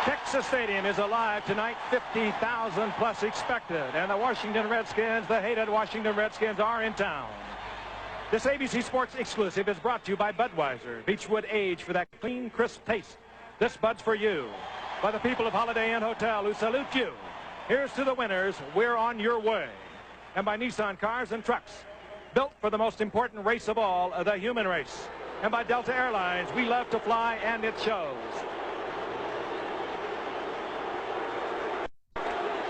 Texas Stadium is alive tonight, 50,000 plus expected. And the Washington Redskins, the hated Washington Redskins, are in town. This ABC Sports exclusive is brought to you by Budweiser. Beechwood Age for that clean, crisp taste. This Bud's for you. By the people of Holiday Inn Hotel who salute you. Here's to the winners. We're on your way. And by Nissan Cars and Trucks. Built for the most important race of all, the human race. And by Delta Airlines. We love to fly, and it shows.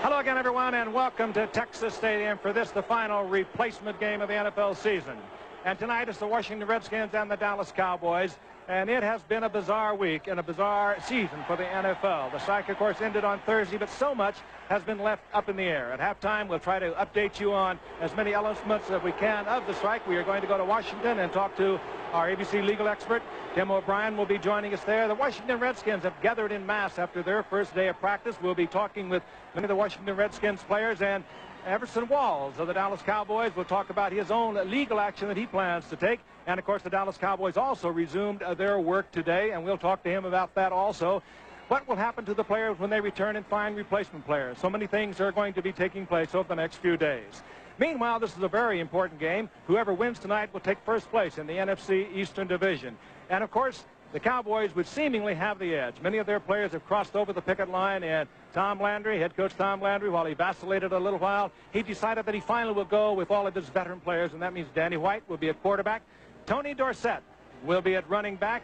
Hello again, everyone, and welcome to Texas Stadium for this, the final replacement game of the NFL season. And tonight it's the Washington Redskins and the Dallas Cowboys. And it has been a bizarre week and a bizarre season for the NFL. The strike, of course, ended on Thursday, but so much has been left up in the air. At halftime, we'll try to update you on as many elements as we can of the strike. We are going to go to Washington and talk to our ABC legal expert. Tim O'Brien will be joining us there. The Washington Redskins have gathered in mass after their first day of practice. We'll be talking with many of the Washington Redskins players, and Everson Walls of the Dallas Cowboys will talk about his own legal action that he plans to take. And, of course, the Dallas Cowboys also resumed their work today, and we'll talk to him about that also. What will happen to the players when they return and find replacement players? So many things are going to be taking place over the next few days. Meanwhile, this is a very important game. Whoever wins tonight will take first place in the NFC Eastern Division. And, of course, the Cowboys would seemingly have the edge. Many of their players have crossed over the picket line, and Tom Landry, head coach Tom Landry, while he vacillated a little while, he decided that he finally will go with all of his veteran players, and that means Danny White will be at quarterback, Tony Dorsett will be at running back,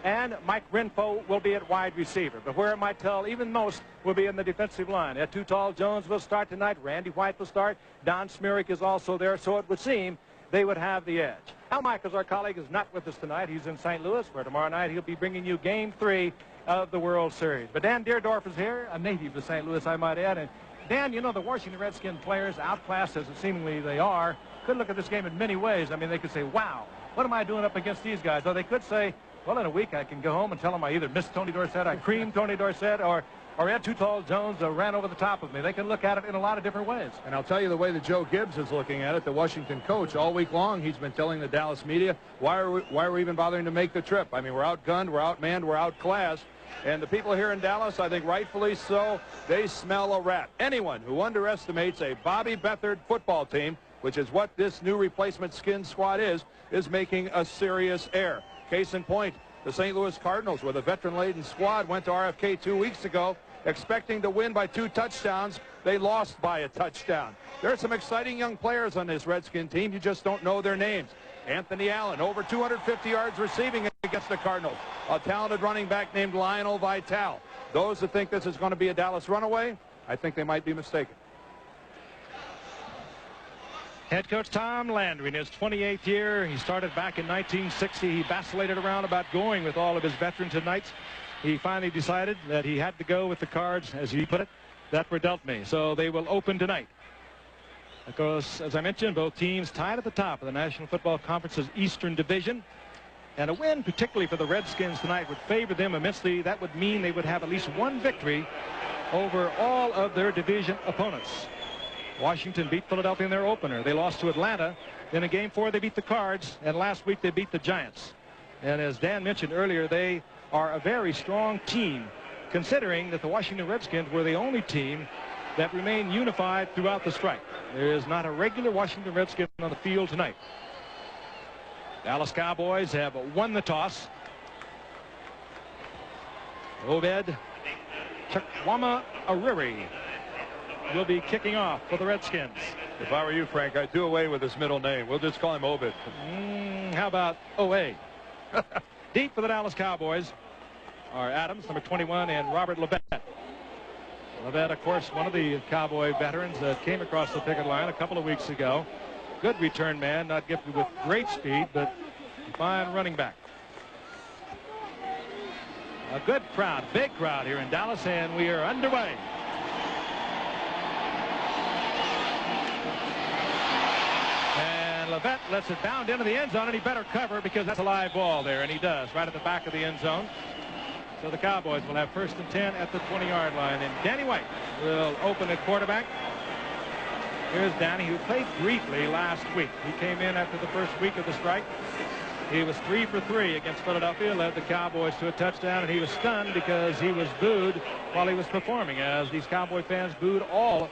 and Mike Renfro will be at wide receiver. But where it might tell even most will be in the defensive line. Too Tall Jones will start tonight. Randy White will start. Don Smearick is also there, so it would seem they would have the edge. Al Michaels, our colleague, is not with us tonight. He's in St. Louis, where tomorrow night he'll be bringing you Game 3 of the World Series. But Dan Deerdorf is here, a native of St. Louis, I might add. And Dan, you know, the Washington Redskins players, outclassed as seemingly they are, could look at this game in many ways. I mean, they could say, wow, what am I doing up against these guys? Or they could say, well, in a week I can go home and tell them I either missed Tony Dorsett, I creamed Tony Dorsett, or Too Tall Jones ran over the top of me. They can look at it in a lot of different ways. And I'll tell you the way that Joe Gibbs is looking at it, the Washington coach, all week long he's been telling the Dallas media, why are we even bothering to make the trip? I mean, we're outgunned, we're outmanned, we're outclassed. And the people here in Dallas, I think rightfully so, they smell a rat. Anyone who underestimates a Bobby Beathard football team, which is what this new replacement skin squad is making a serious error. Case in point, the St. Louis Cardinals, with a veteran-laden squad, went to RFK 2 weeks ago expecting to win by 2 touchdowns. They lost by a touchdown. There are some exciting young players on this Redskin team. You just don't know their names. Anthony Allen, over 250 yards receiving against the Cardinals. A talented running back named Lionel Vital. Those that think this is going to be a Dallas runaway, I think they might be mistaken. Head coach Tom Landry in his 28th year. He started back in 1960. He vacillated around about going with all of his veterans tonight. He finally decided that he had to go with the cards, as he put it, that were dealt me. So they will open tonight. Of course, as I mentioned, both teams tied at the top of the National Football Conference's Eastern Division. And a win, particularly for the Redskins tonight, would favor them immensely. That would mean they would have at least one victory over all of their division opponents. Washington beat Philadelphia in their opener. They lost to Atlanta. Then in Game 4, they beat the Cards. And last week, they beat the Giants. And as Dan mentioned earlier, they are a very strong team, considering that the Washington Redskins were the only team that remained unified throughout the strike. There is not a regular Washington Redskin on the field tonight. Dallas Cowboys have won the toss. Obed Chukwuma Ariri will be kicking off for the Redskins. If I were you, Frank, I'd do away with his middle name. We'll just call him Obed. How about OA? Deep for the Dallas Cowboys are Adams, number 21, and Robert Levet. Levet, of course, one of the Cowboy veterans that came across the picket line a couple of weeks ago. Good return man, not gifted with great speed, but a fine running back. A good crowd, big crowd here in Dallas, and we are underway. And Levet lets it bound into the end zone, and he better cover because that's a live ball there, and he does, right at the back of the end zone. So the Cowboys will have 1st and 10 at the 20-yard line, and Danny White will open at quarterback. Here's Danny, who played briefly last week. He came in after the first week of the strike. He was 3 for 3 against Philadelphia, led the Cowboys to a touchdown, and he was stunned because he was booed while he was performing, as these Cowboy fans booed all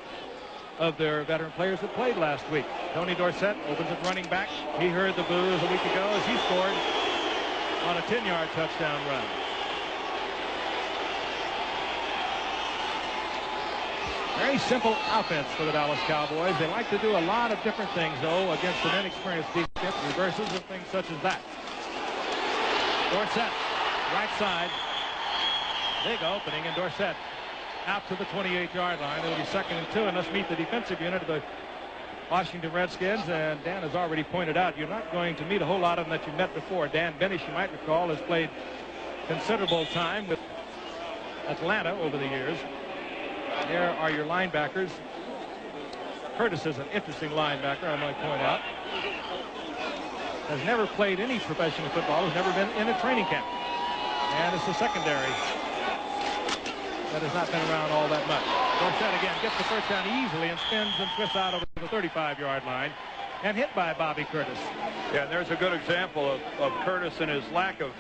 of their veteran players that played last week. Tony Dorsett opens at running back. He heard the boos a week ago as he scored on a 10-yard touchdown run. Very simple offense for the Dallas Cowboys. They like to do a lot of different things, though, against an inexperienced defense, reverses and things such as that. Dorsett, right side. Big opening, and Dorsett out to the 28-yard line. It'll be 2nd and 2, and let's meet the defensive unit of the Washington Redskins. And Dan has already pointed out you're not going to meet a whole lot of them that you met before. Dan Benish, you might recall, has played considerable time with Atlanta over the years. There are your linebackers. Curtis is an interesting linebacker, I might point out. Has never played any professional football, has never been in a training camp. And it's the secondary that has not been around all that much. Dorsett again gets the first down easily and spins and twists out over the 35-yard line and hit by Bobby Curtis. Yeah, and there's a good example of Curtis and his lack of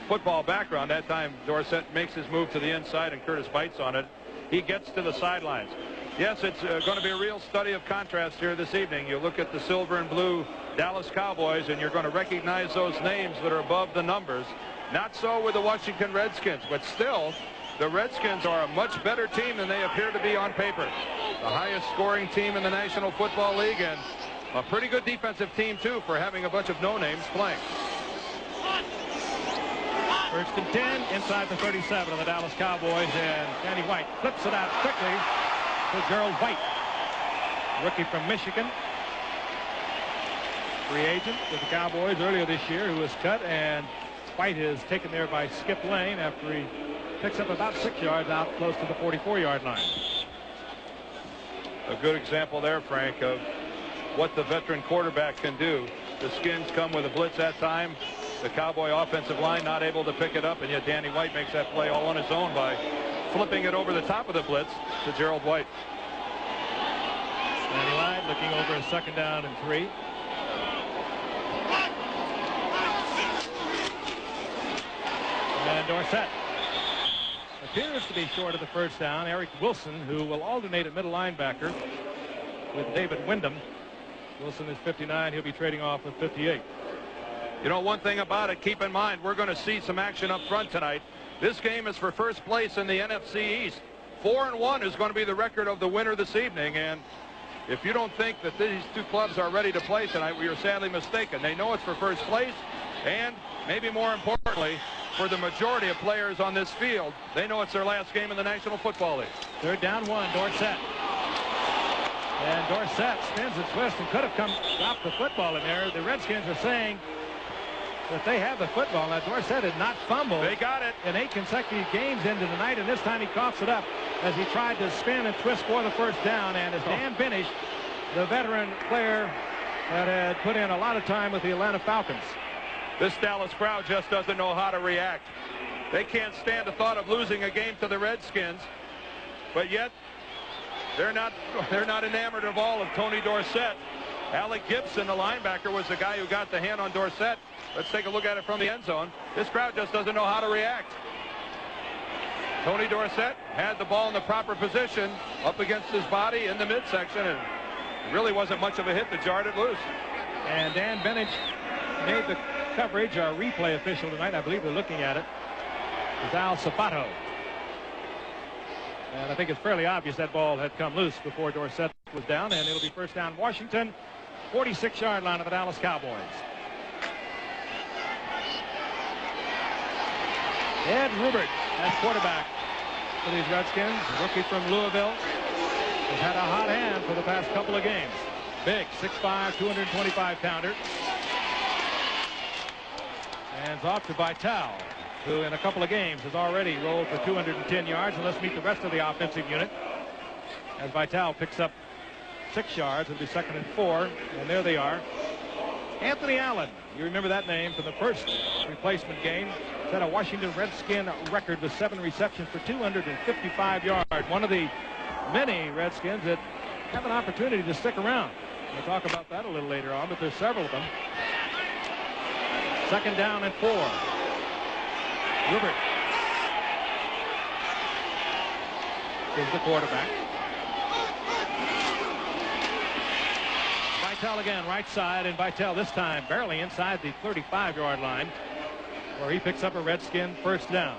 football background. That time Dorsett makes his move to the inside and Curtis bites on it. He gets to the sidelines. Yes, it's going to be a real study of contrast here this evening. You look at the silver and blue Dallas Cowboys, and you're going to recognize those names that are above the numbers. Not so with the Washington Redskins, but still, the Redskins are a much better team than they appear to be on paper. The highest scoring team in the National Football League, and a pretty good defensive team, too, for having a bunch of no-names playing. 1st and 10 inside the 37 of the Dallas Cowboys, and Danny White flips it out quickly to Gerald White, rookie from Michigan, free agent with the Cowboys earlier this year, who was cut, and White is taken there by Skip Lane after he picks up about 6 yards out close to the 44-yard line. A good example there, Frank, of what the veteran quarterback can do. The Skins come with a blitz that time. The Cowboy offensive line not able to pick it up, and yet Danny White makes that play all on his own by flipping it over the top of the blitz to Gerald White. Danny White looking over a 2nd down and 3. And Dorsett appears to be short of the 1st down. Eric Wilson, who will alternate at middle linebacker with David Wyndham. Wilson is 59. He'll be trading off with 58. You know, one thing about it, keep in mind, we're going to see some action up front tonight. This game is for first place in the NFC East. 4-1 is going to be the record of the winner this evening. And if you don't think that these two clubs are ready to play tonight, we are sadly mistaken. They know it's for first place, and maybe more importantly, for the majority of players on this field, they know it's their last game in the National Football League. 3rd down 1, Dorsett. And Dorsett spins and twists and could have dropped the football in there. The Redskins are saying that they have the football. Now, Dorsett had not fumbled. They got it in 8 consecutive games into the night, and this time he coughs it up as he tried to spin and twist for the 1st down. And as Dan Benish, the veteran player that had put in a lot of time with the Atlanta Falcons. This Dallas crowd just doesn't know how to react. They can't stand the thought of losing a game to the Redskins, but yet they're not enamored of all of Tony Dorsett. Alec Gibson, the linebacker, was the guy who got the hand on Dorsett. Let's take a look at it from the end zone. This crowd just doesn't know how to react. Tony Dorsett had the ball in the proper position up against his body in the midsection, and it really wasn't much of a hit that jarred it loose. And Dan Benish made the coverage. Our replay official tonight, I believe they're looking at it, is Al Sabato. And I think it's fairly obvious that ball had come loose before Dorsett was down, and it'll be 1st down Washington, 46-yard line of the Dallas Cowboys. Ed Rubert as quarterback for these Redskins, rookie from Louisville, has had a hot hand for the past couple of games. Big, 6'5", 225-pounder. Hands off to Vitale, who in a couple of games has already rolled for 210 yards. And let's meet the rest of the offensive unit as Vitale picks up 6 yards. It'll be 2nd and 4, and there they are. Anthony Allen, you remember that name from the first replacement game. Set a Washington Redskin record with 7 receptions for 255 yards. One of the many Redskins that have an opportunity to stick around. We'll talk about that a little later on, but there's several of them. Second down and 4. Ruppert is the quarterback. Vitale again, right side, and Vitale this time barely inside the 35-yard line, where he picks up a Redskin first down.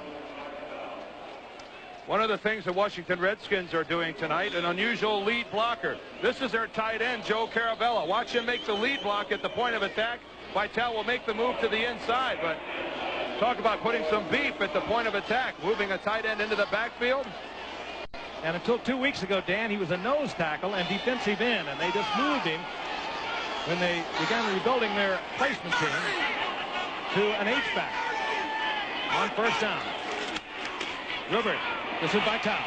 One of the things the Washington Redskins are doing tonight, an unusual lead blocker. This is their tight end, Joe Carabella. Watch him make the lead block at the point of attack. Vitale will make the move to the inside, but talk about putting some beef at the point of attack, moving a tight end into the backfield. And until 2 weeks ago, Dan, he was a nose tackle and defensive end, and they just moved him when they began rebuilding their placement team to an H-back on first down. Ruppert, this is Vitale.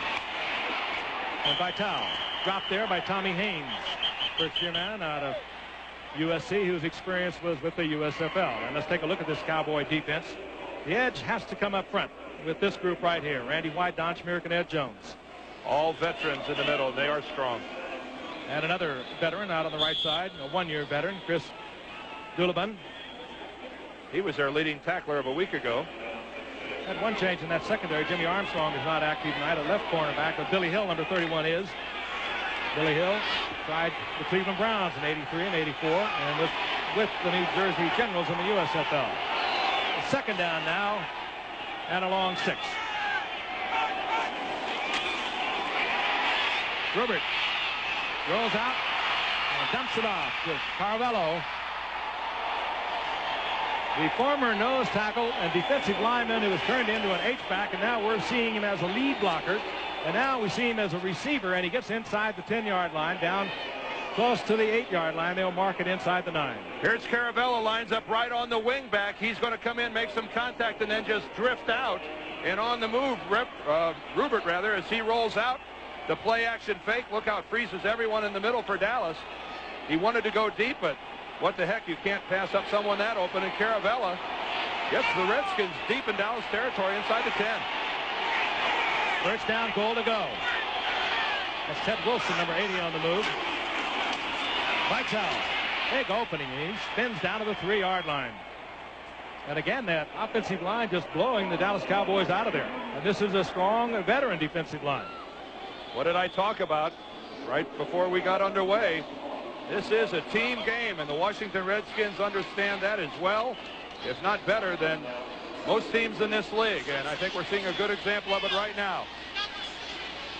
And Vitale dropped there by Tommy Haynes, first-year man out of USC, whose experience was with the USFL. And let's take a look at this Cowboy defense. The edge has to come up front with this group right here. Randy White, Don Schmierk, and Ed Jones. All veterans in the middle. They are strong. And another veteran out on the right side, a one-year veteran, Chris Dulabun. He was their leading tackler of a week ago. Had one change in that secondary. Jimmy Armstrong is not active tonight, a left cornerback, but Billy Hill, number 31, is. Billy Hill tried the Cleveland Browns in '83 and '84, and with the New Jersey Generals in the USFL. Second down now, and a long 6. Ruppert rolls out and dumps it off to Carvello. The former nose tackle and defensive lineman who was turned into an H-back, and now we're seeing him as a lead blocker. And now we see him as a receiver, and he gets inside the 10-yard line, down close to the 8-yard line. They'll mark it inside the 9. Here's Carabella, lines up right on the wing back. He's going to come in, make some contact, and then just drift out. And on the move, Ruppert, rather, as he rolls out, the play-action fake. Look how it freezes everyone in the middle for Dallas. He wanted to go deep, but what the heck, you can't pass up someone that open. And Carabella gets the Redskins deep in Dallas territory inside the 10. First down, goal to go. That's Ted Wilson, number 80, on the move. Vitale, big opening. He spins down to the 3-yard line. And again, that offensive line just blowing the Dallas Cowboys out of there. And this is a strong veteran defensive line. What did I talk about right before we got underway? This is a team game, and the Washington Redskins understand that as well, if not better than most teams in this league. And I think we're seeing a good example of it right now.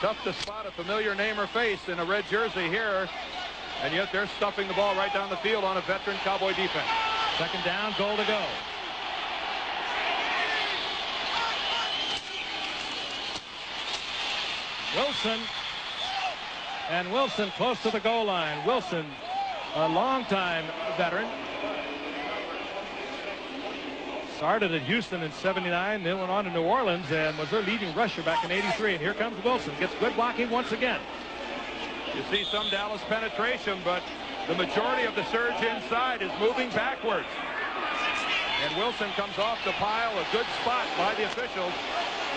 Tough to spot a familiar name or face in a red jersey here, and yet they're stuffing the ball right down the field on a veteran Cowboy defense. Second down, goal to go. Wilson, and Wilson close to the goal line. Wilson, a longtime veteran. Started at Houston in '79, then went on to New Orleans and was their leading rusher back in '83. And here comes Wilson, gets good blocking once again. You see some Dallas penetration, but the majority of the surge inside is moving backwards. And Wilson comes off the pile, a good spot by the officials.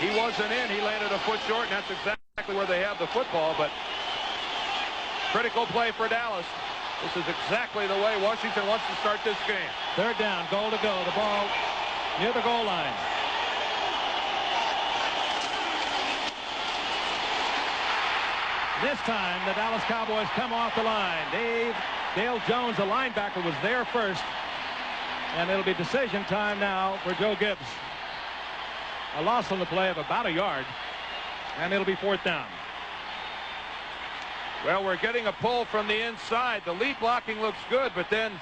He wasn't in, he landed a foot short, and that's exactly where they have the football. But critical play for Dallas. This is exactly the way Washington wants to start this game. Third down, goal to go. The ball near the goal line. This time, the Dallas Cowboys come off the line. Dale Jones, the linebacker, was there first. And it'll be decision time now for Joe Gibbs. A loss on the play of about a yard. And it'll be fourth down. Well, we're getting a pull from the inside. The lead blocking looks good, but then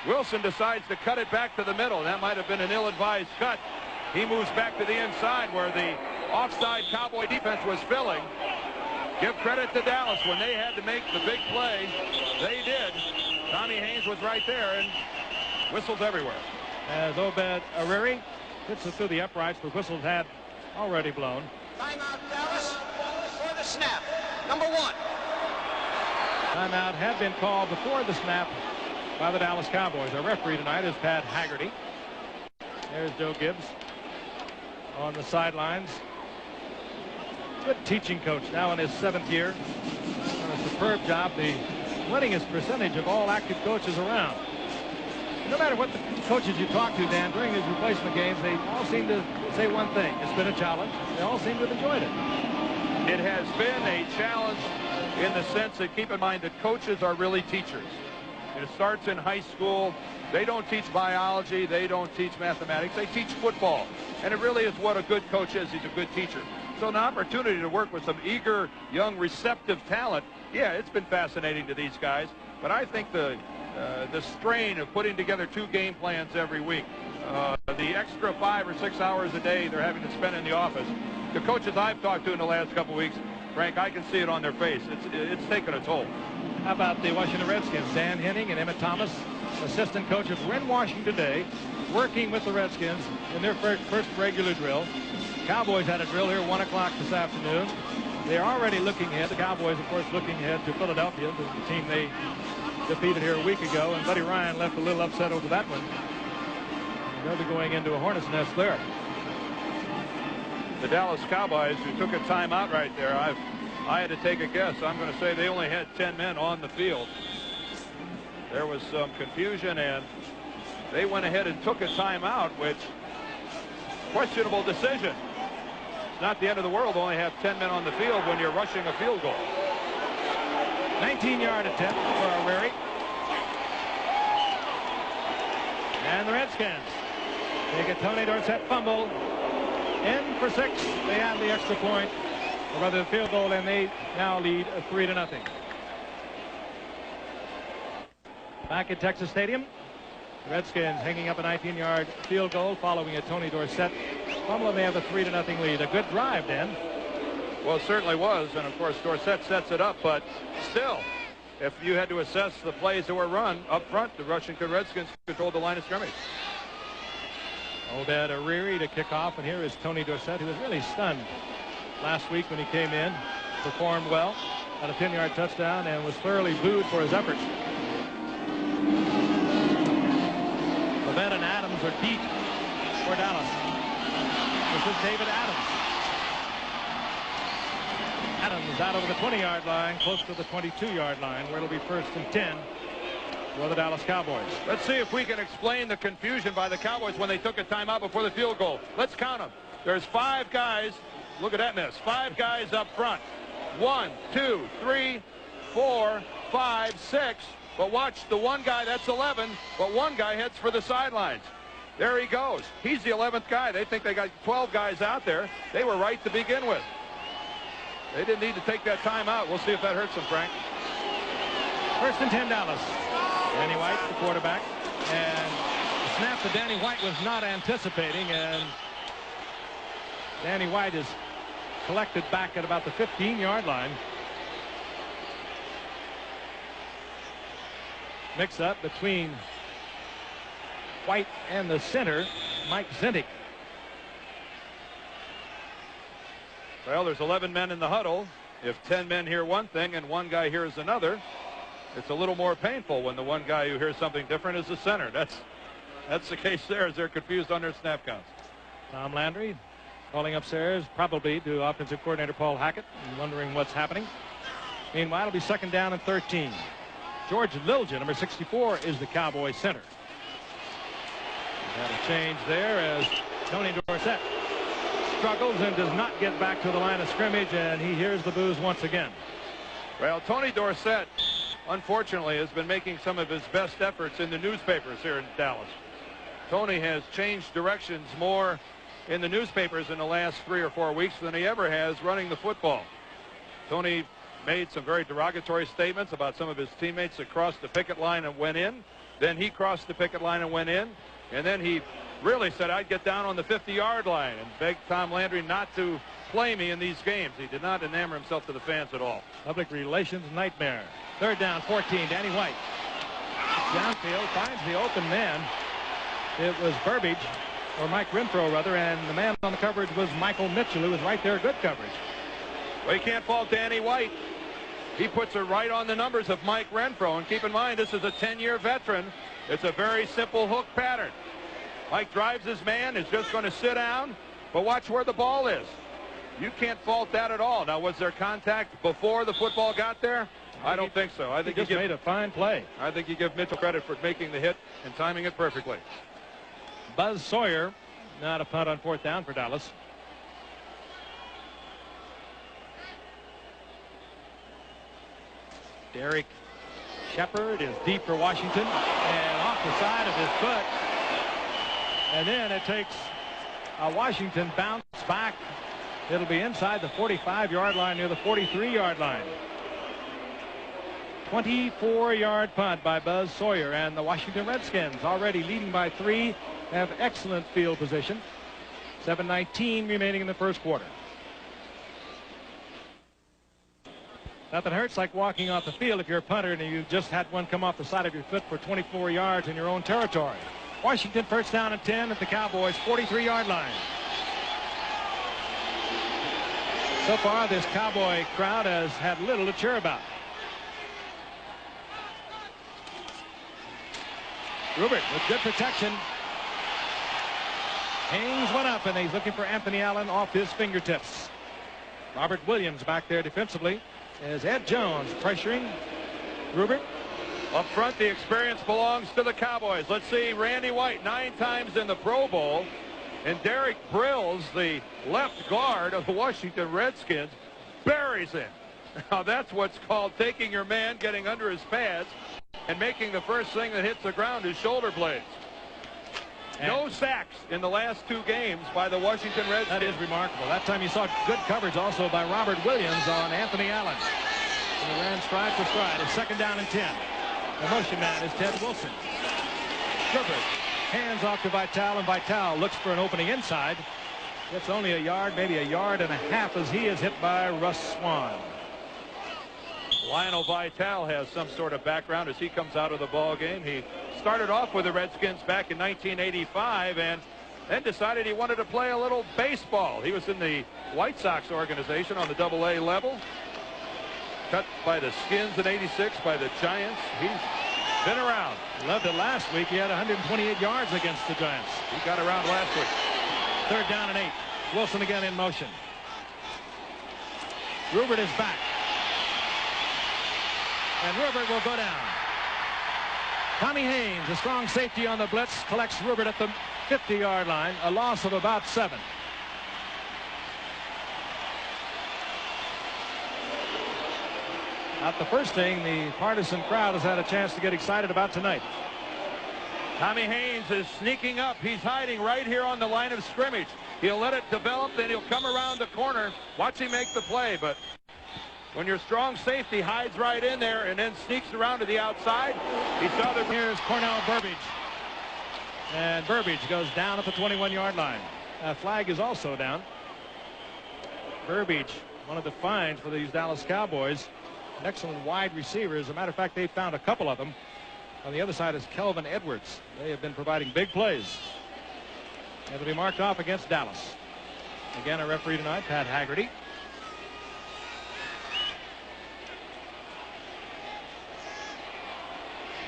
Wilson decides to cut it back to the middle. That might have been an ill-advised cut. He moves back to the inside where the offside Cowboy defense was filling. Give credit to Dallas. When they had to make the big play, they did. Tommy Haynes was right there, and whistles everywhere. As Obed Ariri hits it through the uprights, the whistles had already blown. Timeout, Dallas, for the snap. Number 1. Timeout had been called before the snap by the Dallas Cowboys. Our referee tonight is Pat Haggerty. There's Joe Gibbs on the sidelines. Good teaching coach, now in his 7th year. Done a superb job, the winningest percentage of all active coaches around. No matter what the coaches you talk to, Dan, during these replacement games, they all seem to say one thing. It's been a challenge. They all seem to have enjoyed it. It has been a challenge in the sense that, keep in mind, that coaches are really teachers. It starts in high school. They don't teach biology. They don't teach mathematics. They teach football. And it really is what a good coach is. He's a good teacher. So an opportunity to work with some eager, young, receptive talent, yeah, it's been fascinating to these guys. But I think the strain of putting together 2 game plans every week, the extra 5 or 6 hours a day they're having to spend in the office, the coaches I've talked to in the last couple of weeks, Frank, I can see it on their face. It's taken a toll. How about the Washington Redskins? Dan Henning and Emmett Thomas, assistant coaches, were in Washington today, working with the Redskins in their first regular drill. Cowboys had a drill here 1 o'clock this afternoon. They're already looking ahead. The Cowboys, of course, looking ahead to Philadelphia, the team they defeated here a week ago. And Buddy Ryan left a little upset over that one. They'll be going into a hornet's nest there. The Dallas Cowboys, who took a timeout right there, I had to take a guess. I'm going to say they only had 10 men on the field. There was some confusion, and they went ahead and took a timeout, which, questionable decision. It's not the end of the world to only have 10 men on the field when you're rushing a field goal. 19-yard attempt for O'Reary. And the Redskins take a Tony Dorsett fumble. In for 6. They have the extra point, or rather the field goal, and they now lead 3-0. Back at Texas Stadium, the Redskins hanging up a 19-yard field goal following a Tony Dorsett fumble, and they have a 3-0 lead. A good drive, Dan. Well, it certainly was, and of course Dorsett sets it up, but still, if you had to assess the plays that were run up front, the Washington Redskins controlled the line of scrimmage. Obed O'Reary to kick off, and here is Tony Dorsett, who was really stunned last week when he came in, performed well, had a 10-yard touchdown, and was thoroughly booed for his efforts. Levett and Adams are deep for Dallas. This is David Adams. Adams out over the 20-yard line, close to the 22-yard line, where it'll be 1st and 10 for the Dallas Cowboys. Let's see if we can explain the confusion by the Cowboys when they took a timeout before the field goal. Let's count them. There's 5 guys. Look at that miss. 5 guys up front. 1, 2, 3, 4, 5, 6. But watch the one guy, that's 11, but one guy heads for the sidelines. There he goes. He's the 11th guy. They think they got 12 guys out there. They were right to begin with. They didn't need to take that timeout. We'll see if that hurts them, Frank. 1st and 10 Dallas. Danny White, the quarterback, and the snap that Danny White was not anticipating, and Danny White is collected back at about the 15-yard line. Mix up between White and the center, Mike Zintig. Well, there's 11 men in the huddle. If 10 men hear one thing and one guy hears another, it's a little more painful when the one guy who hears something different is the center. That's the case there, as they're confused on their snap counts. Tom Landry calling upstairs, probably to offensive coordinator Paul Hackett, wondering what's happening. Meanwhile, it'll be 2nd down and 13. George Lilja, number 64, is the Cowboy center. Got a change there as Tony Dorsett struggles and does not get back to the line of scrimmage, and he hears the boos once again. Well, Tony Dorsett, unfortunately, has been making some of his best efforts in the newspapers here in Dallas. Tony has changed directions more in the newspapers in the last 3 or 4 weeks than he ever has running the football. Tony made some very derogatory statements about some of his teammates that crossed the picket line and went in. Then he crossed the picket line and went in. And then he really said, I'd get down on the 50-yard line, and begged Tom Landry not to play me in these games. He did not enamor himself to the fans at all. Public relations nightmare. 3rd down, 14, Danny White. Downfield, finds the open man. It was Burbage, or Mike Renfro, rather, and the man on the coverage was Michael Mitchell, who was right there. Good coverage. Well, you can't fault Danny White. He puts it right on the numbers of Mike Renfro. And keep in mind, this is a 10-year veteran. It's a very simple hook pattern. Mike drives his man, is just going to sit down, but watch where the ball is. You can't fault that at all. Now, was there contact before the football got there? I don't think so. I think he just made a fine play. I think you give Mitchell credit for making the hit and timing it perfectly. Buzz Sawyer, not a punt on 4th down for Dallas. Derek Shepard is deep for Washington and off the side of his foot. And then it takes a Washington bounce back. It'll be inside the 45-yard line near the 43-yard line. 24-yard punt by Buzz Sawyer, and the Washington Redskins, already leading by 3, have excellent field position. 7:19 remaining in the first quarter. Nothing hurts like walking off the field if you're a punter and you just had one come off the side of your foot for 24 yards in your own territory. Washington 1st down and 10 at the Cowboys' 43-yard line. So far, this Cowboy crowd has had little to cheer about. Rupert with good protection. Hangs one up, and he's looking for Anthony Allen off his fingertips. Robert Williams back there defensively as Ed Jones pressuring Rupert. Up front, the experience belongs to the Cowboys. Let's see, Randy White 9 times in the Pro Bowl. And Derek Brills, the left guard of the Washington Redskins, buries him. Now that's what's called taking your man, getting under his pads, and making the first thing that hits the ground his shoulder blades. And no sacks in the last 2 games by the Washington Redskins. That is remarkable. That time you saw good coverage also by Robert Williams on Anthony Allen. He ran stride for stride. It's 2nd down and 10. The motion man is Ted Wilson. Rupert hands off to Vitale, and Vitale looks for an opening inside. Gets only a yard, maybe a yard and a half, as he is hit by Russ Swan. Lionel Vitale has some sort of background as he comes out of the ball game. He started off with the Redskins back in 1985 and then decided he wanted to play a little baseball. He was in the White Sox organization on the AA level. Cut by the Skins in '86, by the Giants. He's been around. Loved it last week. He had 128 yards against the Giants. He got around last week. 3rd down and 8. Wilson again in motion. Rupert is back. And Rupert will go down. Tommy Haynes, a strong safety on the blitz, collects Rupert at the 50-yard line. A loss of about 7. Not the first thing the partisan crowd has had a chance to get excited about tonight. Tommy Haynes is sneaking up. He's hiding right here on the line of scrimmage. He'll let it develop, then he'll come around the corner. Watch him make the play, but when your strong safety hides right in there and then sneaks around to the outside, he saw the... Here's Cornell Burbage. And Burbage goes down at the 21-yard line. Flag is also down. Burbage, one of the finds for these Dallas Cowboys. An excellent wide receiver. As a matter of fact, they found a couple of them. On the other side is Kelvin Edwards. They have been providing big plays. It'll be marked off against Dallas. Again, a referee tonight, Pat Haggerty.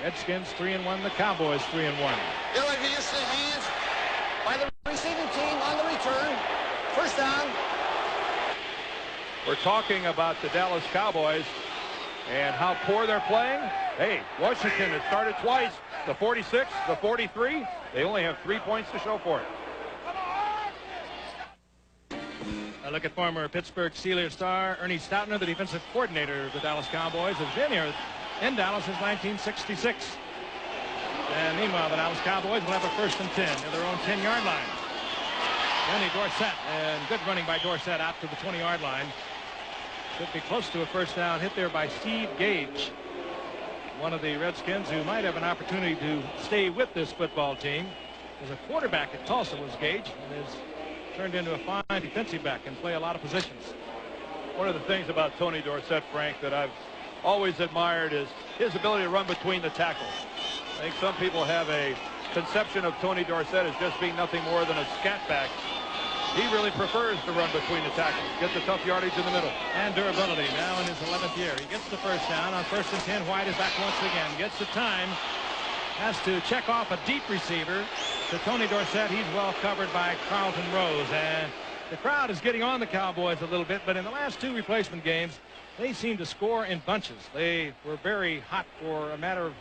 Redskins 3-1, the Cowboys 3-1. It'll be used to the hands by the receiving team on the return. 1st down. We're talking about the Dallas Cowboys and how poor they're playing. Hey, Washington has started twice. The 46, the 43. They only have 3 points to show for it. A look at former Pittsburgh Steelers star Ernie Stautner, the defensive coordinator of the Dallas Cowboys, has been here in Dallas since 1966. And meanwhile, the Dallas Cowboys will have a 1st and 10 at their own 10-yard line. Danny Dorsett, and good running by Dorsett out to the 20-yard line. Should be close to a 1st down hit there by Steve Gage, one of the Redskins who might have an opportunity to stay with this football team. As a quarterback at Tulsa was Gage, and has turned into a fine defensive back and play a lot of positions. One of the things about Tony Dorsett, Frank, that I've always admired is his ability to run between the tackles. I think some people have a conception of Tony Dorsett as just being nothing more than a scat back. He really prefers to run between the tackles, get the tough yardage in the middle. And durability now in his 11th year. He gets the 1st down on 1st and 10. White is back once again. Gets the time. Has to check off a deep receiver to Tony Dorsett. He's well covered by Carlton Rose. And The crowd is getting on the Cowboys a little bit, but in the last 2 replacement games, they seem to score in bunches. They were very hot for a matter of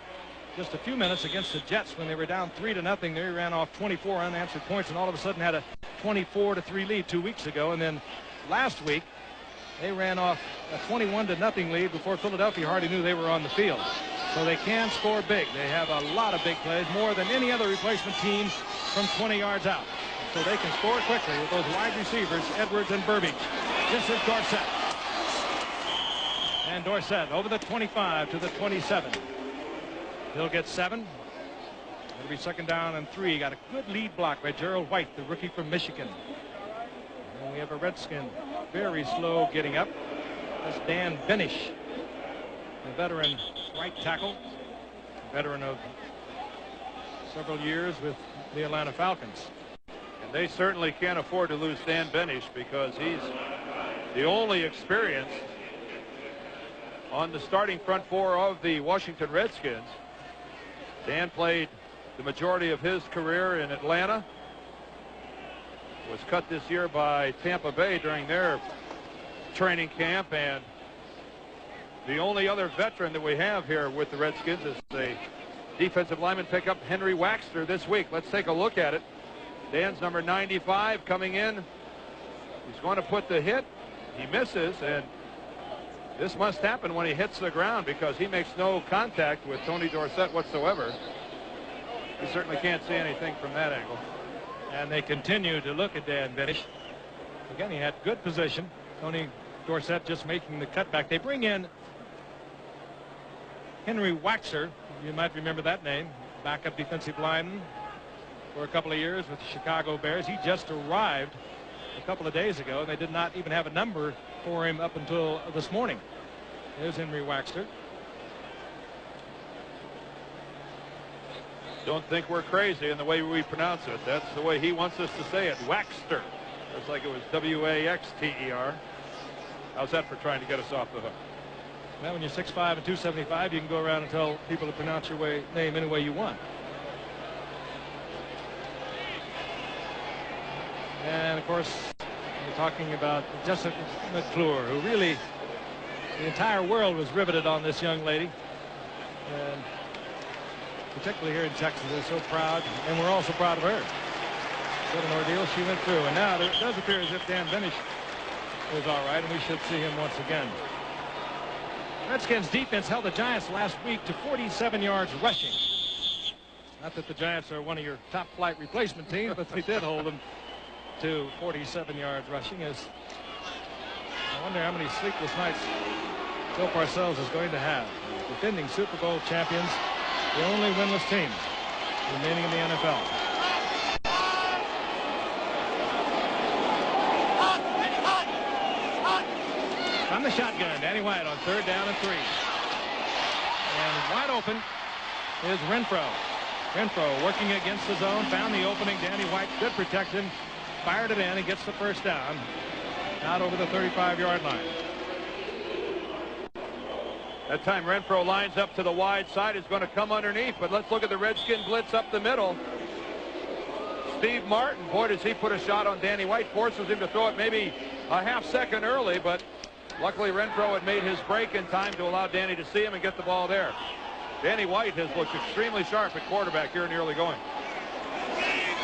just a few minutes against the Jets when they were down 3-0. They ran off 24 unanswered points and all of a sudden had a 24-3 lead 2 weeks ago. And then last week, they ran off a 21-0 lead before Philadelphia hardly knew they were on the field. So they can score big. They have a lot of big plays, more than any other replacement team from 20 yards out. So they can score quickly with those wide receivers, Edwards and Burbidge. This is Dorsett. And Dorsett over the 25 to the 27. He'll get 7. It'll be 2nd down and 3. Got a good lead block by Gerald White, the rookie from Michigan. And we have a Redskin very slow getting up. That's Dan Benish, the veteran right tackle, a veteran of several years with the Atlanta Falcons. And they certainly can't afford to lose Dan Benish because he's the only experience on the starting front 4 of the Washington Redskins. Dan played the majority of his career in Atlanta. Was cut this year by Tampa Bay during their training camp, and the only other veteran that we have here with the Redskins is a defensive lineman pickup, Henry Waxter, this week. Let's take a look at it. Dan's number 95 coming in. He's going to put the hit. He misses, and this must happen when he hits the ground because he makes no contact with Tony Dorsett whatsoever. You certainly can't see anything from that angle. And they continue to look at Dan Benish. Again, he had good position. Tony Dorsett just making the cutback. They bring in Henry Waxer. You might remember that name. Backup defensive lineman for a couple of years with the Chicago Bears. He just arrived a couple of days ago, and they did not even have a number for him up until this morning. There's Henry Waxter. Don't think we're crazy in the way we pronounce it. That's the way he wants us to say it. Waxter. It's like it was W-A-X-T-E-R. How's that for trying to get us off the hook? Well, when you're 6'5" and 275, you can go around and tell people to pronounce your name any way you want. And, of course, we're talking about Jessica McClure, who really, the entire world was riveted on this young lady. And particularly here in Texas, they're so proud, and we're also proud of her. What an ordeal she went through. And now it does appear as if Dan Benish is all right, and we should see him once again. Redskins defense held the Giants last week to 47 yards rushing. Not that the Giants are one of your top flight replacement teams, but they did hold them to 47 yards rushing. As I wonder how many sleepless nights Bill Parcells is going to have. Defending Super Bowl champions, the only winless team remaining in the NFL. From the shotgun, Danny White on 3rd down and 3. And wide open is Renfro. Renfro working against the zone, found the opening. Danny White, good protection, fired it in and gets the 1st down. Out over the 35-yard line. That time Renfro lines up to the wide side, is going to come underneath, but let's look at the Redskin blitz up the middle. Steve Martin, boy, does he put a shot on Danny White, forces him to throw it maybe a half-second early, but luckily Renfro had made his break in time to allow Danny to see him and get the ball there. Danny White has looked extremely sharp at quarterback here in the early going.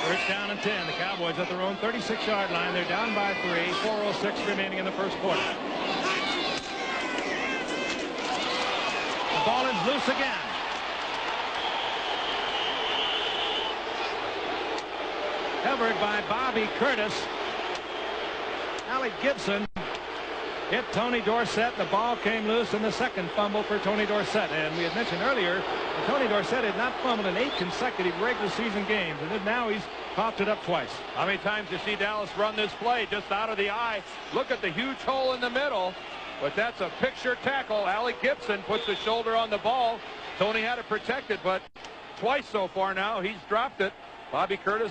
1st down and 10. The Cowboys at their own 36-yard line. They're down by 3. 4:06 remaining in the 1st quarter. The ball is loose again. Covered by Bobby Curtis. Alec Gibson hit Tony Dorsett. The ball came loose in the 2nd fumble for Tony Dorsett. And we had mentioned earlier that Tony Dorsett had not fumbled in 8 consecutive regular season games. And then now he's popped it up twice. How many times you see Dallas run this play just out of the eye? Look at the huge hole in the middle. But that's a picture tackle. Alec Gibson puts the shoulder on the ball. Tony had it protected, but twice so far now he's dropped it. Bobby Curtis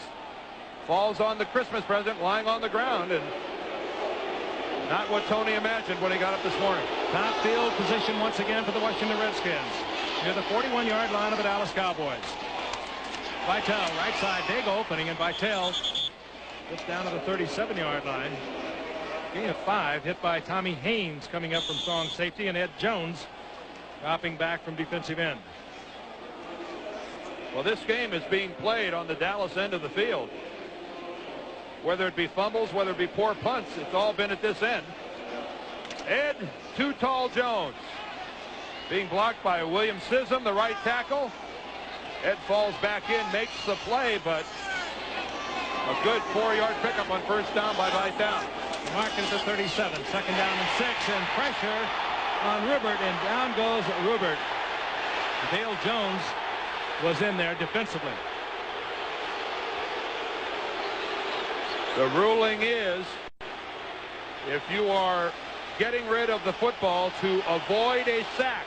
falls on the Christmas present lying on the ground, and not what Tony imagined when he got up this morning. Top field position once again for the Washington Redskins near the 41-yard line of the Dallas Cowboys. Vitale right side, big opening, and Vitale Gets down to the 37-yard line. Gain of 5, hit by Tommy Haynes coming up from strong safety, and Ed Jones dropping back from defensive end. Well, this game is being played on the Dallas end of the field. Whether it be fumbles, whether it be poor punts, it's all been at this end. Ed Too Tall Jones being blocked by William Sissom, the right tackle. Ed falls back in, makes the play, but a good 4-yard pickup on first down by Vitale. Marking at the 37, second down and 6, and pressure on Rupert, and down goes Rupert. Dale Jones was in there defensively. The ruling is if you are getting rid of the football to avoid a sack.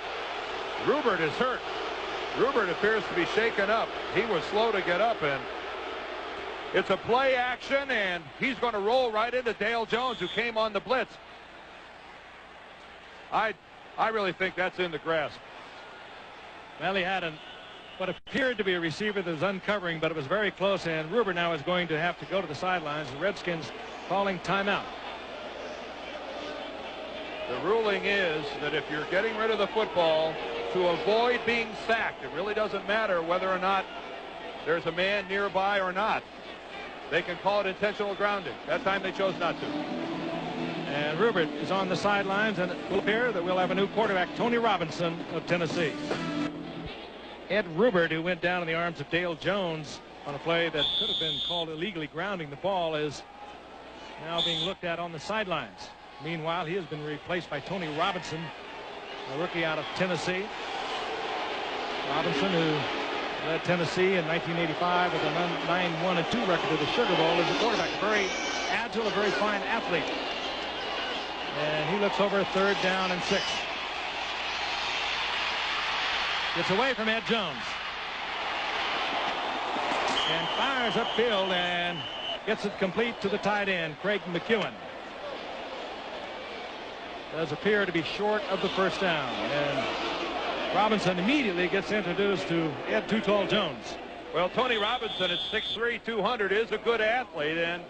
Rupert is hurt. Rupert appears to be shaken up. He was slow to get up, and it's a play action, and he's going to roll right into Dale Jones, who came on the blitz. I really think that's in the grasp. Well, he had what appeared to be a receiver that was uncovering, but it was very close, and Rupert now is going to have to go to the sidelines. The Redskins calling timeout. The ruling is that if you're getting rid of the football to avoid being sacked, it really doesn't matter whether or not there's a man nearby or not. They can call it intentional grounding. That time they chose not to. And Rupert is on the sidelines, and it will appear that we'll have a new quarterback, Tony Robinson of Tennessee. Ed Rupert, who went down in the arms of Dale Jones on a play that could have been called illegally grounding the ball, is now being looked at on the sidelines. Meanwhile, he has been replaced by Tony Robinson, a rookie out of Tennessee. Robinson, who led Tennessee in 1985 with a 9-1-2 record to the Sugar Bowl, is a quarterback, very agile, a very fine athlete. And he looks over 3rd down and 6. Gets away from Ed Jones. And fires upfield and gets it complete to the tight end, Craig McEwen. Does appear to be short of the first down. And Robinson immediately gets introduced to Ed Too Tall Jones. Well, Tony Robinson at 6'3", 200 is a good athlete, and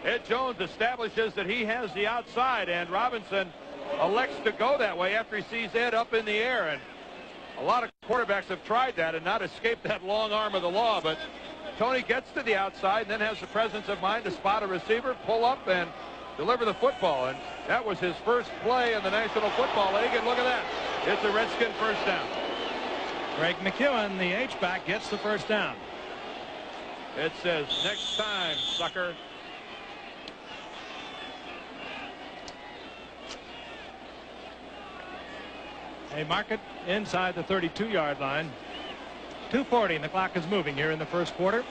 Ed Jones establishes that he has the outside, and Robinson elects to go that way after he sees Ed up in the air. And a lot of quarterbacks have tried that and not escaped that long arm of the law, but Tony gets to the outside and then has the presence of mind to spot a receiver, pull up, and deliver the football. And that was his first play in the National Football League, and look at that. It's a Redskin first down. Greg McEwen, the H-back, gets the first down. It says, next time, sucker. They mark it inside the 32-yard line. 2:40, and the clock is moving here in the first quarter.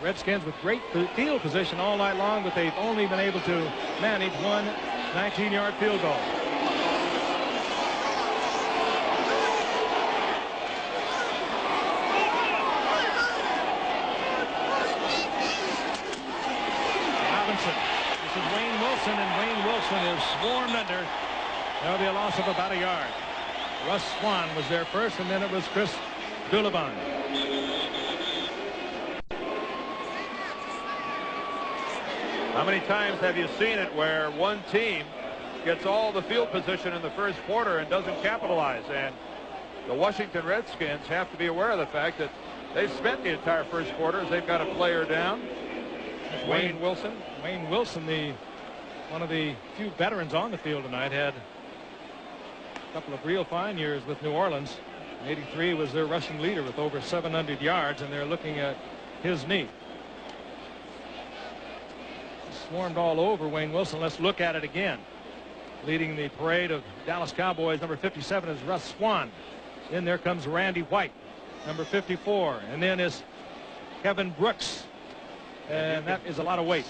Redskins with great field position all night long, but they've only been able to manage one 19-yard field goal. Robinson. This is Wayne Wilson, and Wayne Wilson is swarmed under. There'll be a loss of about a yard. Russ Swan was there first, and then it was Chris Dulabon. How many times have you seen it where one team gets all the field position in the first quarter and doesn't capitalize? And the Washington Redskins have to be aware of the fact that they've spent the entire first quarter as they've got a player down. Wayne Wilson. Wayne Wilson, one of the few veterans on the field tonight, had a couple of real fine years with New Orleans. In '83 was their rushing leader with over 700 yards, and they're looking at his knee. Swarmed all over Wayne Wilson. Let's look at it again. Leading the parade of Dallas Cowboys, number 57 is Russ Swan. Then there comes Randy White, number 54, and then is Kevin Brooks, and that is a lot of weight.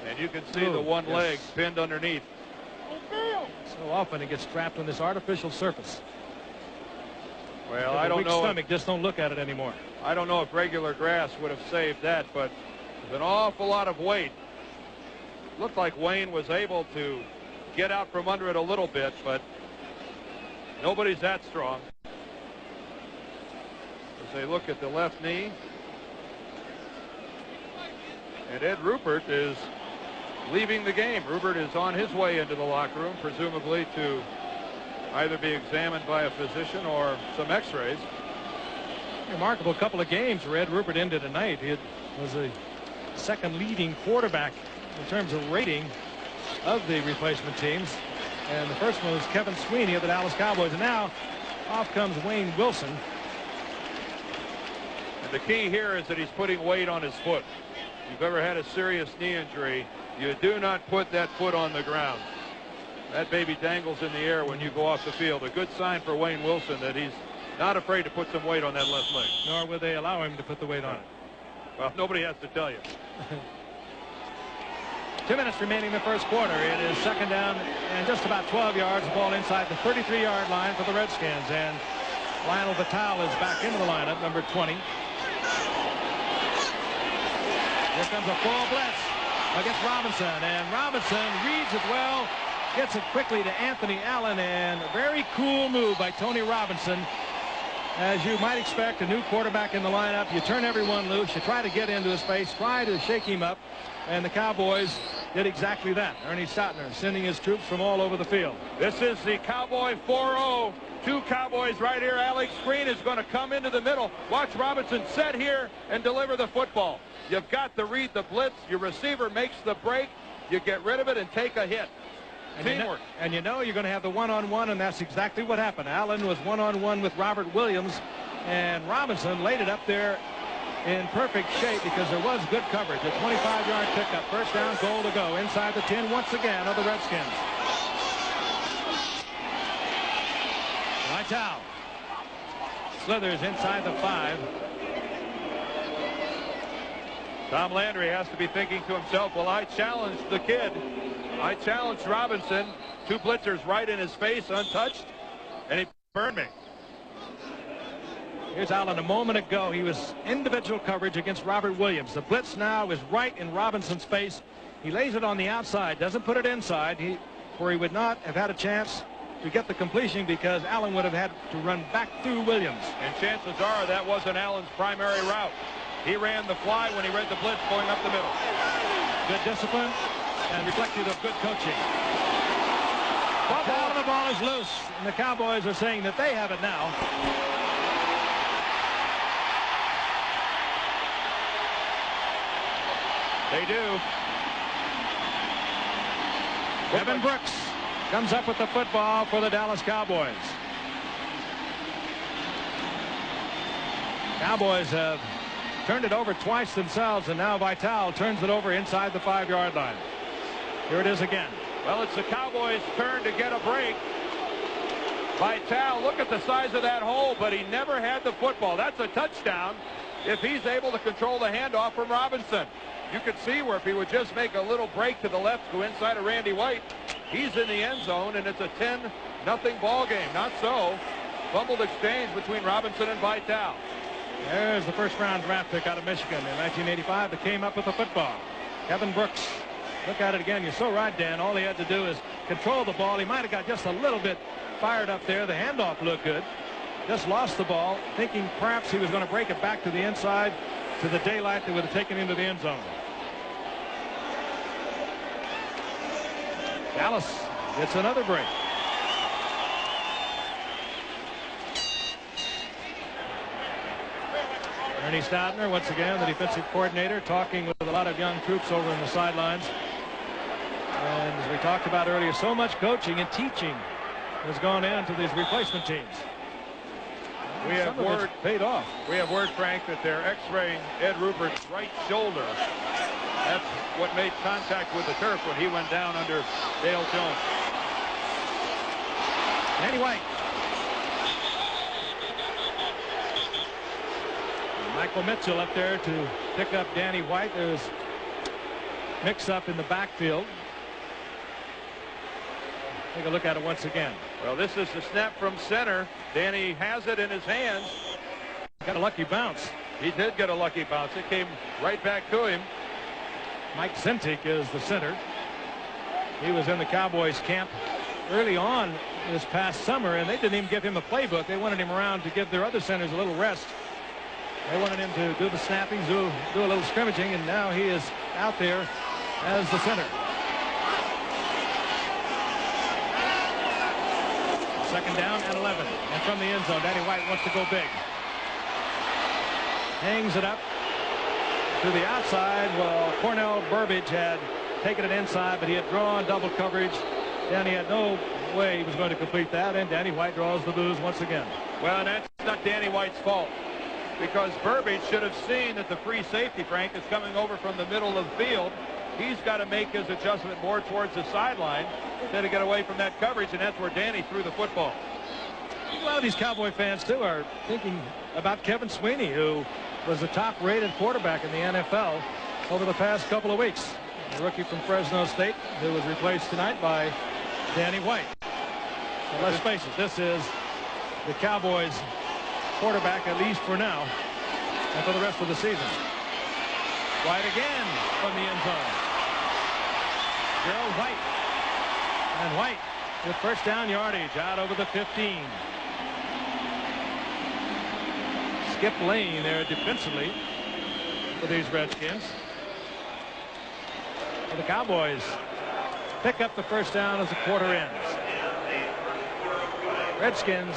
And you can see the one leg pinned underneath. So often it gets trapped on this artificial surface. Well, I don't know. Stomach, just don't look at it anymore. I don't know if regular grass would have saved that, but there's an awful lot of weight. Looked like Wayne was able to get out from under it a little bit, but nobody's that strong. As they look at the left knee. And Ed Rupert is leaving the game. Rupert is on his way into the locker room, presumably to either be examined by a physician or some x-rays. Remarkable couple of games Red Rupert ended tonight. It was a second leading quarterback in terms of rating of the replacement teams. And the first one was Kevin Sweeney of the Dallas Cowboys. And now off comes Wayne Wilson. And the key here is that he's putting weight on his foot. If you've ever had a serious knee injury, you do not put that foot on the ground. That baby dangles in the air when you go off the field. A good sign for Wayne Wilson that he's not afraid to put some weight on that left leg. Nor would they allow him to put the weight on it. Well, nobody has to tell you. 2 minutes remaining in the first quarter. It is second down and just about 12 yards. The ball inside the 33-yard line for the Redskins. And Lionel Vital is back into the lineup, number 20. Here comes a full blitz against Robinson. And Robinson reads it well, gets it quickly to Anthony Allen. And a very cool move by Tony Robinson. As you might expect, a new quarterback in the lineup. You turn everyone loose. You try to get into his face, try to shake him up. And the Cowboys did exactly that. Ernie Stautner sending his troops from all over the field. This is the Cowboy 4-0. Two Cowboys right here. Alex Green is going to come into the middle. Watch Robinson set here and deliver the football. You've got to read the blitz. Your receiver makes the break. You get rid of it and take a hit. Teamwork. And you know you're going to have the one-on-one, and that's exactly what happened. Allen was one-on-one with Robert Williams, and Robinson laid it up there in perfect shape because there was good coverage. A 25-yard pickup. First down, goal to go. Inside the 10 once again of the Redskins. Vital slithers inside the 5. Tom Landry has to be thinking to himself, well, I challenged the kid. I challenged Robinson. Two blitzers right in his face, untouched, and he burned me. Here's Allen a moment ago. He was individual coverage against Robert Williams. The blitz now is right in Robinson's face. He lays it on the outside, doesn't put it inside, where he would not have had a chance to get the completion because Allen would have had to run back through Williams. And chances are that wasn't Allen's primary route. He ran the fly when he read the blitz going up the middle. Good discipline and reflective of good coaching. The ball is loose, and the Cowboys are saying that they have it now. They do. Kevin Brooks comes up with the football for the Dallas Cowboys. Cowboys have turned it over twice themselves, and now Vital turns it over inside the 5-yard line. Here it is again. Well, it's the Cowboys' turn to get a break. Vital, look at the size of that hole, but he never had the football. That's a touchdown if he's able to control the handoff from Robinson. You could see where if he would just make a little break to the left, go inside of Randy White, he's in the end zone, and it's a 10-0 ball game. Not so. Fumbled exchange between Robinson and Vital. There's the first-round draft pick out of Michigan in 1985 that came up with the football. Kevin Brooks. Look at it again. You're so right, Dan. All he had to do is control the ball. He might have got just a little bit fired up there. The handoff looked good. Just lost the ball, thinking perhaps he was going to break it back to the inside to the daylight that would have taken him to the end zone. Dallas gets another break. Ernie Stautner, once again, the defensive coordinator, talking with a lot of young troops over in the sidelines. And as we talked about earlier, so much coaching and teaching has gone into these replacement teams. We have word paid off. We have word, Frank, that they're x-raying Ed Rupert's right shoulder. That's what made contact with the turf when he went down under Dale Jones. Danny White. Michael Mitchell up there to pick up Danny White. There's mix-up in the backfield. Take a look at it once again. Well, this is the snap from center. Danny has it in his hands. Got a lucky bounce. He did get a lucky bounce. It came right back to him. Mike Zintik is the center. He was in the Cowboys camp early on this past summer, and they didn't even give him a playbook. They wanted him around to give their other centers a little rest. They wanted him to do the snapping, do a little scrimmaging, and now he is out there as the center. Second down and 11. And from the end zone, Danny White wants to go big. Hangs it up to the outside. Well, Cornell Burbidge had taken it inside, but he had drawn double coverage. Danny had no way he was going to complete that, and Danny White draws the booze once again. Well, that's not Danny White's fault, because Burbidge should have seen that the free safety, Frank, is coming over from the middle of the field. He's got to make his adjustment more towards the sideline instead of get away from that coverage, and that's where Danny threw the football. A lot of these Cowboy fans, too, are thinking about Kevin Sweeney, who was the top-rated quarterback in the NFL over the past couple of weeks. A rookie from Fresno State who was replaced tonight by Danny White. So let's face it, this is the Cowboys quarterback, at least for now, and for the rest of the season. White again from the end zone. Gerald White. And White with first down yardage out over the 15. Skip Lane there defensively for these Redskins. So the Cowboys pick up the first down as the quarter ends. Redskins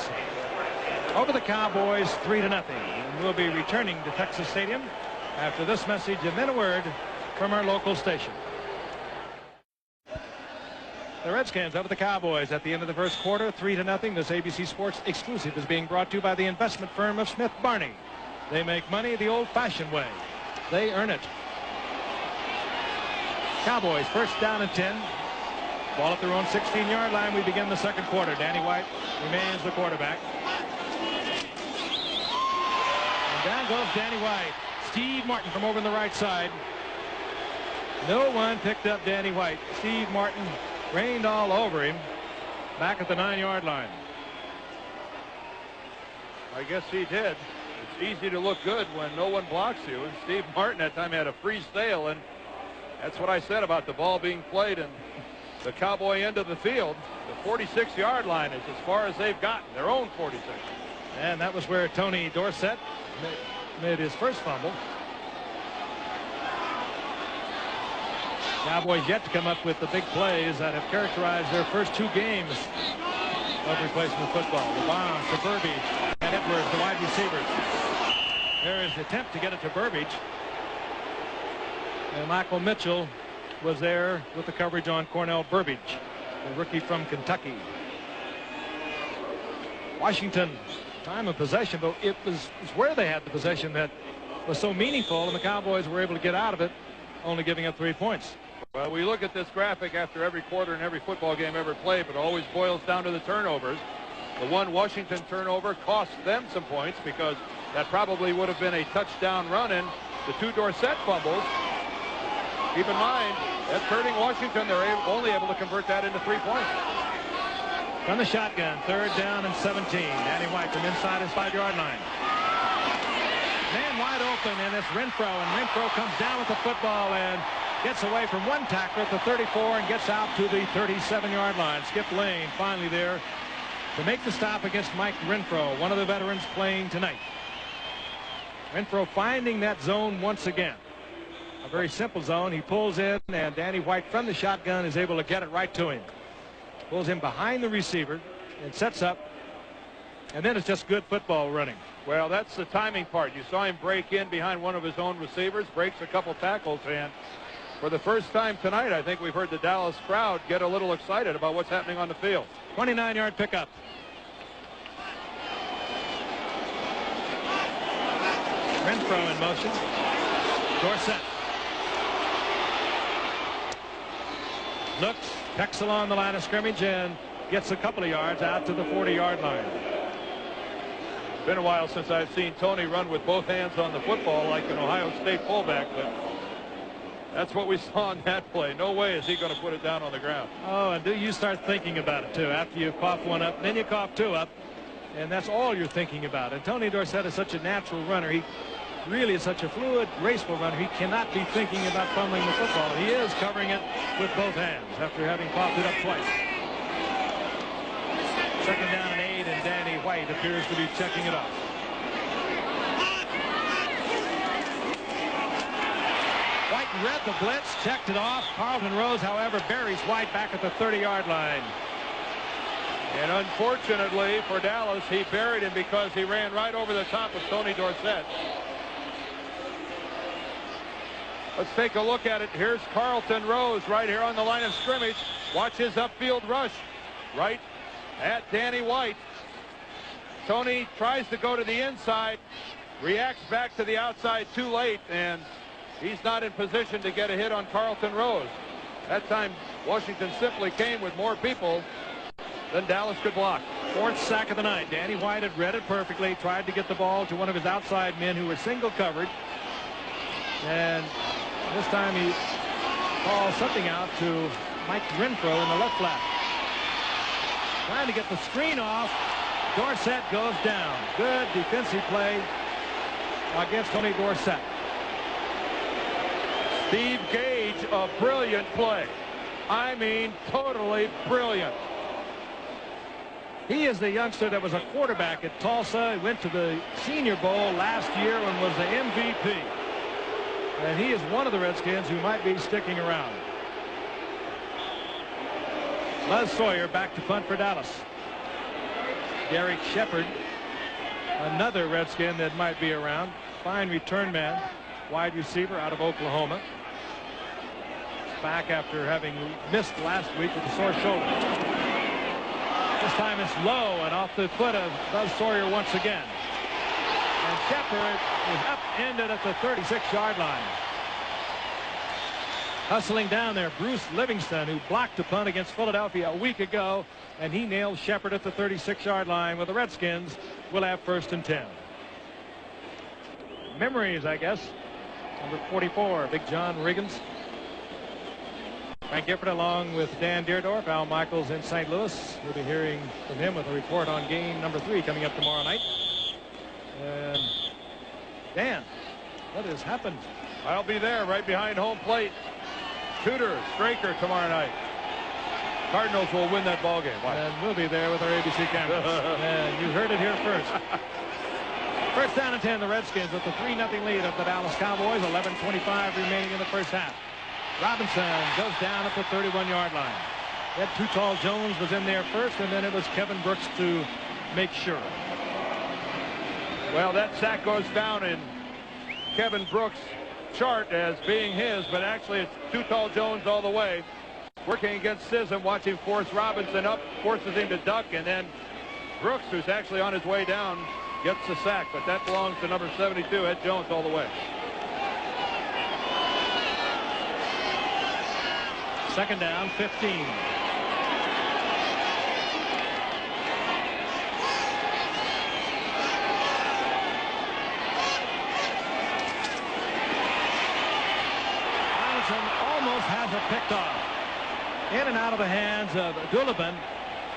over the Cowboys 3-0. And we'll be returning to Texas Stadium after this message and then a word from our local station. The Redskins over the Cowboys at the end of the first quarter, 3-0. This ABC Sports exclusive is being brought to you by the investment firm of Smith Barney. They make money the old-fashioned way. They earn it. Cowboys first down and 10. Ball at their own 16-yard line. We begin the second quarter. Danny White remains the quarterback. And down goes Danny White. Steve Martin from over on the right side. No one picked up Danny White. Steve Martin rained all over him back at the 9-yard line. I guess he did. It's easy to look good when no one blocks you, and Steve Martin that time had a free sail, and that's what I said about the ball being played in the Cowboy end of the field. The 46-yard line is as far as they've gotten, their own 46. And that was where Tony Dorsett made his first fumble. Cowboys yet to come up with the big plays that have characterized their first two games of replacement football. The bomb to Burbidge and Edwards, the wide receivers. There is the attempt to get it to Burbidge. And Michael Mitchell was there with the coverage on Cornell Burbidge, the rookie from Kentucky. Washington, time of possession, but it was where they had the possession that was so meaningful, and the Cowboys were able to get out of it, only giving up 3 points. Well, we look at this graphic after every quarter in every football game ever played, but it always boils down to the turnovers. The one Washington turnover cost them some points because that probably would have been a touchdown run, and the two Dorsett fumbles. Keep in mind, that's hurting Washington. They're only able to convert that into 3 points. From the shotgun, third down and 17. Danny White from inside his 5-yard line. Man wide open, and it's Renfro, and Renfro comes down with the football and gets away from one tackler at the 34 and gets out to the 37-yard line. Skip Lane finally there to make the stop against Mike Renfro, one of the veterans playing tonight. Renfro finding that zone once again. A very simple zone. He pulls in, and Danny White from the shotgun is able to get it right to him. Pulls him behind the receiver and sets up, and then it's just good football running. Well, that's the timing part. You saw him break in behind one of his own receivers, breaks a couple tackles, and for the first time tonight, I think we've heard the Dallas crowd get a little excited about what's happening on the field. 29-yard pickup. Renfro in motion. Dorsett. Looks, pecks along the line of scrimmage and gets a couple of yards out to the 40-yard line. It's been a while since I've seen Tony run with both hands on the football like an Ohio State fullback, but that's what we saw in that play. No way is he going to put it down on the ground. Oh, and do you start thinking about it, too, after you cough one up, then you cough two up, and that's all you're thinking about. And Tony Dorsett is such a natural runner. He really is such a fluid, graceful runner. He cannot be thinking about fumbling the football. He is covering it with both hands after having coughed it up twice. Second down and 8, and Danny White appears to be checking it off. White read the blitz, checked it off. Carlton Rose, however, buries White back at the 30-yard line. And unfortunately for Dallas, he buried him because he ran right over the top of Tony Dorsett. Let's take a look at it. Here's Carlton Rose right here on the line of scrimmage. Watch his upfield rush right at Danny White. Tony tries to go to the inside, reacts back to the outside too late, and he's not in position to get a hit on Carlton Rose. That time, Washington simply came with more people than Dallas could block. Fourth sack of the night. Danny White had read it perfectly, tried to get the ball to one of his outside men who were single covered. And this time he calls something out to Mike Renfro in the left flat. Trying to get the screen off. Dorsett goes down. Good defensive play against Tony Dorsett. Steve Gage, a brilliant play. I mean, totally brilliant. He is the youngster that was a quarterback at Tulsa. He went to the Senior Bowl last year and was the MVP. And he is one of the Redskins who might be sticking around. Buzz Sawyer back to punt for Dallas. Derek Shepard, another Redskin that might be around. Fine return man, wide receiver out of Oklahoma. He's back after having missed last week with a sore shoulder. This time it's low and off the foot of Buzz Sawyer once again. And Shepard is upended at the 36-yard line. Hustling down there, Bruce Livingston, who blocked a punt against Philadelphia a week ago, and he nailed Shepard at the 36-yard line, where the Redskins will have 1st and 10. Memories, I guess. Number 44, Big John Riggins. Frank Gifford along with Dan Deerdorf, Al Michaels in St. Louis. We'll be hearing from him with a report on game number 3 coming up tomorrow night. And Dan, what has happened? I'll be there right behind home plate. Tudor, Straker tomorrow night. Cardinals will win that ball game. Watch. And we'll be there with our ABC cameras. And you heard it here first. First down and 10, the Redskins with the 3-0 lead of the Dallas Cowboys. 11:25 remaining in the first half. Robinson goes down at the 31-yard line. Ed Too Tall Jones was in there first, and then it was Kevin Brooks to make sure. Well, that sack goes down in Kevin Brooks' chart as being his, but actually it's Too Tall Jones all the way. Working against Sism, watch him force Robinson up, forces him to duck, and then Brooks, who's actually on his way down, gets the sack, but that belongs to number 72, Ed Jones, all the way. Second down, 15. Almost has it picked off. In and out of the hands of Doulabin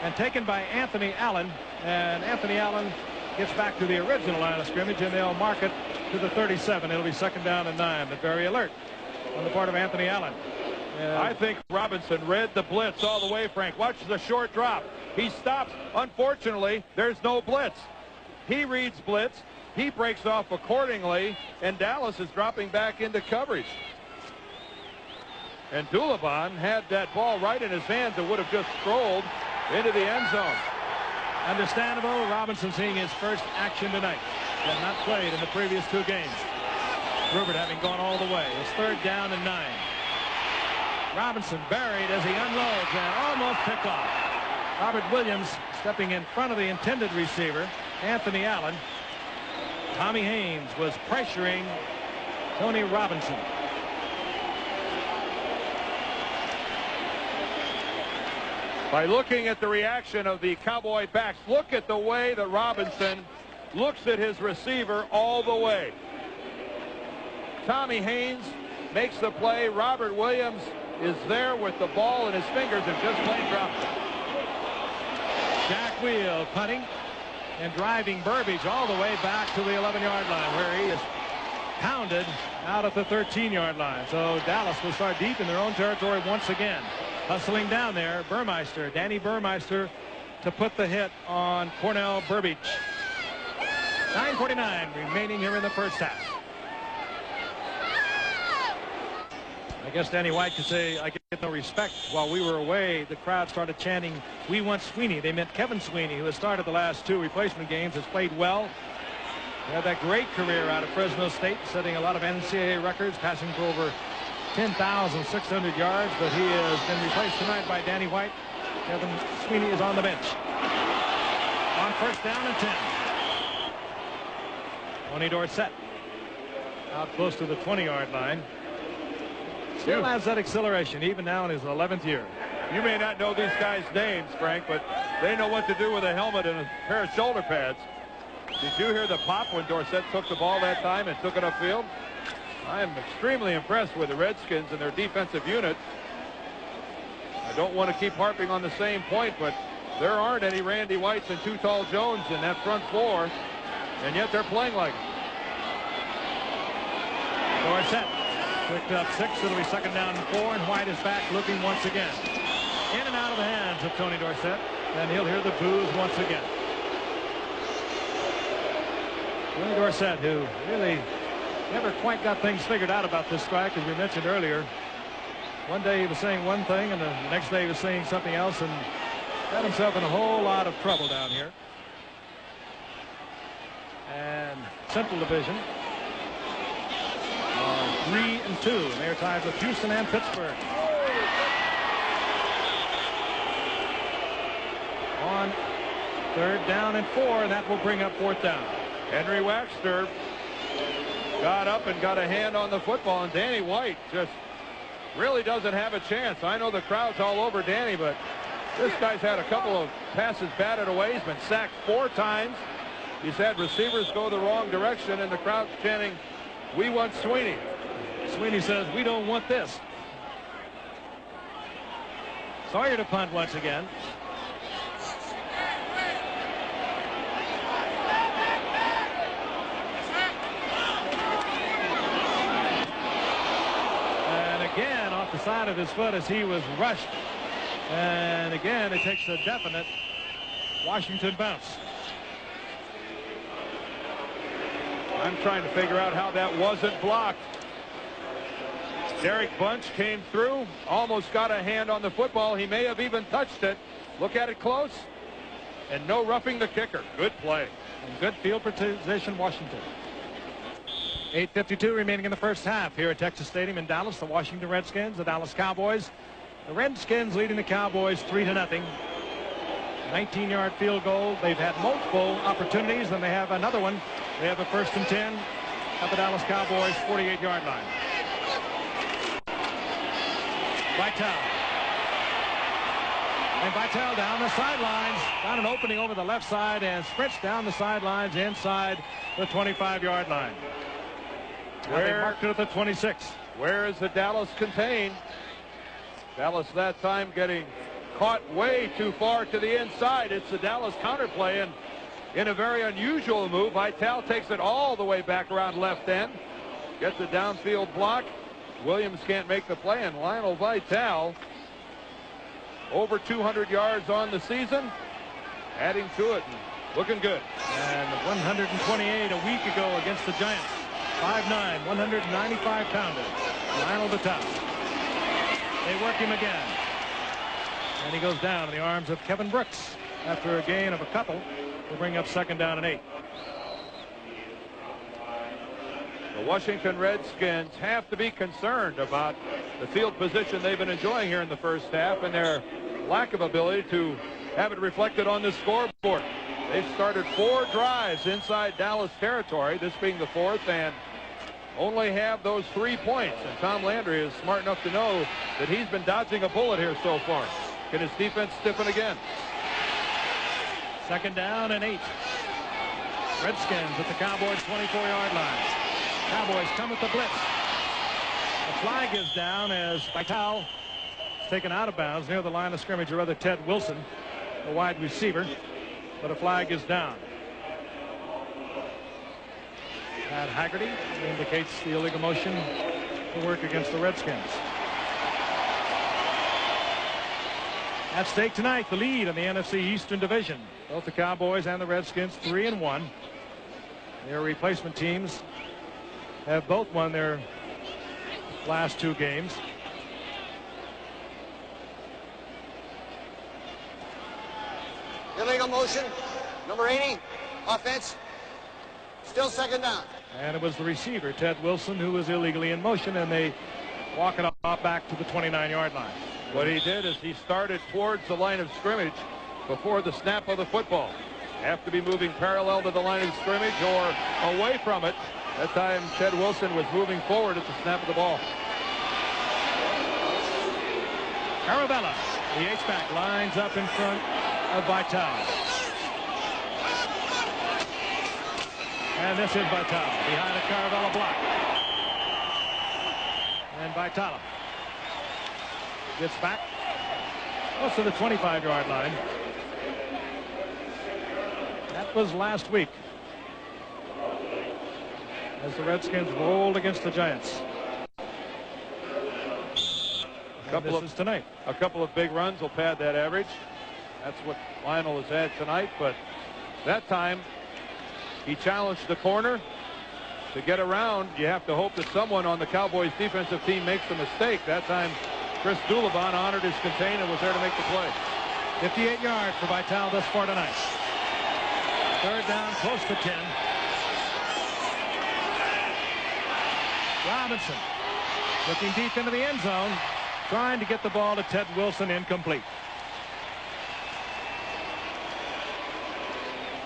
and taken by Anthony Allen. And Anthony Allen gets back to the original line of scrimmage, and they'll mark it to the 37. It'll be 2nd down and 9, but very alert on the part of Anthony Allen. I think Robinson read the blitz all the way, Frank. Watch the short drop. He stops. Unfortunately, there's no blitz. He reads blitz. He breaks off accordingly, and Dallas is dropping back into coverage. And Doulabin had that ball right in his hands and would have just strolled into the end zone. Understandable. Robinson seeing his first action tonight. Had not played in the previous 2 games. Rupert having gone all the way. It's 3rd down and 9. Robinson buried as he unloads and almost picked off. Robert Williams stepping in front of the intended receiver, Anthony Allen. Tommy Haynes was pressuring Tony Robinson. By looking at the reaction of the Cowboy backs, look at the way that Robinson looks at his receiver all the way. Tommy Haynes makes the play. Robert Williams is there with the ball in his fingers and just plain drops it. Jack Wheel punting and driving Burbage all the way back to the 11-yard line, where he is pounded out at the 13-yard line. So Dallas will start deep in their own territory once again. Hustling down there, Burmeister, Danny Burmeister, to put the hit on Cornell Burbage. 9:49 remaining here in the first half. I guess Danny White could say, I get no respect. While we were away, the crowd started chanting, "We want Sweeney." They meant Kevin Sweeney, who has started the last 2 replacement games, has played well. He had that great career out of Fresno State, setting a lot of NCAA records, passing for over 10,600 yards, but he has been replaced tonight by Danny White. Kevin Sweeney is on the bench. On first down and 10. Tony Dorsett out close to the 20-yard line. Still has that acceleration even now in his 11th year. You may not know these guys' names, Frank, but they know what to do with a helmet and a pair of shoulder pads. Did you hear the pop when Dorsett took the ball that time and took it upfield? I am extremely impressed with the Redskins and their defensive unit. I don't want to keep harping on the same point, but there aren't any Randy Whites and Too Tall Jones in that front four, and yet they're playing like it. Dorsett picked up 6. It'll be second down and 4, and White is back looking once again. In and out of the hands of Tony Dorsett, and he'll hear the boos once again. Tony Dorsett, who really never quite got things figured out about this strike, as we mentioned earlier. One day he was saying one thing, and the next day he was saying something else, and got himself in a whole lot of trouble down here. And Central Division are 3-2, and they're tied with Houston and Pittsburgh. On third down and 4, and that will bring up fourth down. Henry Waxter got up and got a hand on the football, and Danny White just really doesn't have a chance. I know the crowd's all over Danny, but this guy's had a couple of passes batted away. He's been sacked 4 times. He's had receivers go the wrong direction, and the crowd's chanting, "We want Sweeney." Sweeney says, "We don't want this." Sawyer to punt once again. Again off the side of his foot as he was rushed, and again it takes a definite Washington bounce. I'm trying to figure out how that wasn't blocked. Derek Bunch came through, almost got a hand on the football. He may have even touched it. Look at it close, and no roughing the kicker. Good play. And good field position, Washington. 8:52 remaining in the first half here at Texas Stadium in Dallas. The Washington Redskins, the Dallas Cowboys. The Redskins leading the Cowboys 3-0. 19-yard field goal. They've had multiple opportunities, and they have another one. They have a 1st and 10 at the Dallas Cowboys 48-yard line. Vitale. And Vitale down the sidelines. Found an opening over the left side and sprints down the sidelines inside the 25-yard line. They marked it at the 26. Where is the Dallas contained? Dallas that time getting caught way too far to the inside. It's the Dallas counterplay, and in a very unusual move, Vitale takes it all the way back around left end. Gets a downfield block. Williams can't make the play, and Lionel Vitale over 200 yards on the season, adding to it, and looking good. And 128 a week ago against the Giants. 5'9", 195-pounder. Lionel Vitale. They work him again. And he goes down in the arms of Kevin Brooks after a gain of a couple. Will bring up second down and 8. The Washington Redskins have to be concerned about the field position they've been enjoying here in the first half and their lack of ability to have it reflected on the scoreboard. They've started 4 drives inside Dallas territory, this being the 4th, and only have those 3 points. And Tom Landry is smart enough to know that he's been dodging a bullet here so far. Can his defense stiffen again? Second down and 8. Redskins at the Cowboys' 24-yard line. Cowboys come with the blitz. The flag is down as Vitale is taken out of bounds near the line of scrimmage, or rather Ted Wilson, the wide receiver. But a flag is down. Pat Haggerty indicates the illegal motion to work against the Redskins. At stake tonight, the lead in the NFC Eastern Division. Both the Cowboys and the Redskins 3-1. Their replacement teams have both won their last 2 games. Illegal motion. Number 80. Offense. Still second down. And it was the receiver, Ted Wilson, who was illegally in motion, and they walk it off back to the 29-yard line. What he did is he started towards the line of scrimmage before the snap of the football. Have to be moving parallel to the line of scrimmage or away from it. That time, Ted Wilson was moving forward at the snap of the ball. Carabella, the H-back, lines up in front of Vitale. And this is Vitale behind a Carabella block. And Vitale gets back close to the 25-yard line. That was last week as the Redskins rolled against the Giants. This is tonight. A couple of big runs will pad that average. That's what Lionel has had tonight, but that time he challenged the corner to get around. You have to hope that someone on the Cowboys defensive team makes a mistake. That time Chris Dulaban honored his contain and was there to make the play. 58 yards for Vitale thus far tonight. Third down, close to 10. Robinson looking deep into the end zone, trying to get the ball to Ted Wilson, incomplete.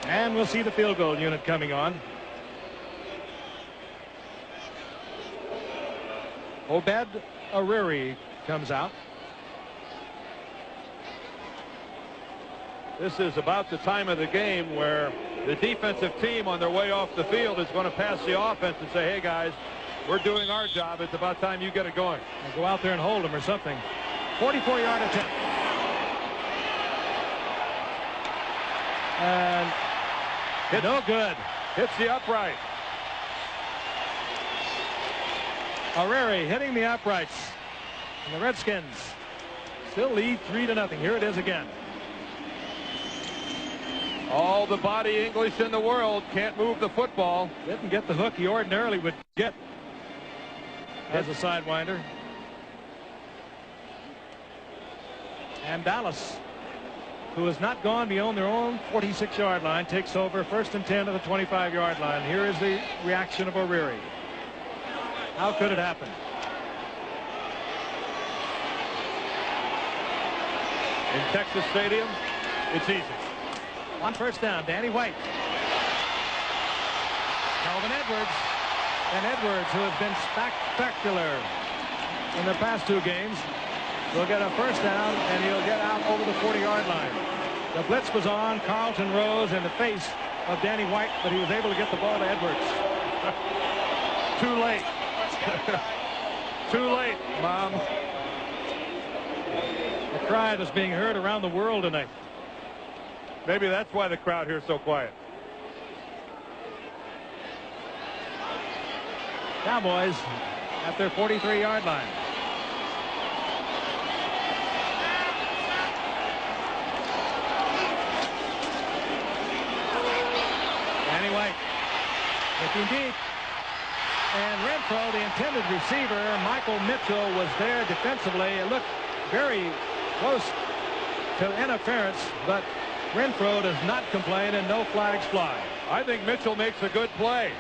And we'll see the field goal unit coming on. Obed Ariri comes out. This is about the time of the game where the defensive team on their way off the field is going to pass the offense and say, hey guys, we're doing our job. It's about time you get it going. And go out there and hold them or something. 44-yard attempt. And no good. Hits the upright. Ariri hitting the uprights. And the Redskins still lead 3-0. Here it is again. All the body English in the world, can't move the football. Didn't get the hook he ordinarily would get as a sidewinder. And Dallas, who has not gone beyond their own 46-yard line, takes over first and 10 to the 25-yard line. Here is the reaction of Ariri. How could it happen? In Texas Stadium, it's easy. On first down, Danny White. Calvin Edwards. And Edwards, who has been spectacular in the past two games, will get a first down, and he'll get out over the 40-yard line. The blitz was on. Carlton rose in the face of Danny White, but he was able to get the ball to Edwards. Too late. Too late, Mom. A cry that's being heard around the world tonight. Maybe that's why the crowd here is so quiet. Cowboys at their 43-yard line. Danny White looking deep. And Renfro, the intended receiver, Michael Mitchell, was there defensively. It looked very close to interference, but Renfro does not complain and no flags fly. I think Mitchell makes a good play.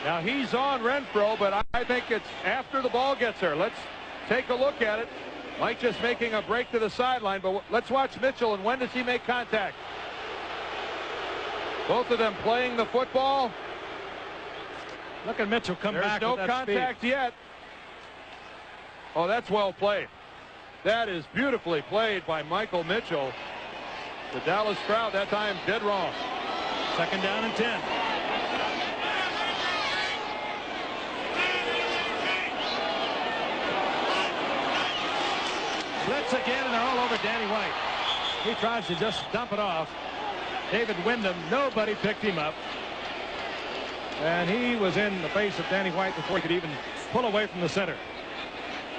Now he's on Renfro, but I think it's after the ball gets there. Let's take a look at it. Mike just making a break to the sideline, but let's watch Mitchell, and when does he make contact? Both of them playing the football. Look at Mitchell come back. There's no contact yet. Oh, that's well played. That is beautifully played by Michael Mitchell. The Dallas crowd that time dead wrong. Second down and 10. Blitz again, and they're all over Danny White. He tries to just dump it off. David Wyndham, nobody picked him up. And he was in the face of Danny White before he could even pull away from the center.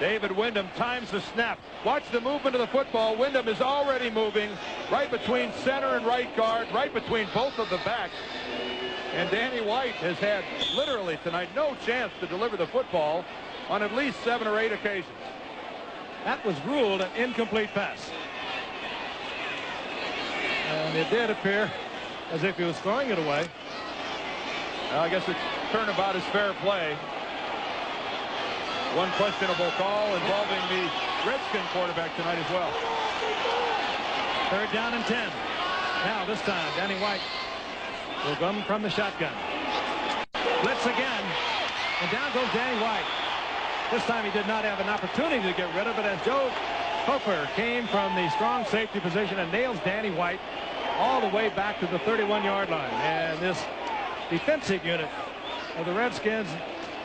David Wyndham times the snap. Watch the movement of the football. Wyndham is already moving right between center and right guard, right between both of the backs. And Danny White has had literally tonight no chance to deliver the football on at least 7 or 8 occasions. That was ruled an incomplete pass. And it did appear as if he was throwing it away. Well, I guess it's turnabout is fair play. One questionable call involving the Redskin quarterback tonight as well. 3rd down and 10. Now this time Danny White will come from the shotgun. Blitz again. And down goes Danny White. This time he did not have an opportunity to get rid of it as Joe Koper came from the strong safety position and nails Danny White all the way back to the 31-yard line. And this defensive unit of the Redskins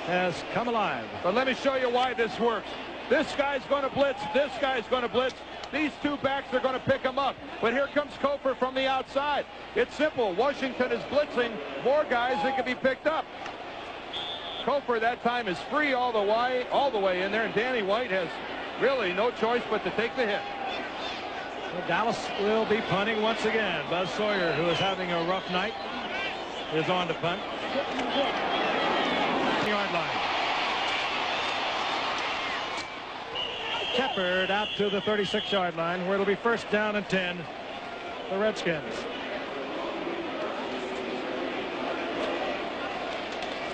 has come alive. But let me show you why this works. This guy's going to blitz. This guy's going to blitz. These two backs are going to pick him up. But here comes Koper from the outside. It's simple. Washington is blitzing more guys that can be picked up. Koper that time is free all the way in there, and Danny White has really no choice but to take the hit. Well, Dallas will be punting once again. Buzz Sawyer, who is having a rough night, is on to punt. Yard line. Shepard out to the 36-yard line, where it'll be 1st down and 10. The Redskins.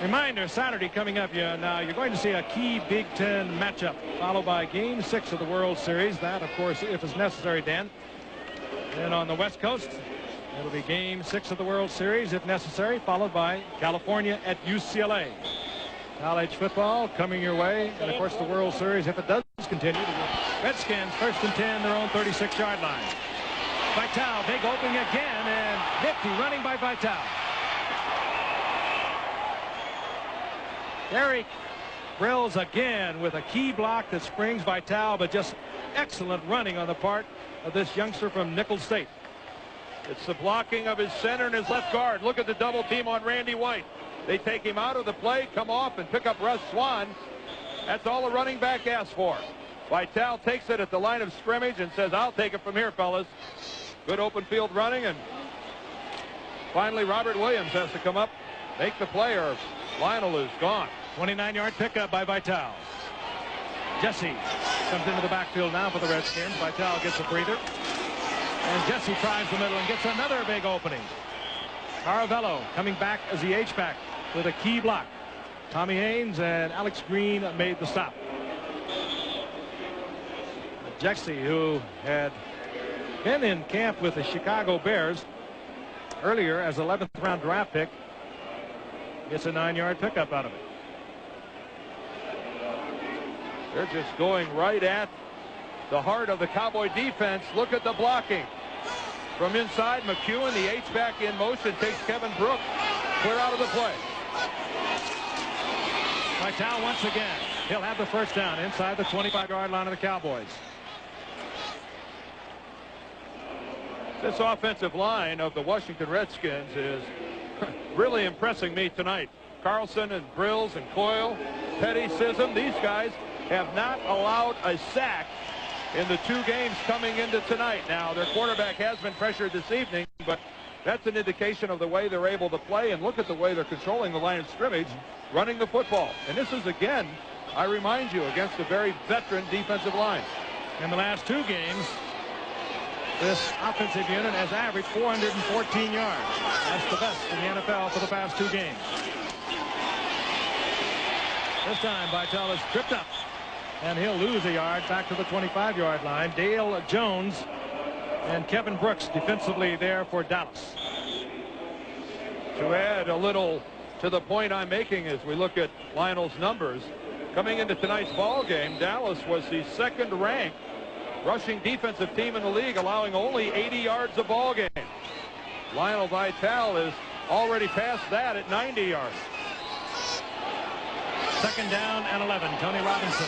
Reminder, Saturday coming up. Now you're going to see a key Big Ten matchup, followed by Game 6 of the World Series. That, of course, if it's necessary, Dan. And on the West Coast, it'll be Game 6 of the World Series, if necessary, followed by California at UCLA. College football coming your way, and of course the World Series, if it does continue. Redskins 1st and 10, their own 36-yard line. Vitale, big opening again, and nifty running by Vitale. Derek Brills again with a key block that springs Vitale, but just excellent running on the part of this youngster from Nicholls State. It's the blocking of his center and his left guard. Look at the double team on Randy White. They take him out of the play, come off, and pick up Russ Swan. That's all a running back asks for. Vitale takes it at the line of scrimmage and says, I'll take it from here, fellas. Good open field running, and finally Robert Williams has to come up, make the play, or Lionel is gone. 29-yard pickup by Vitale. Jesse comes into the backfield now for the Redskins. Vitale gets a breather. And Jesse tries the middle and gets another big opening. Caravello coming back as the H-back with a key block. Tommy Haynes and Alex Green made the stop. Jesse, who had been in camp with the Chicago Bears earlier as 11th round draft pick, gets a 9-yard pickup out of it. They're just going right at the heart of the Cowboy defense. Look at the blocking. From inside, McEwen, the H-back in motion, takes Kevin Brooks clear out of the play. Vitale once again. He'll have the 1st down inside the 25-yard line of the Cowboys. This offensive line of the Washington Redskins is really impressing me tonight. Carlson and Brills and Coyle, Petty, Sism, these guys have not allowed a sack in the 2 games coming into tonight. Now, their quarterback has been pressured this evening, but that's an indication of the way they're able to play, and look at the way they're controlling the line of scrimmage, running the football. And this is, again, I remind you, against a very veteran defensive line. In the last 2 games, this offensive unit has averaged 414 yards. That's the best in the NFL for the past 2 games. This time, Vitale is tripped up, and he'll lose a yard back to the 25-yard line. Dale Jones and Kevin Brooks defensively there for Dallas. To add a little to the point I'm making as we look at Lionel's numbers, coming into tonight's ball game, Dallas was the 2nd-ranked rushing defensive team in the league, allowing only 80 yards a ball game. Lionel Vitale is already past that at 90 yards. 2nd down and 11. Tony Robinson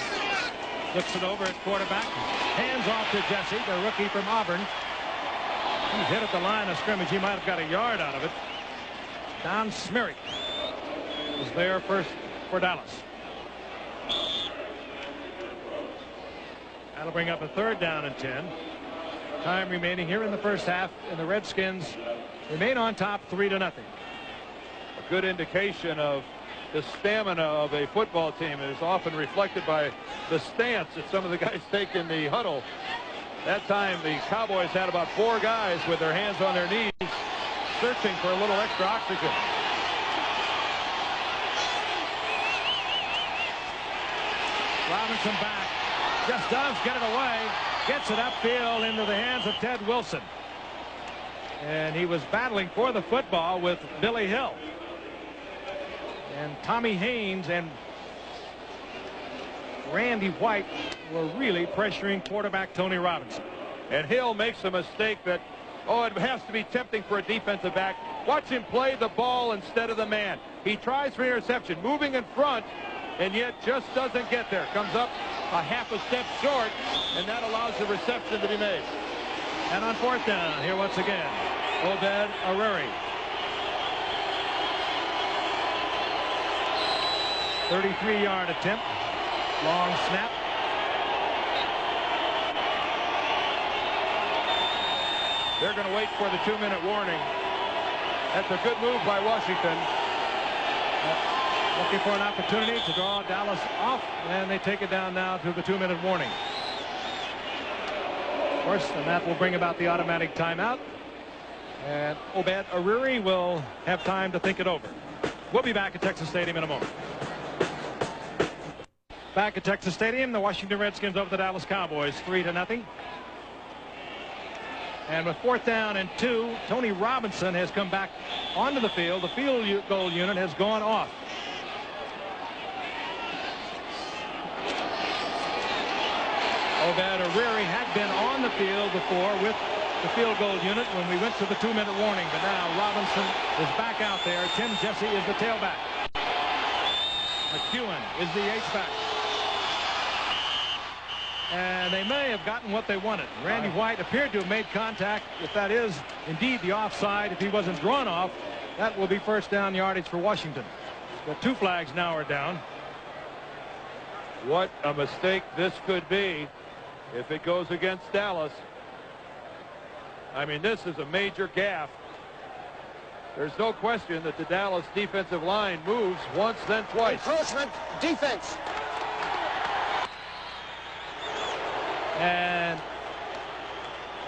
flips it over at quarterback. Hands off to Jesse, the rookie from Auburn. He's hit at the line of scrimmage. He might have got a yard out of it. Don Smirrick is there first for Dallas. That'll bring up a 3rd down and 10. Time remaining here in the first half, and the Redskins remain on top 3-0. A good indication of the stamina of a football team is often reflected by the stance that some of the guys take in the huddle. That time the Cowboys had about 4 guys with their hands on their knees searching for a little extra oxygen. Robinson back. Just does get it away. Gets it upfield into the hands of Ted Wilson. And he was battling for the football with Billy Hill. And Tommy Haynes and Randy White were really pressuring quarterback Tony Robinson. And Hill makes a mistake that, it has to be tempting for a defensive back. Watch him play the ball instead of the man. He tries for interception, moving in front, and yet just doesn't get there. Comes up a half a step short, and that allows the reception to be made. And on 4th down, here once again, Obed Aruri. 33-yard attempt. Long snap. They're going to wait for the 2-minute warning. That's a good move by Washington. Looking for an opportunity to draw Dallas off, and they take it down now to the 2-minute warning. Of course, and that will bring about the automatic timeout. And Obed Aruri will have time to think it over. We'll be back at Texas Stadium in a moment. Back at Texas Stadium, the Washington Redskins over the Dallas Cowboys 3-0. And with 4th down and 2, Tony Robinson has come back onto the field. The field goal unit has gone off. Obed Aruri had been on the field before with the field goal unit when we went to the 2-minute warning. But now Robinson is back out there. Tim Jesse is the tailback. McEwen is the H-back. And they may have gotten what they wanted. Randy White appeared to have made contact. If that is indeed the offside, if he wasn't drawn off, that will be 1st down yardage for Washington. The 2 flags now are down. What a mistake this could be if it goes against Dallas. I mean, this is a major gaffe. There's no question that the Dallas defensive line moves once, then twice. Encroachment defense. And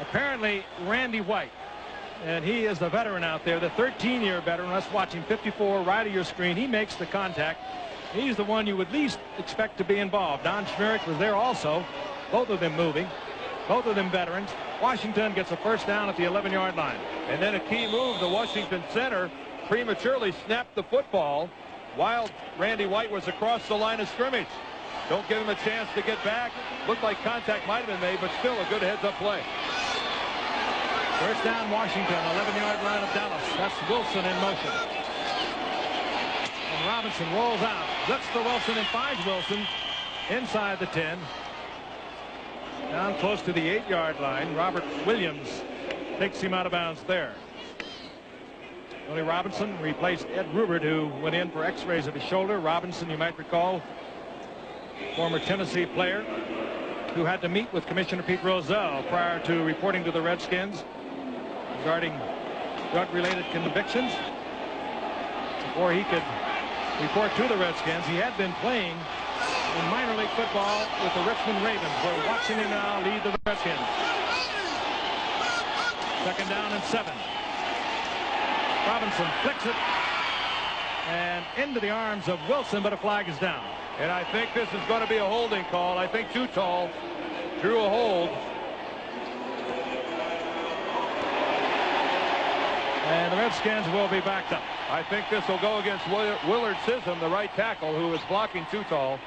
apparently Randy White, and he is the veteran out there, the 13-year veteran. Let's watch him. 54 right of your screen. He makes the contact. He's the one you would least expect to be involved. Don Schmierich was there also. Both of them moving. Both of them veterans. Washington gets a 1st down at the 11-yard line. And then a key move, the Washington center prematurely snapped the football while Randy White was across the line of scrimmage. Don't give him a chance to get back. Looked like contact might have been made, but still a good heads-up play. 1st down Washington, 11-yard line of Dallas. That's Wilson in motion. And Robinson rolls out. Looks for Wilson and finds Wilson inside the 10. Down close to the 8-yard line. Robert Williams takes him out of bounds there. Tony Robinson replaced Ed Rubert, who went in for x-rays of his shoulder. Robinson, you might recall, former Tennessee player who had to meet with Commissioner Pete Rozelle prior to reporting to the Redskins regarding drug-related convictions. Before he could report to the Redskins, he had been playing in minor league football with the Richmond Ravens. We're watching him now lead the Redskins. 2nd down and 7. Robinson flicks it and into the arms of Wilson, but a flag is down. And I think this is going to be a holding call. I think Too Tall drew a hold. And the Redskins will be backed up. I think this will go against Willard Sissom, the right tackle, who is blocking Too Tall.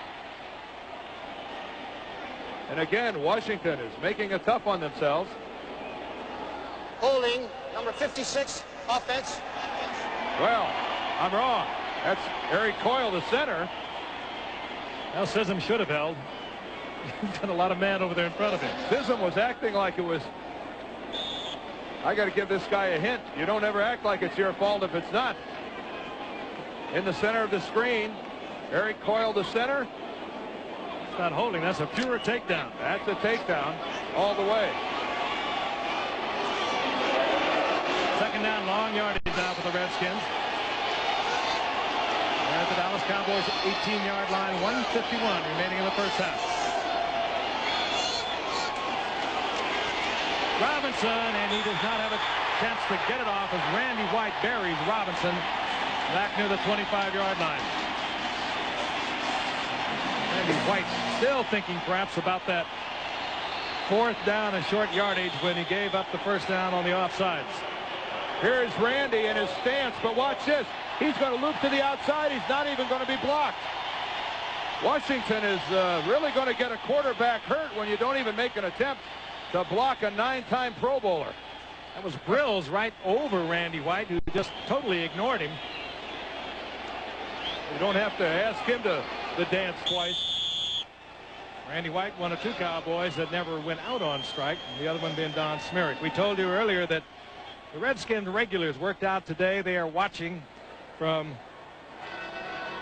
And again, Washington is making it tough on themselves. Holding, number 56, offense. Well, I'm wrong. That's Eric Coyle, the center. Well, Sissom should have held. He's got a lot of man over there in front of him. Sissom was acting like it was, I got to give this guy a hint. You don't ever act like it's your fault if it's not. In the center of the screen, Eric Coyle, the center. It's not holding. That's a pure takedown. That's a takedown all the way. 2nd down, long yardage now for the Redskins. At the Dallas Cowboys 18-yard line, 1:51 remaining in the 1st half. Robinson, and he does not have a chance to get it off as Randy White buries Robinson back near the 25-yard line. Randy White still thinking perhaps about that 4th down and short yardage when he gave up the 1st down on the offsides. Here's Randy in his stance, but watch this. He's going to loop to the outside. He's not even going to be blocked. Washington is really going to get a quarterback hurt when you don't even make an attempt to block a 9-time Pro Bowler. That was Grills right over Randy White, who just totally ignored him. You don't have to ask him to dance twice. Randy White, one of 2 Cowboys that never went out on strike, the other one being Don Smerrick. We told you earlier that the Redskins regulars worked out today. They are watching from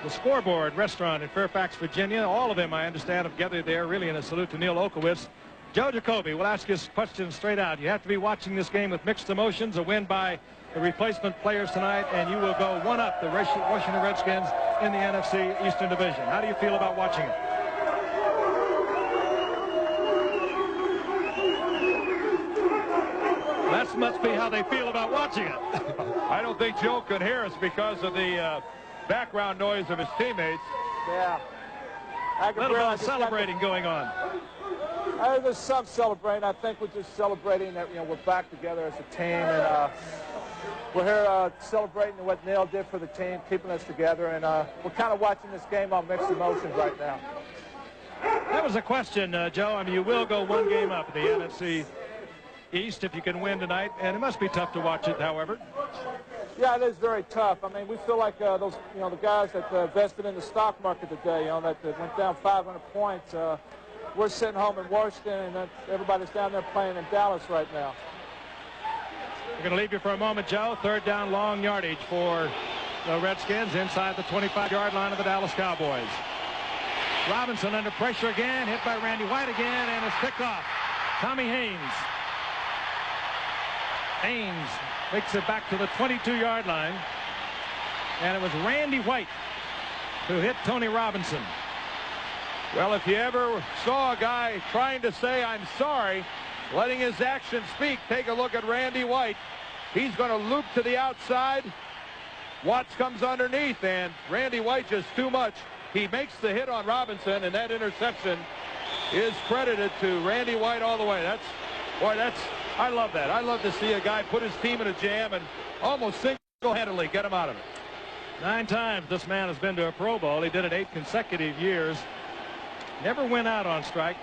the Scoreboard restaurant in Fairfax, Virginia. All of them, I understand, have gathered there, really in a salute to Neil Okowitz. Joe Jacoby will ask his question straight out. You have to be watching this game with mixed emotions. A win by the replacement players tonight, and you will go 1-up the Washington Redskins in the NFC Eastern Division. How do you feel about watching it? That must be how they feel about watching it. I don't think Joe could hear us because of the background noise of his teammates. Yeah. A little bit of celebrating going on. There's some celebrating. I think we're just celebrating that, we're back together as a team, and we're here celebrating what Neil did for the team, keeping us together, and we're kind of watching this game on mixed emotions right now. That was a question, Joe. I mean, you will go 1 game up in the NFC East if you can win tonight, and it must be tough to watch it, however. Yeah, it is very tough. I mean, we feel like those, the guys that invested in the stock market today, that went down 500 points. We're sitting home in Washington, and everybody's down there playing in Dallas right now. We're going to leave you for a moment, Joe. 3rd down, long yardage for the Redskins inside the 25-yard line of the Dallas Cowboys. Robinson under pressure again, hit by Randy White again, and it's picked off. Tommy Haynes. Haynes takes it back to the 22-yard line, and it was Randy White who hit Tony Robinson. Well, if you ever saw a guy trying to say, "I'm sorry," letting his actions speak, take a look at Randy White. He's going to loop to the outside. Watts comes underneath, and Randy White just too much. He makes the hit on Robinson, and that interception is credited to Randy White all the way. I love that. I love to see a guy put his team in a jam and almost single-handedly get him out of it. 9 times this man has been to a Pro Bowl. He did it 8 consecutive years. Never went out on strike.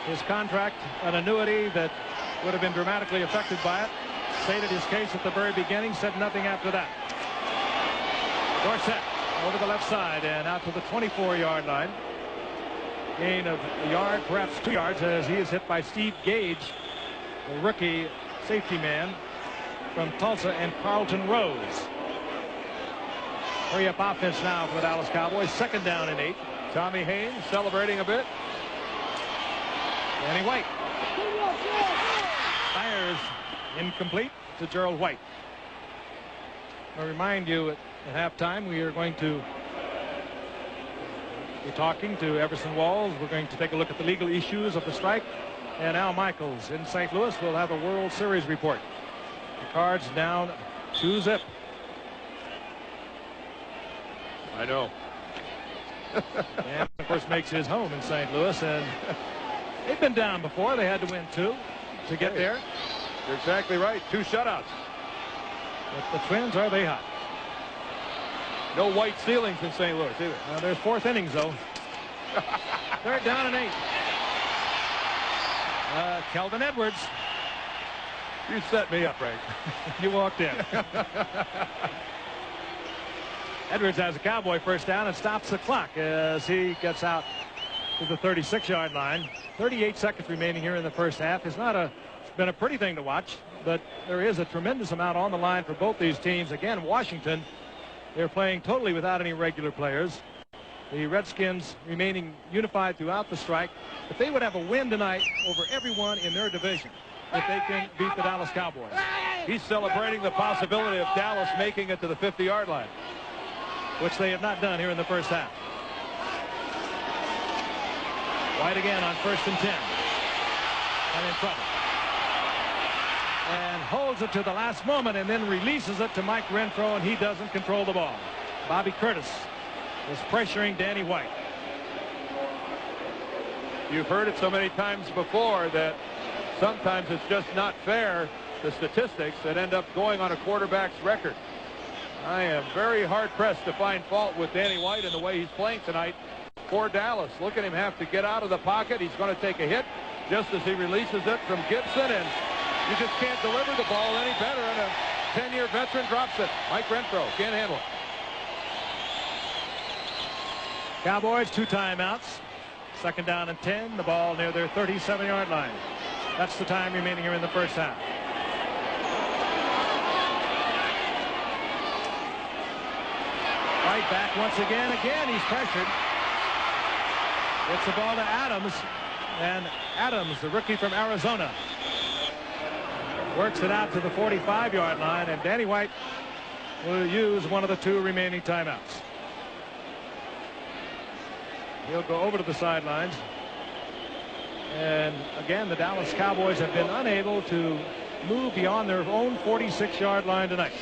His contract, an annuity that would have been dramatically affected by it. Stated his case at the very beginning, said nothing after that. Dorsett over the left side and out to the 24-yard line. Gain of a yard, perhaps 2 yards, as he is hit by Steve Gage, the rookie safety man from Tulsa, and Carlton Rose. Hurry-up offense now for the Dallas Cowboys. 2nd down and 8. Tommy Haynes celebrating a bit. Randy White fires incomplete to Gerald White. I'll remind you at halftime we are going to be talking to Everson Walls. We're going to take a look at the legal issues of the strike. And Al Michaels in St. Louis will have a World Series report. The Cards down 2-0. I know. And of course makes his home in St. Louis, and they've been down before. They had to win 2 to get there. You're exactly right. 2 shutouts. But the Twins, are they hot? No white ceilings in St. Louis either. There's 4th innings though. 3rd down and 8. Kelvin Edwards. You set me up, Ray. You walked in. Edwards has a Cowboy 1st down and stops the clock as he gets out to the 36-yard line. 38 seconds remaining here in the first half. It's been a pretty thing to watch, but there is a tremendous amount on the line for both these teams. Again, Washington, they're playing totally without any regular players. The Redskins remaining unified throughout the strike. If they would have a win tonight over everyone in their division, if they can beat the Dallas Cowboys. He's celebrating the possibility of Dallas making it to the 50-yard line, which they have not done here in the first half. White again on 1st and 10. And in trouble. and holds it to the last moment and then releases it to Mike Renfro, and he doesn't control the ball. Bobby Curtis is pressuring Danny White. You've heard it so many times before that sometimes it's just not fair, the statistics that end up going on a quarterback's record. I am very hard-pressed to find fault with Danny White and the way he's playing tonight for Dallas. Look at him have to get out of the pocket. He's going to take a hit just as he releases it from Gibson, and you just can't deliver the ball any better, and a 10-year veteran drops it. Mike Renfro can't handle it. Cowboys 2 timeouts. 2nd down and 10. The ball near their 37-yard line. That's the time remaining here in the first half. Right back once again. Again, he's pressured. Gets the ball to Adams. And Adams, the rookie from Arizona, works it out to the 45-yard line. And Danny White will use one of the 2 remaining timeouts. He'll go over to the sidelines. And again, the Dallas Cowboys have been unable to move beyond their own 46-yard line tonight.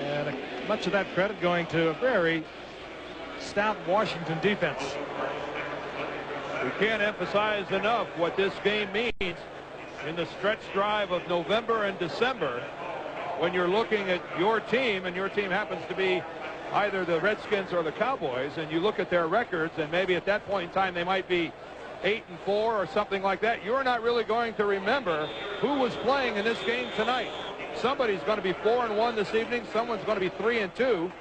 And much of that credit going to a very stout Washington defense. We can't emphasize enough what this game means in the stretch drive of November and December when you're looking at your team, and your team happens to be either the Redskins or the Cowboys, and you look at their records, and maybe at that point in time they might be 8-4 or something like that. You're not really going to remember who was playing in this game tonight. Somebody's going to be 4-1 this evening. Someone's going to be 3-2.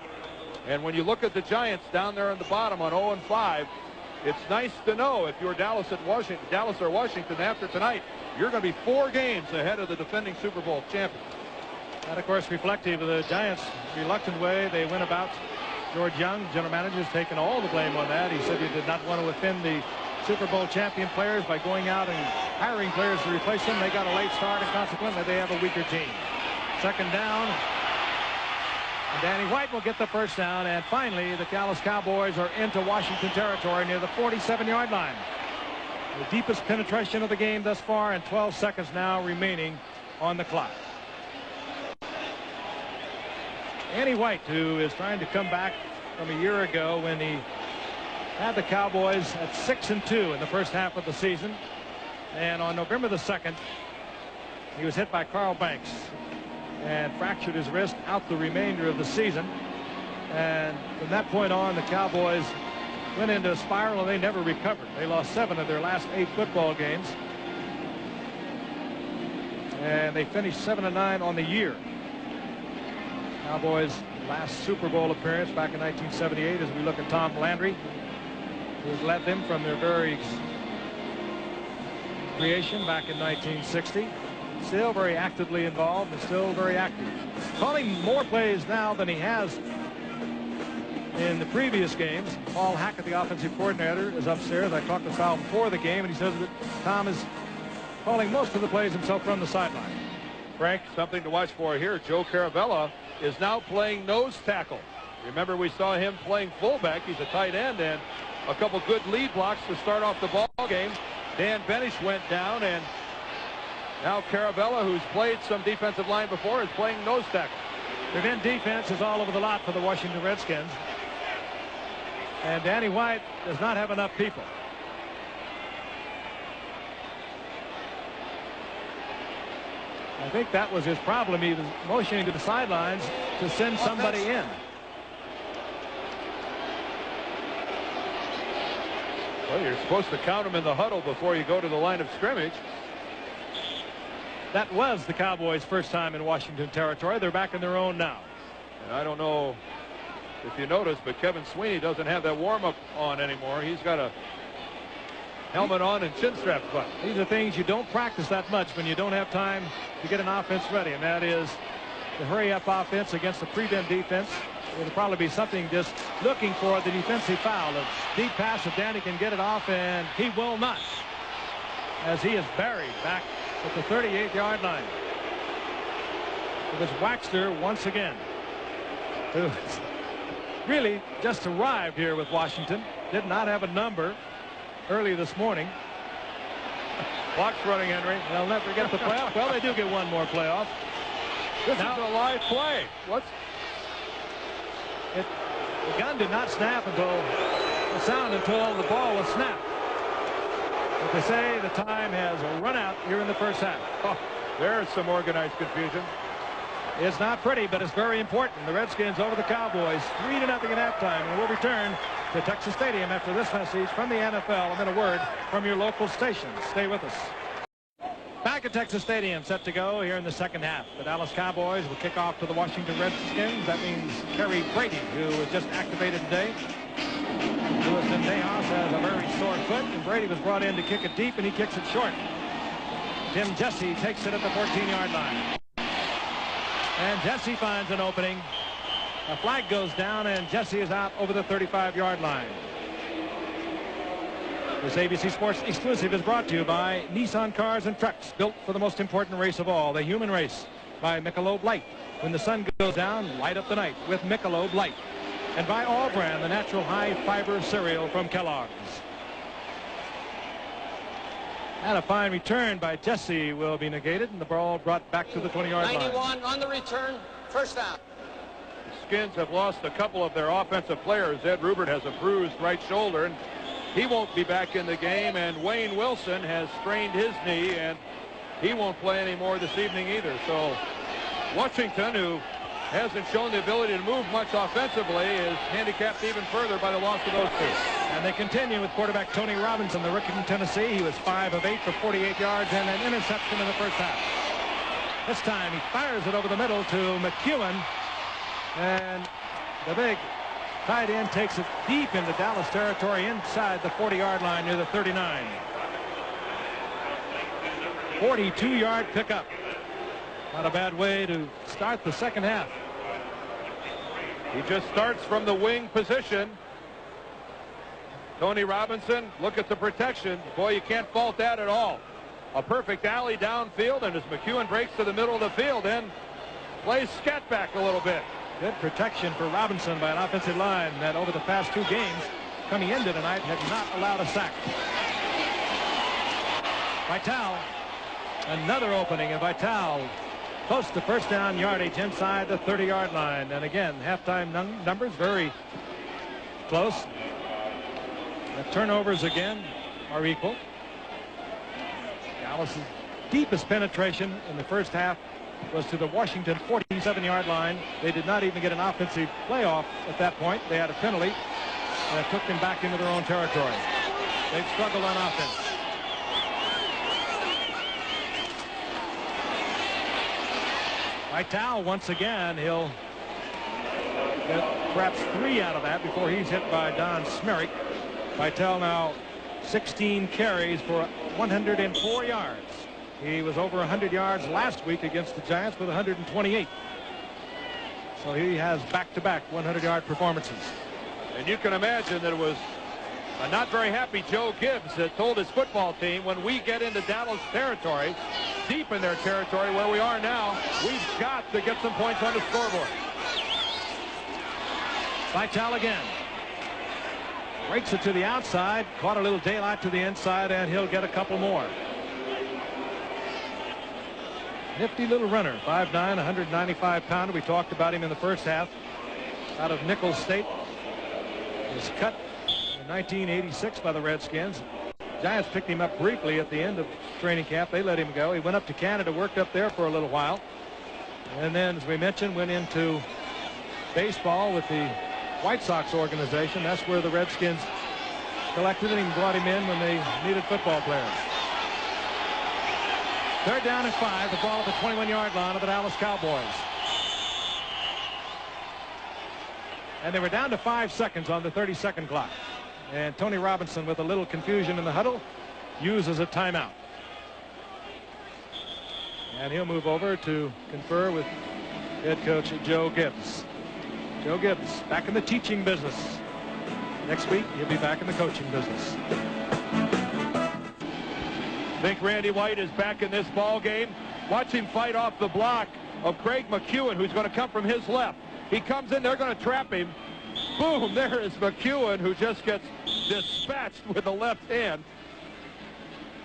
And when you look at the Giants down there on the bottom on 0-5, it's nice to know if you're Dallas or Washington after tonight, you're going to be 4 games ahead of the defending Super Bowl champions. That, of course, reflective of the Giants' reluctant way they went about. George Young, general manager, has taken all the blame on that. He said he did not want to offend the Super Bowl champion players by going out and hiring players to replace them. They got a late start, and consequently they have a weaker team. 2nd down. And Danny White will get the first down. And finally, the Dallas Cowboys are into Washington territory near the 47-yard line. The deepest penetration of the game thus far, and 12 seconds now remaining on the clock. Danny White, who is trying to come back from a year ago when he had the Cowboys at 6-2 in the first half of the season. And on November the 2nd, he was hit by Carl Banks and fractured his wrist, out the remainder of the season. And from that point on, the Cowboys went into a spiral, and they never recovered. They lost 7 of their last 8 football games. And they finished 7-9 on the year. Cowboys' last Super Bowl appearance back in 1978, as we look at Tom Landry, who has led them from their very creation back in 1960. Still very actively involved and still very active. Calling more plays now than he has in the previous games. Paul Hackett, the offensive coordinator, is upstairs. I talked to Sal before the game, and he says that Tom is calling most of the plays himself from the sideline. Frank, something to watch for here. Joe Caravella is now playing nose tackle. Remember, we saw him playing fullback. He's a tight end, and a couple good lead blocks to start off the ball game. Dan Benish went down, and now Caravella, who's played some defensive line before, is playing nose tackle. Prevent defense is all over the lot for the Washington Redskins. And Danny White does not have enough people. I think that was his problem. He was motioning to the sidelines to send somebody in. Well, you're supposed to count them in the huddle before you go to the line of scrimmage. That was the Cowboys' first time in Washington territory. They're back in their own now. And I don't know if you noticed, but Kevin Sweeney doesn't have that warm-up on anymore. He's got a helmet on and chin straps button. These are things you don't practice that much when you don't have time to get an offense ready, and that is the hurry-up offense against the prevent defense. It'll probably be something just looking for the defensive foul. A deep pass if Danny can get it off, and he will not, as he is buried back at the 38-yard line. It was Waxter once again, who really just arrived here with Washington. Did not have a number early this morning. Clock's running, Henry. They'll never get the playoff. Well, they do get one more playoff. This is a live play. The gun did not snap until the ball was snapped. But they say the time has run out here in the first half. Oh, there's some organized confusion. It's not pretty, but it's very important. The Redskins over the Cowboys, 3-0 at halftime, and we'll return to Texas Stadium after this message from the NFL and then a word from your local station. Stay with us. Back at Texas Stadium, set to go here in the second half. The Dallas Cowboys will kick off to the Washington Redskins. That means Kerry Brady, who was just activated today. Lewiston Tejas has a very sore foot, and Brady was brought in to kick it deep, and he kicks it short. Tim Jesse takes it at the 14-yard line. And Jesse finds an opening. A flag goes down, and Jesse is out over the 35-yard line. This ABC Sports exclusive is brought to you by Nissan Cars and Trucks, built for the most important race of all, the human race, by Michelob Light. When the sun goes down, light up the night with Michelob Light. And by All Brand, the natural high-fiber cereal from Kellogg's. And a fine return by Jesse will be negated, and the ball brought back to the 20-yard line. 91 on the return, first down. The Skins have lost a couple of their offensive players. Ed Rubert has a bruised right shoulder, and he won't be back in the game. And Wayne Wilson has strained his knee, and he won't play anymore this evening either. So Washington, who hasn't shown the ability to move much offensively, is handicapped even further by the loss of those two. And they continue with quarterback Tony Robinson, the rookie from Tennessee. He was 5 of 8 for 48 yards and an interception in the first half. This time he fires it over the middle to McEwen, and the big tight end takes it deep into Dallas territory inside the 40-yard line near the 39. 42-yard pickup. Not a bad way to start the second half. He just starts from the wing position. Tony Robinson, look at the protection. Boy, you can't fault that at all. A perfect alley downfield, and as McEwen breaks to the middle of the field, then plays scat back a little bit. Good protection for Robinson by an offensive line that over the past 2 games coming into tonight had not allowed a sack. Vitale, another opening, and Vitale close to first down yardage inside the 30-yard line. And again, halftime numbers very close. The turnovers again are equal. Dallas's deepest penetration in the first half was to the Washington 47-yard line. They did not even get an offensive playoff at that point. They had a penalty that took them back into their own territory. They've struggled on offense. Vitale once again, he'll get perhaps 3 out of that before he's hit by Don Smerick. Vitale now 16 carries for 104 yards. He was over 100 yards last week against the Giants with 128. So he has back-to-back 100-yard performances. And you can imagine that it was a not very happy Joe Gibbs that told his football team, when we get into Dallas territory, deep in their territory where we are now, we've got to get some points on the scoreboard. Vitale again. Breaks it to the outside, caught a little daylight to the inside, and he'll get a couple more. Nifty little runner, 5'9", 195-pounder. We talked about him in the first half. Out of Nichols State. Was cut in 1986 by the Redskins. Giants picked him up briefly at the end of training camp. They let him go. He went up to Canada, worked up there for a little while. And then, as we mentioned, went into baseball with the White Sox organization. That's where the Redskins collected him and brought him in when they needed football players. 3rd down and 5. The ball at the 21-yard line of the Dallas Cowboys. And they were down to 5 seconds on the 30-second clock. And Tony Robinson, with a little confusion in the huddle, uses a timeout. And he'll move over to confer with head coach Joe Gibbs. Joe Gibbs back in the teaching business. Next week, he'll be back in the coaching business. Think Randy White is back in this ball game. Watch him fight off the block of Craig McEwen, who's going to come from his left. He comes in, they're going to trap him. Boom, there is McEwen, who just gets dispatched with the left hand.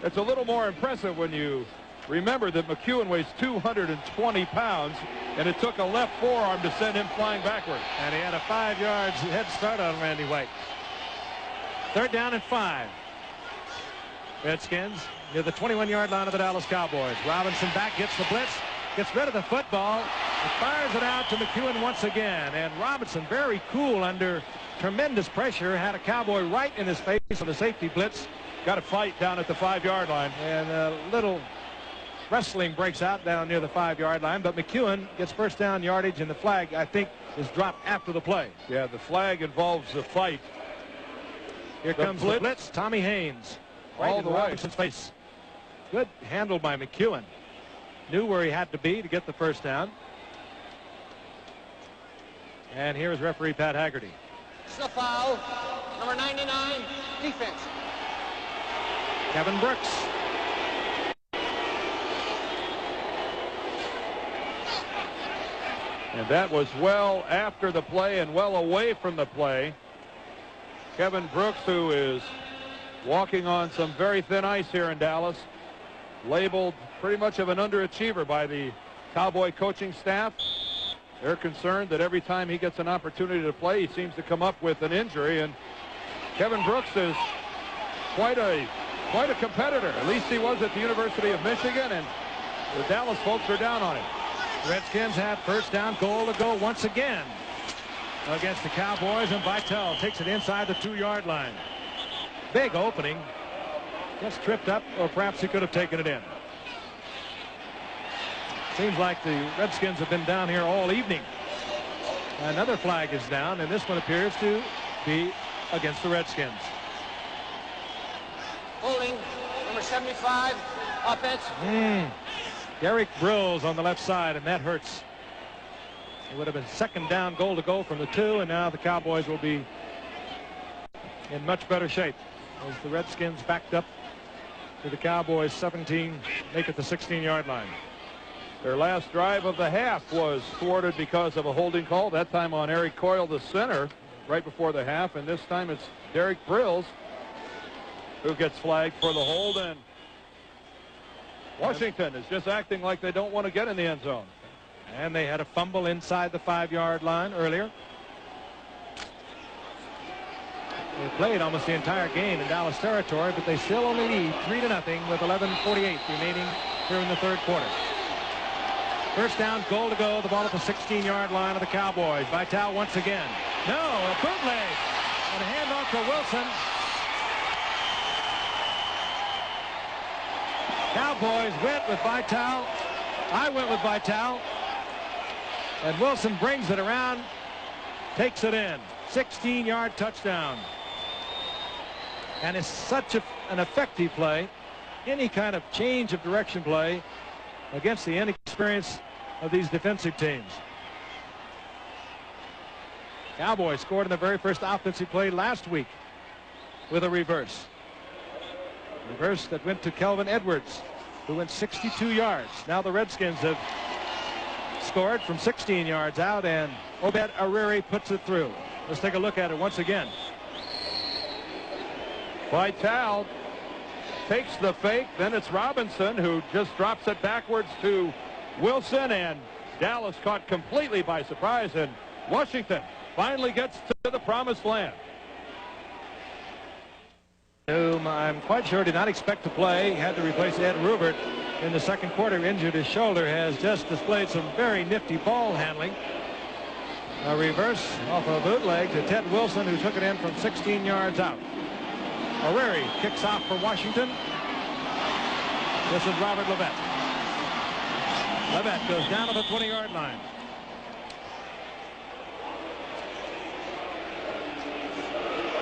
It's a little more impressive when you remember that McEwen weighs 220 pounds, and it took a left forearm to send him flying backward. And he had a 5 yards head start on Randy White. 3rd down and 5. Redskins near the 21-yard line of the Dallas Cowboys. Robinson back, gets the blitz, gets rid of the football, and fires it out to McEwen once again. And Robinson, very cool under tremendous pressure, had a Cowboy right in his face on the safety blitz. Got a fight down at the 5-yard line. And a little wrestling breaks out down near the 5-yard line, but McEwen gets first down yardage, and the flag, I think, is dropped after the play. Yeah, the flag involves the fight. Here comes the blitz. Tommy Haynes. Right All in the way. Robinson's face. Good handle by McEwen. Knew where he had to be to get the first down. And here is referee Pat Haggerty. It's a foul. Number 99, defense. Kevin Brooks. And that was well after the play and well away from the play. Kevin Brooks, who is walking on some very thin ice here in Dallas, labeled pretty much of an underachiever by the Cowboy coaching staff. They're concerned that every time he gets an opportunity to play, he seems to come up with an injury. And Kevin Brooks is quite a competitor. At least he was at the University of Michigan, and the Dallas folks are down on him. Redskins have first down, goal to go once again against the Cowboys, and Vitale takes it inside the 2-yard line. Big opening. Just tripped up, or perhaps he could have taken it in. Seems like the Redskins have been down here all evening. Another flag is down, and this one appears to be against the Redskins. Holding, number 75, offense. Derek Brills on the left side, and that hurts. It would have been second down, goal to go from the 2, and now the Cowboys will be in much better shape as the Redskins backed up to the Cowboys 17, make it the 16-yard line. Their last drive of the half was thwarted because of a holding call, that time on Eric Coyle, the center, right before the half, and this time it's Derek Brills who gets flagged for the hold, and Washington is just acting like they don't want to get in the end zone. And they had a fumble inside the 5-yard line earlier. They played almost the entire game in Dallas territory, but they still only lead 3-0 with 11:48 remaining here in the 3rd quarter. First down, goal to go. The ball at the 16-yard line of the Cowboys. Vitale once again. No, a bootleg. And a handoff to Wilson. Cowboys went with Vitale. I went with Vitale. And Wilson brings it around, takes it in. 16-yard touchdown. And it's such an effective play. Any kind of change of direction play against the inexperience of these defensive teams. Cowboys scored in the very first offensive play last week with a reverse. Reverse that went to Kelvin Edwards, who went 62 yards. Now the Redskins have scored from 16 yards out, and Obed Ariri puts it through. Let's take a look at it once again. Vitale takes the fake, then it's Robinson who just drops it backwards to Wilson, and Dallas caught completely by surprise, and Washington finally gets to the promised land. Whom I'm quite sure did not expect to play, had to replace Ed Rubert in the 2nd quarter, injured his shoulder, has just displayed some very nifty ball handling. A reverse off a bootleg to Ted Wilson, who took it in from 16 yards out. Ariri kicks off for Washington. This is Robert Levette. Levette goes down to the 20-yard line.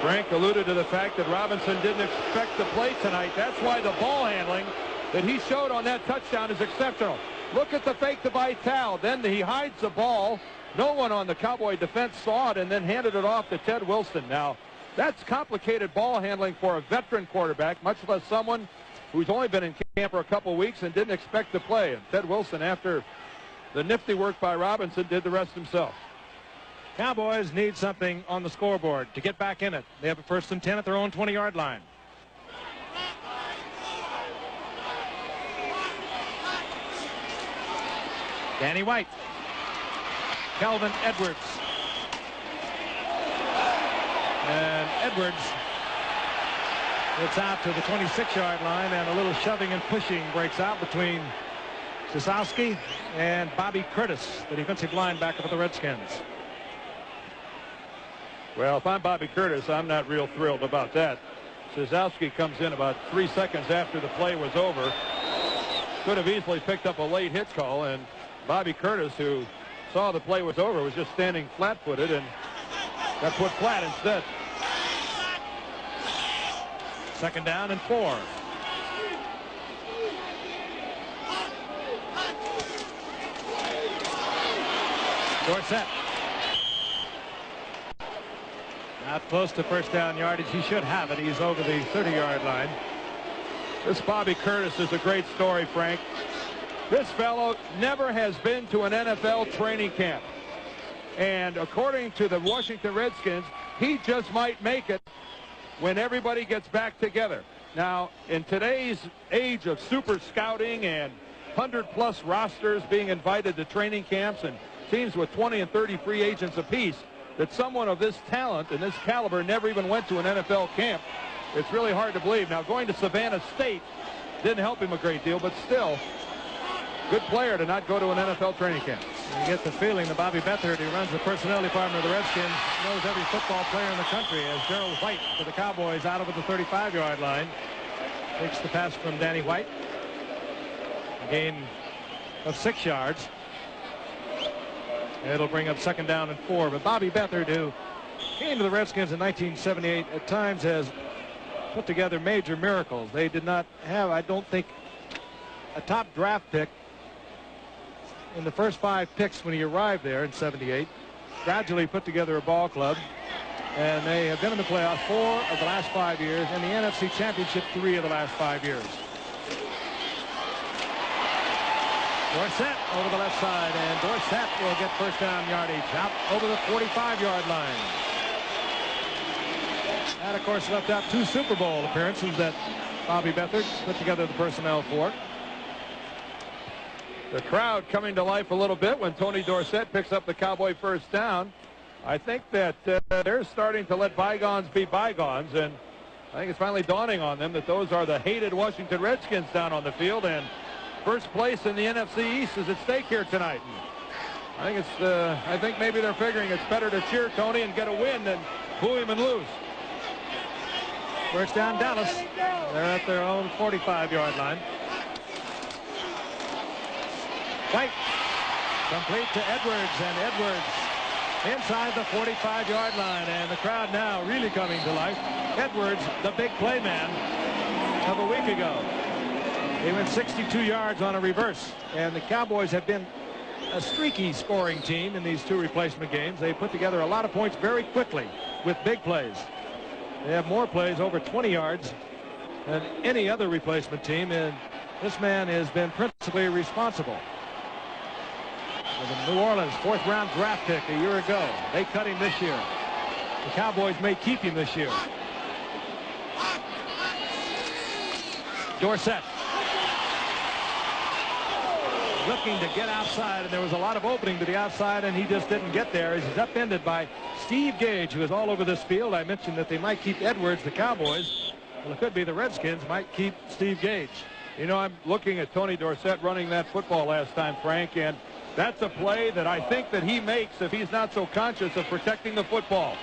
Frank alluded to the fact that Robinson didn't expect to play tonight. That's why the ball handling that he showed on that touchdown is exceptional. Look at the fake to Vitale. Then he hides the ball. No one on the Cowboy defense saw it, and then handed it off to Ted Wilson. Now, that's complicated ball handling for a veteran quarterback, much less someone who's only been in camp for a couple weeks and didn't expect to play. And Ted Wilson, after the nifty work by Robinson, did the rest himself. Cowboys need something on the scoreboard to get back in it. They have a 1st and 10 at their own 20-yard line. Danny White. Kelvin Edwards. And Edwards gets out to the 26-yard line, and a little shoving and pushing breaks out between Sosowski and Bobby Curtis, the defensive linebacker for the Redskins. Well, if I'm Bobby Curtis, I'm not real thrilled about that. Sosowski comes in about 3 seconds after the play was over. Could have easily picked up a late hit call, and Bobby Curtis, who saw the play was over, was just standing flat-footed and got put flat instead. 2nd down and 4. Dorsett. Not close to first down yardage. He should have it. He's over the 30-yard line. This Bobby Curtis is a great story, Frank. This fellow never has been to an NFL training camp. And according to the Washington Redskins, he just might make it when everybody gets back together. Now, in today's age of super scouting and 100-plus rosters being invited to training camps and teams with 20 and 30 free agents apiece, that someone of this talent and this caliber never even went to an NFL camp, it's really hard to believe. Now, going to Savannah State didn't help him a great deal, but still, good player to not go to an NFL training camp. You get the feeling that Bobby Beathard, who runs the personnel department of the Redskins, knows every football player in the country, as Gerald White for the Cowboys out over the 35-yard line. Takes the pass from Danny White. A gain of 6 yards. It'll bring up 2nd down and 4. But Bobby Beathard, who came to the Redskins in 1978, at times has put together major miracles. They did not have, I don't think, a top draft pick in the first 5 picks when he arrived there in 78. Gradually put together a ball club, and they have been in the playoffs 4 of the last 5 years, and the NFC Championship 3 of the last 5 years. Dorsett over the left side, and Dorsett will get first down yardage out over the 45-yard line. That, of course, left out 2 Super Bowl appearances that Bobby Beathard put together the personnel for. The crowd coming to life a little bit when Tony Dorsett picks up the Cowboy first down. I think that they're starting to let bygones be bygones, and I think it's finally dawning on them that those are the hated Washington Redskins down on the field, and first place in the NFC East is at stake here tonight. And I think maybe they're figuring it's better to cheer Tony and get a win than boo him and lose. First down, Dallas. They're at their own 45-yard line. White complete to Edwards, and Edwards inside the 45-yard line, and the crowd now really coming to life. Edwards, the big play man of a week ago. He went 62 yards on a reverse, and the Cowboys have been a streaky scoring team in these 2 replacement games. They put together a lot of points very quickly with big plays. They have more plays over 20 yards than any other replacement team, and this man has been principally responsible. The New Orleans 4th-round draft pick a year ago. They cut him this year. The Cowboys may keep him this year. Dorsett looking to get outside, and there was a lot of opening to the outside, and he just didn't get there. He's upended by Steve Gage, who is all over this field. I mentioned that they might keep Edwards, the Cowboys. Well, it could be the Redskins might keep Steve Gage. You know, I'm looking at Tony Dorsett running that football last time, Frank, and that's a play that I think that he makes if he's not so conscious of protecting the football.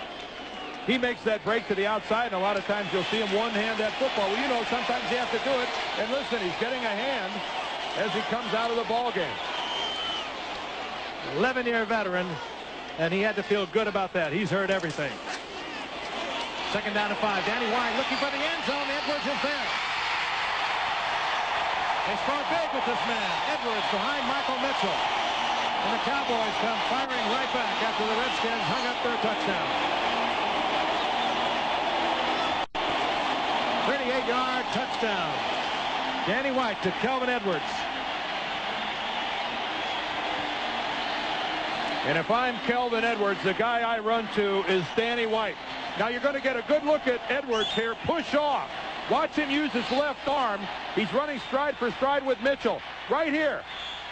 He makes that break to the outside, and a lot of times you'll see him one-hand that football. Well, you know, sometimes you have to do it. And listen, he's getting a hand as he comes out of the ball game. 11-year veteran, and he had to feel good about that. He's heard everything. 2nd down and 5. Danny White looking for the end zone. Edwards is there. They score big with this man. Edwards behind Michael Mitchell. And the Cowboys come firing right back after the Redskins hung up their touchdown. 38-yard touchdown. Danny White to Kelvin Edwards. And if I'm Kelvin Edwards, the guy I run to is Danny White. Now you're going to get a good look at Edwards here. Push off. Watch him use his left arm. He's running stride for stride with Mitchell. Right here.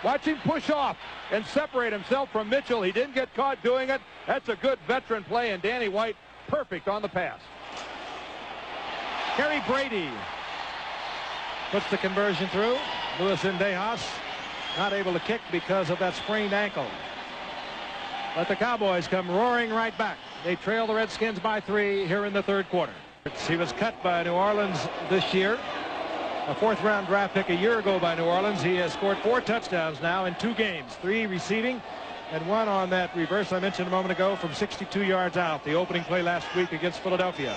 Watch him push off and separate himself from Mitchell. He didn't get caught doing it. That's a good veteran play, and Danny White perfect on the pass. Gary Brady puts the conversion through. Luis Indejas not able to kick because of that sprained ankle. But the Cowboys come roaring right back. They trail the Redskins by 3 here in the third quarter. He was cut by New Orleans this year. A fourth-round draft pick a year ago by New Orleans. He has scored 4 touchdowns now in 2 games, 3 receiving and 1 on that reverse I mentioned a moment ago from 62 yards out, the opening play last week against Philadelphia.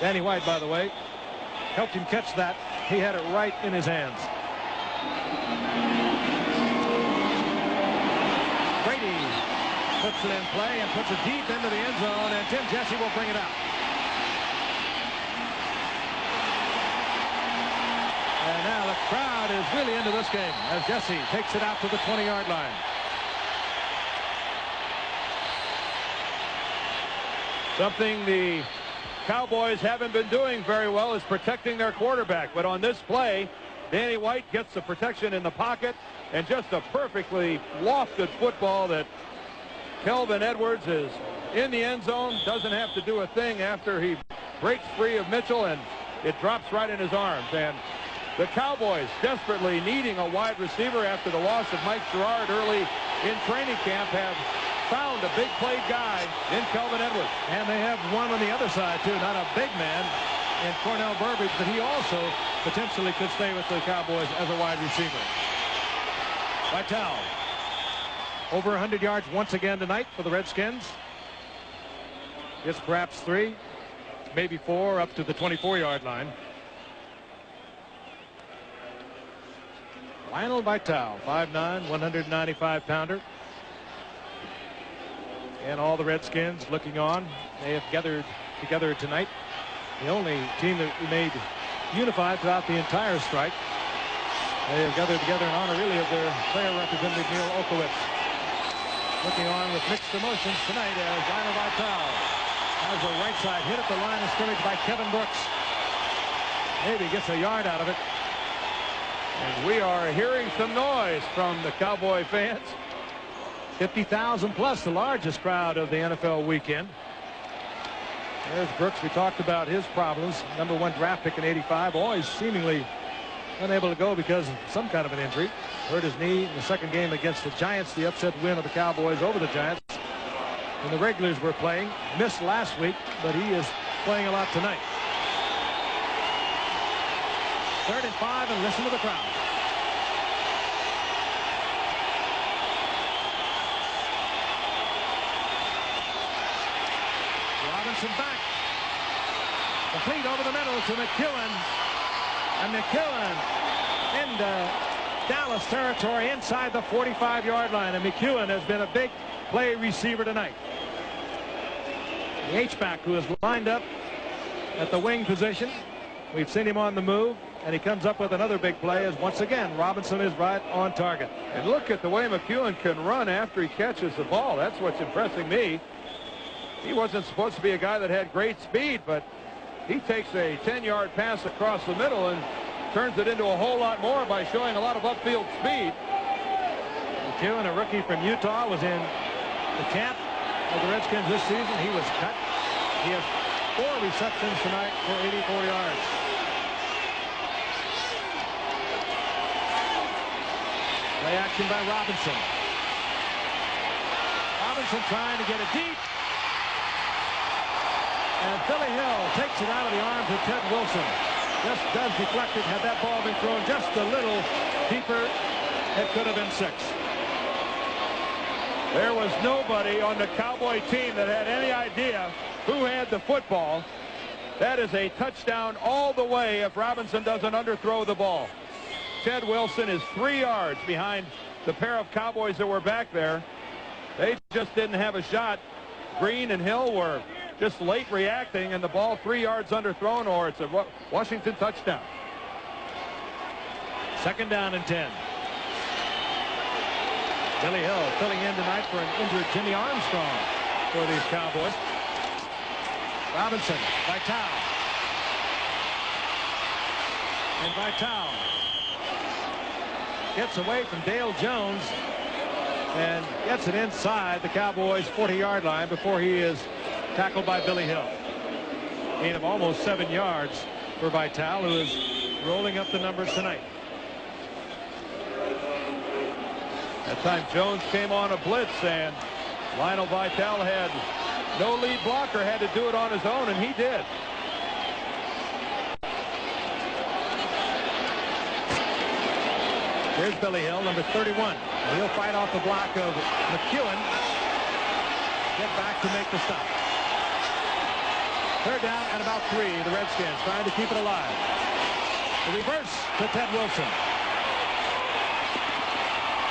Danny White, by the way, helped him catch that. He had it right in his hands. Brady puts it in play and puts it deep into the end zone, and Tim Jesse will bring it out. And now the crowd is really into this game as Jesse takes it out to the 20-yard line. Something the Cowboys haven't been doing very well is protecting their quarterback. But on this play, Danny White gets the protection in the pocket, and just a perfectly lofted football that Kelvin Edwards is in the end zone, doesn't have to do a thing after he breaks free of Mitchell, and it drops right in his arms. And the Cowboys desperately needing a wide receiver after the loss of Mike Gerard early in training camp have found a big play guy in Kelvin Edwards. And they have one on the other side, too. Not a big man in Cornell Burbridge, but he also potentially could stay with the Cowboys as a wide receiver. Vitale. Over 100 yards once again tonight for the Redskins. It's perhaps 3, maybe 4, up to the 24-yard line. Lionel Vitale, 5'9", 195-pounder. And all the Redskins looking on. They have gathered together tonight. The only team that remained unified throughout the entire strike. They have gathered together in honor, really, of their player representative, Neil Okowitz. Looking on with mixed emotions tonight as Lionel Vitale has a right side hit at the line of scrimmage by Kevin Brooks. Maybe gets a yard out of it. And we are hearing some noise from the Cowboy fans. 50,000 plus, the largest crowd of the NFL weekend. There's Brooks. We talked about his problems. #1 draft pick in '85, always seemingly unable to go because of some kind of an injury. Hurt his knee in the second game against the Giants, the upset win of the Cowboys over the Giants. And the regulars were playing. Missed last week, but he is playing a lot tonight. 3rd and 5, and listen to the crowd. Robinson back. Complete over the middle to McEwen. And McEwen into Dallas territory inside the 45-yard line. And McEwen has been a big play receiver tonight. The H-back who is lined up at the wing position. We've seen him on the move. And he comes up with another big play as once again Robinson is right on target. And look at the way McEwen can run after he catches the ball. That's what's impressing me. He wasn't supposed to be a guy that had great speed, but he takes a 10-yard pass across the middle and turns it into a whole lot more by showing a lot of upfield speed. McEwen, a rookie from Utah, was in the camp of the Redskins this season. He was cut. He has 4 receptions tonight for 84 yards. Play action by Robinson. Robinson trying to get it deep. And Billy Hill takes it out of the arms of Ted Wilson. Just does deflect it. Had that ball been thrown just a little deeper, it could have been 6. There was nobody on the Cowboy team that had any idea who had the football. That is a touchdown all the way if Robinson doesn't underthrow the ball. Ted Wilson is 3 yards behind the pair of Cowboys that were back there. They just didn't have a shot. Green and Hill were just late reacting, and the ball 3 yards underthrown, or it's a Washington touchdown. 2nd down and 10. Billy Hill filling in tonight for an injured Jimmy Armstrong for these Cowboys. Robinson, Vitale. And Vitale gets away from Dale Jones and gets it inside the Cowboys' 40-yard line before he is tackled by Billy Hill. Gain of almost 7 yards for Vitale, who is rolling up the numbers tonight. That time Jones came on a blitz, and Lionel Vitale had no lead blocker, had to do it on his own, and he did. Here's Billy Hill, number 31. He'll fight off the block of McEwen. Get back to make the stop. Third down and about 3. The Redskins trying to keep it alive. The reverse to Ted Wilson.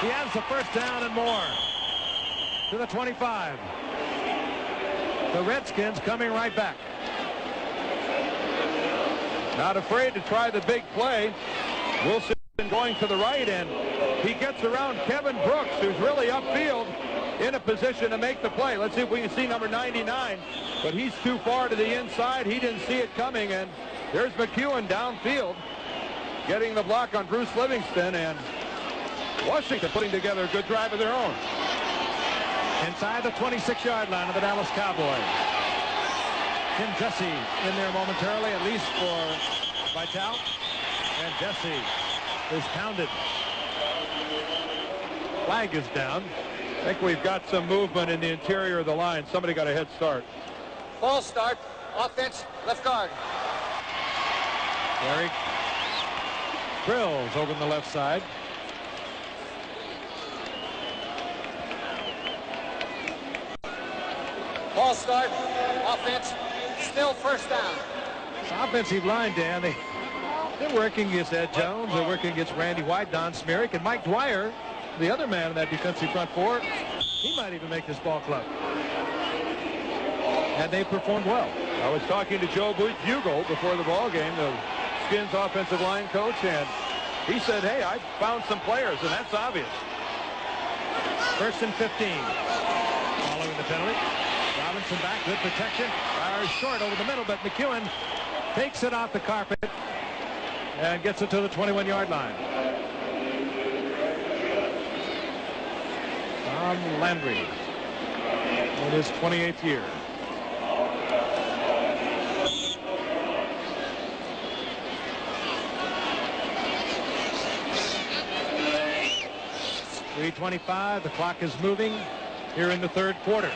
He has the first down and more to the 25. The Redskins coming right back. Not afraid to try the big play. Wilson going to the right, and he gets around Kevin Brooks, who's really upfield in a position to make the play. Let's see if we can see number 99, but he's too far to the inside. He didn't see it coming, and there's McEwen downfield getting the block on Bruce Livingston, and Washington putting together a good drive of their own. Inside the 26-yard line of the Dallas Cowboys. Tim Jesse in there momentarily, at least for Vitale. And Jesse is pounded. Flag is down. I think we've got some movement in the interior of the line. Somebody got a head start. False start. Offense, left guard. Eric Grills over on the left side. False start. Offense, still first down. Offensive line, Dan, they're working against Ed Jones. They're working against Randy White, Don Smerrick, and Mike Dwyer, the other man in that defensive front four. He might even make this ball club. And they performed well. I was talking to Joe Bugle before the ball game, the Skins offensive line coach, and he said, hey, I found some players, and that's obvious. First and 15. Following the penalty. Robinson back, good protection. Fires short over the middle, but McEwen takes it off the carpet and gets it to the 21-yard line. Tom Landry in his 28th year. .325, the clock is moving here in the third quarter.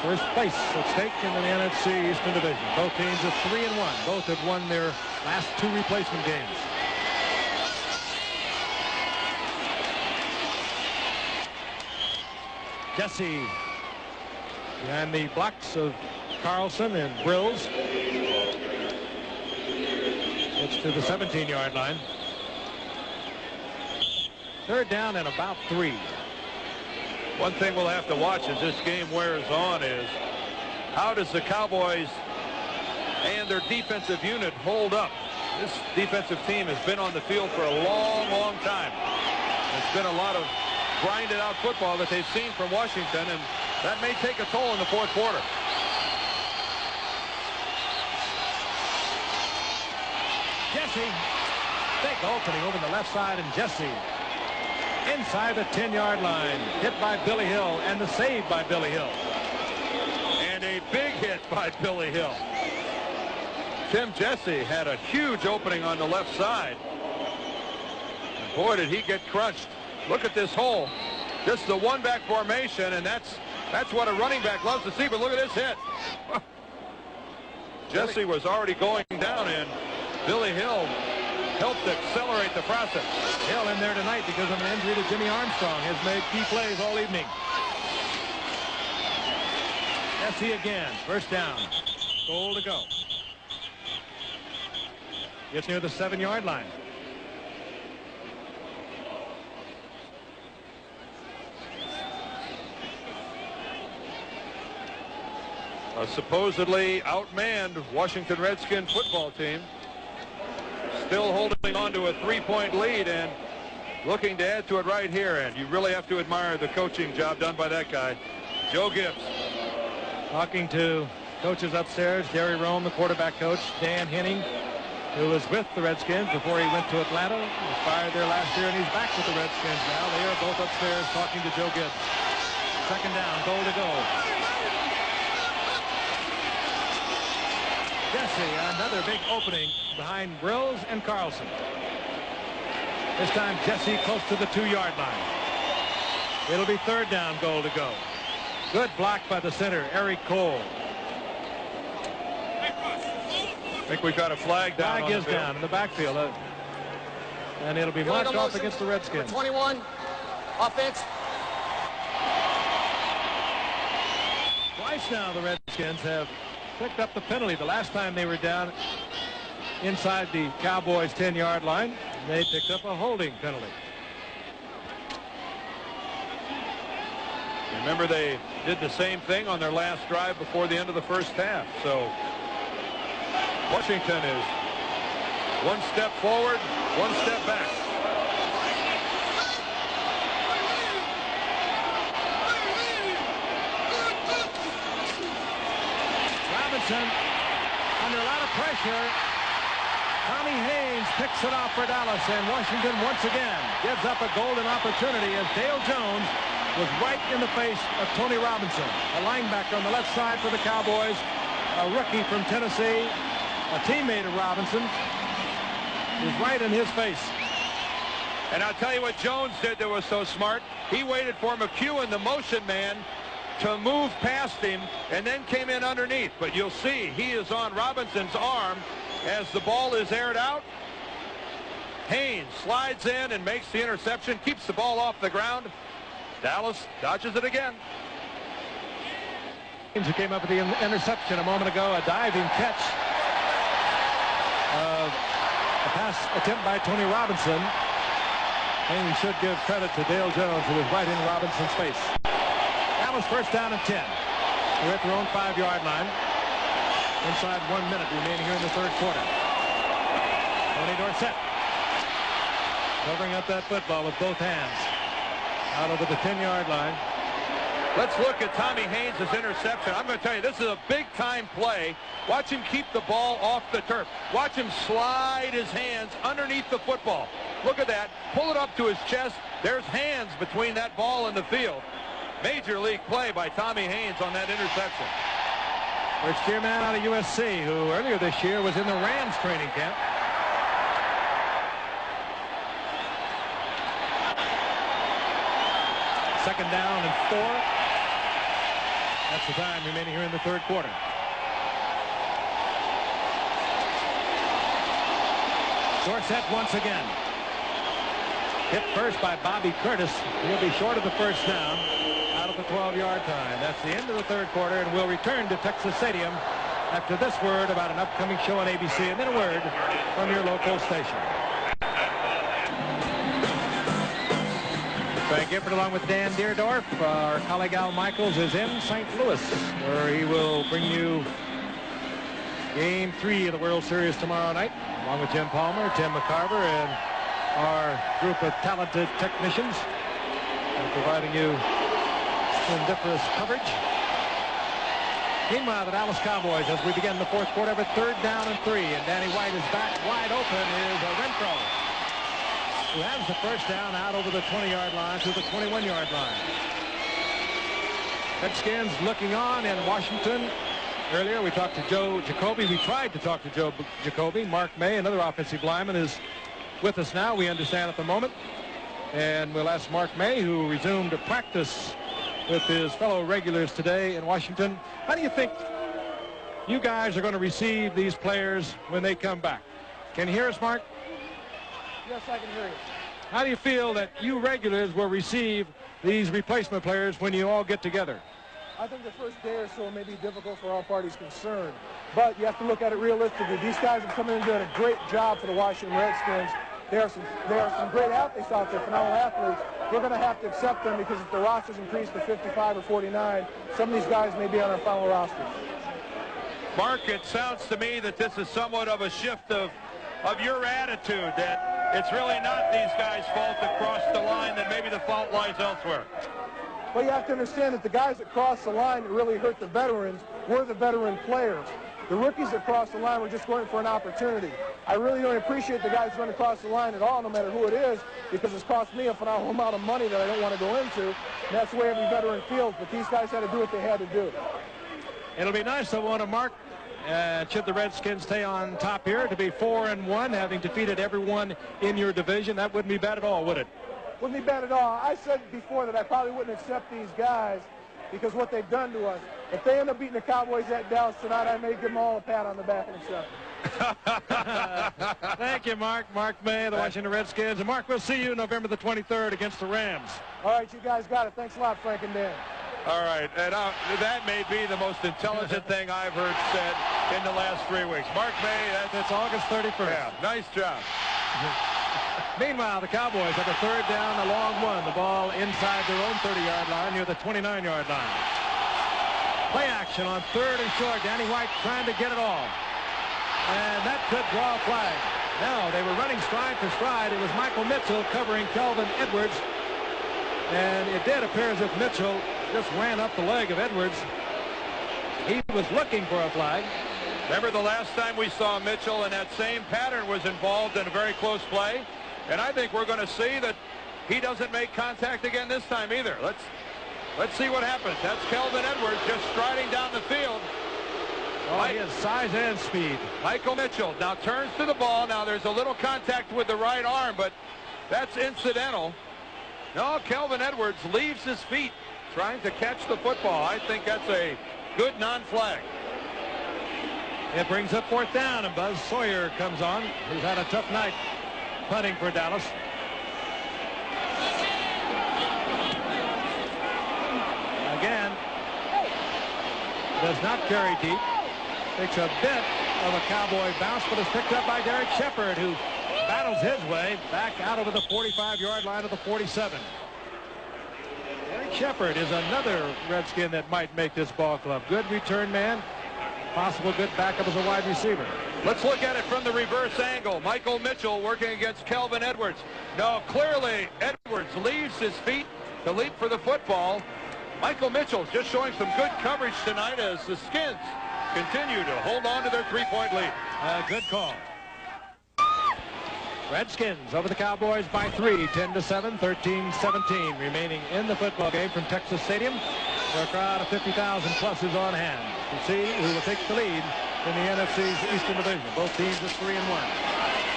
First place at stake in the NFC Eastern Division. Both teams are 3-1. Both have won their last 2 replacement games. Jesse and the blocks of Carlson and Grills. It's to the 17-yard line. Third down and about 3. One thing we'll have to watch as this game wears on is how does the Cowboys and their defensive unit hold up. This defensive team has been on the field for a long, long time. It's been a lot of grinded out football that they've seen from Washington, and that may take a toll in the fourth quarter. Jesse, big opening over the left side, and Jesse inside the 10-yard line, hit by Billy Hill, and the save by Billy Hill. And a big hit by Billy Hill. Tim Jesse had a huge opening on the left side. And boy, did he get crunched. Look at this hole. This is the one-back formation, and that's what a running back loves to see, but look at this hit. Jesse was already going down, and Billy Hill helped accelerate the process. Hill in there tonight because of an injury to Jimmy Armstrong. Has made key plays all evening. Jesse again. First down. Goal to go. Gets near the 7-yard line. A supposedly outmanned Washington Redskins football team still holding on to a 3-point lead and looking to add to it right here. And you really have to admire the coaching job done by that guy, Joe Gibbs. Talking to coaches upstairs, Jerry Rome, the quarterback coach, Dan Henning, who was with the Redskins before he went to Atlanta. He was fired there last year, and he's back with the Redskins now. They are both upstairs talking to Joe Gibbs. Second down, goal to go. Jesse, another big opening behind Grills and Carlson. This time Jesse close to the 2-yard line. It'll be third down, goal to go. Good block by the center, Eric Cole. I think we've got a flag down. Flag is down in the backfield. And it'll be marked off against the Redskins. Number 21, offense. Twice now the Redskins have picked up the penalty. The last time they were down inside the Cowboys' 10-yard line, they picked up a holding penalty. Remember, they did the same thing on their last drive before the end of the first half. So Washington is one step forward, one step back. Robinson under a lot of pressure. Tommy Haynes picks it off for Dallas, and Washington once again gives up a golden opportunity as Dale Jones was right in the face of Tony Robinson, a linebacker on the left side for the Cowboys, a rookie from Tennessee, a teammate of Robinson's, is right in his face. And I'll tell you what Jones did that was so smart. He waited for McEwen, the motion man, to move past him and then came in underneath. But you'll see he is on Robinson's arm as the ball is aired out. Haynes slides in and makes the interception, keeps the ball off the ground. Dallas dodges it again. Who came up with the interception a moment ago, a diving catch of a pass attempt by Tony Robinson. And we should give credit to Dale Jones, who was right in Robinson's face. Dallas first down and 10. We're at their own 5-yard line. Inside 1 minute remaining here in the third quarter. Tony Dorsett covering up that football with both hands. Out over the 10-yard line. Let's look at Tommy Haynes' interception. I'm going to tell you, this is a big-time play. Watch him keep the ball off the turf. Watch him slide his hands underneath the football. Look at that. Pull it up to his chest. There's hands between that ball and the field. Major league play by Tommy Haynes on that interception. First-year man out of USC, who earlier this year was in the Rams training camp. Second down and 4. That's the time remaining here in the third quarter. Dorsett once again. Hit first by Bobby Curtis. He'll be short of the first down out of the 12-yard line. That's the end of the third quarter, and we'll return to Texas Stadium after this word about an upcoming show on ABC, and then a word from your local station. Frank Gifford along with Dan Deerdorf. Our colleague Al Michaels is in St. Louis, where he will bring you Game 3 of the World Series tomorrow night, along with Jim Palmer, Tim McCarver, and our group of talented technicians, providing you splendiferous coverage. Meanwhile, the Dallas Cowboys, as we begin the fourth quarter, have a third down and 3, and Danny White is back. Wide open is Renfro, who has the first down out over the 20-yard line to the 21-yard line. Redskins looking on in Washington. Earlier, we talked to Joe Jacoby. We tried to talk to Joe Jacoby. Mark May, another offensive lineman, is with us now, we understand, at the moment. And we'll ask Mark May, who resumed to practice with his fellow regulars today in Washington. How do you think you guys are going to receive these players when they come back? Can you hear us, Mark? Yes, I can hear you. How do you feel that you regulars will receive these replacement players when you all get together? I think the first day or so may be difficult for all parties concerned, but you have to look at it realistically. These guys have come in and done a great job for the Washington Redskins. There are some great athletes out there, phenomenal athletes. We're going to have to accept them because if the roster's increased to 55 or 49, some of these guys may be on our final roster. Mark, it sounds to me that this is somewhat of a shift of your attitude, that it's really not these guys' fault that crossed the line, that maybe the fault lies elsewhere. Well, you have to understand that the guys that crossed the line that really hurt the veterans were the veteran players. The rookies that crossed the line were just going for an opportunity. I really don't appreciate the guys running across the line at all, no matter who it is, because it's cost me a phenomenal amount of money that I don't want to go into. And that's the way every veteran feels, but these guys had to do what they had to do. It'll be nice, though, want to mark, should the Redskins stay on top here, to be 4-1, having defeated everyone in your division. That wouldn't be bad at all, would it? Wouldn't be bad at all. I said before that I probably wouldn't accept these guys because what they've done to us. If they end up beating the Cowboys at Dallas tonight, I may give them all a pat on the back and accept it. Thank you, Mark. Mark May, the Washington Redskins. And, Mark, we'll see you November the 23rd against the Rams. All right, you guys got it. Thanks a lot, Frank and Dan. All right, and that may be the most intelligent thing I've heard said in the last 3 weeks. Mark May, that's August 31st. Yeah, nice job. Meanwhile, the Cowboys have a third down, a long one. The ball inside their own 30-yard line near the 29-yard line. Play action on third and short. Danny White trying to get it all. And that could draw a flag. No, they were running stride for stride. It was Michael Mitchell covering Kelvin Edwards. And it did appear as if Mitchell just ran up the leg of Edwards. He was looking for a flag. Remember the last time we saw Mitchell, and that same pattern was involved in a very close play. And I think we're going to see that he doesn't make contact again this time either. Let's see what happens. That's Kelvin Edwards just striding down the field. Oh, he has size and speed. Michael Mitchell now turns to the ball. Now there's a little contact with the right arm, but that's incidental. No, Kelvin Edwards leaves his feet trying to catch the football. I think that's a good non-flag. It brings up fourth down, and Buzz Sawyer comes on. He's had a tough night punting for Dallas. Again, does not carry deep. Takes a bit of a Cowboy bounce, but is picked up by Derek Shepard, who battles his way back out over the 45-yard line of the 47. Derek Shepard is another Redskin that might make this ball club. Good return man. Possible good backup as a wide receiver. Let's look at it from the reverse angle. Michael Mitchell working against Kelvin Edwards. No, clearly Edwards leaves his feet to leap for the football. Michael Mitchell just showing some good coverage tonight as the Skins continue to hold on to their three-point lead. Good call. Redskins over the Cowboys by 3, 10-7, 13-17 remaining in the football game from Texas Stadium. A crowd of 50,000 plus is on hand to see who will take the lead in the NFC's Eastern Division. Both teams are 3-1.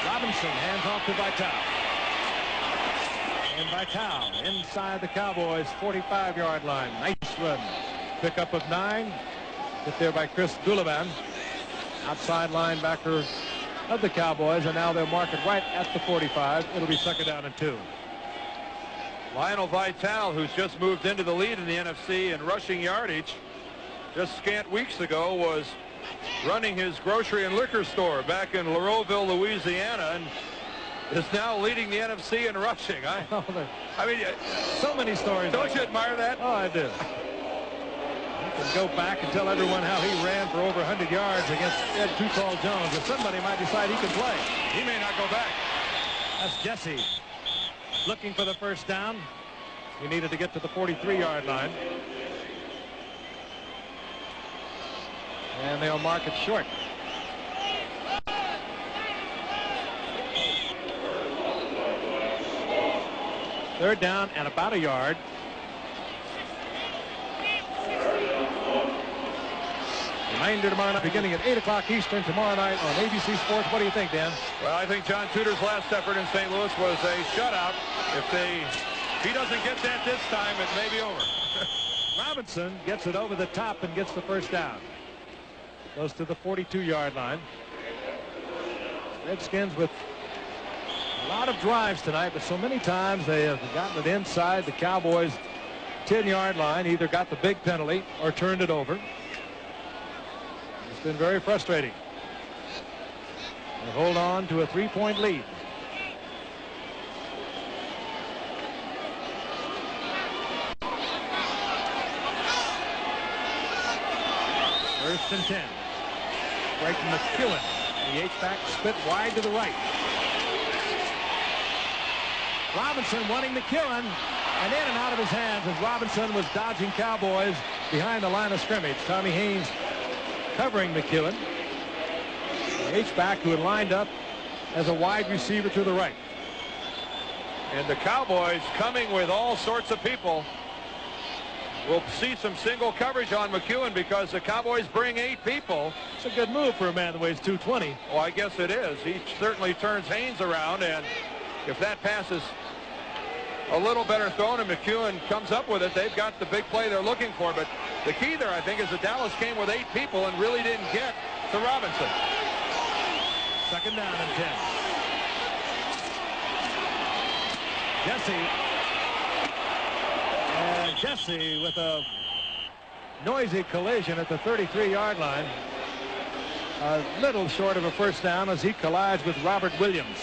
Robinson hands off to Vitale. And Vitale inside the Cowboys' 45-yard line. Nice run. Pickup of 9. Hit there by Chris Gullivan, outside linebacker of the Cowboys, and now they'll mark it right at the 45. It'll be second down and 2. Lionel Vitale, who's just moved into the lead in the NFC in rushing yardage, just scant weeks ago was running his grocery and liquor store back in Laurelville, Louisiana, and is now leading the NFC in rushing. I mean, so many stories. Don't you admire that? Oh, I do. You can go back and tell everyone how he ran for over 100 yards against Ed Too Tall Jones. If somebody might decide he can play, he may not go back. That's Jesse looking for the first down. He needed to get to the 43-yard line. And they'll mark it short. Third down and about a yard. Reminder tomorrow night, beginning at 8 o'clock Eastern tomorrow night on ABC Sports. What do you think, Dan? Well, I think John Tudor's last effort in St. Louis was a shutout. If he doesn't get that this time, it may be over. Robinson gets it over the top and gets the first down. Goes to the 42-yard line. Redskins with a lot of drives tonight, but so many times they have gotten it inside the Cowboys' 10-yard line, either got the big penalty or turned it over. It's been very frustrating. They hold on to a 3-point lead. First and 10. Right from McEwen. The H-back split wide to the right. Robinson wanting McEwen, and in and out of his hands as Robinson was dodging Cowboys behind the line of scrimmage. Tommy Haynes covering McEwen. The H-back who had lined up as a wide receiver to the right. And the Cowboys coming with all sorts of people. We'll see some single coverage on McEwen because the Cowboys bring 8 people. It's a good move for a man that weighs 220. Well, I guess it is. He certainly turns Haynes around, and if that pass is a little better thrown and McEwen comes up with it, they've got the big play they're looking for. But the key there, I think, is that Dallas came with 8 people and really didn't get to Robinson. Second down and 10. Jesse with a noisy collision at the 33-yard line. A little short of a first down as he collides with Robert Williams.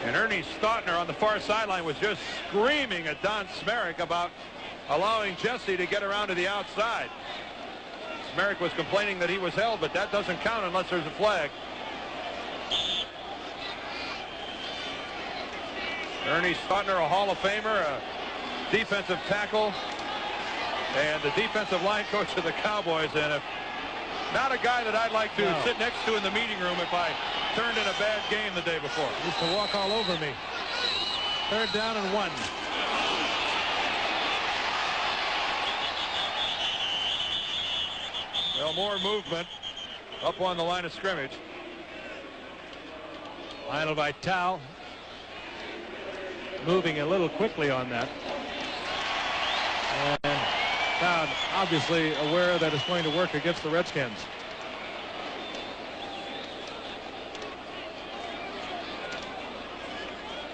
And Ernie Stautner on the far sideline was just screaming at Don Smerrick about allowing Jesse to get around to the outside. Smerrick was complaining that he was held, but that doesn't count unless there's a flag. Ernie Stautner, a Hall of Famer, a defensive tackle, and the defensive line coach of the Cowboys, and not a guy that I'd like to sit next to in the meeting room if I turned in a bad game the day before. He used to walk all over me. Third down and 1. Well, more movement up on the line of scrimmage. Lionel Vital moving a little quickly on that. And Dowd obviously aware that it's going to work against the Redskins.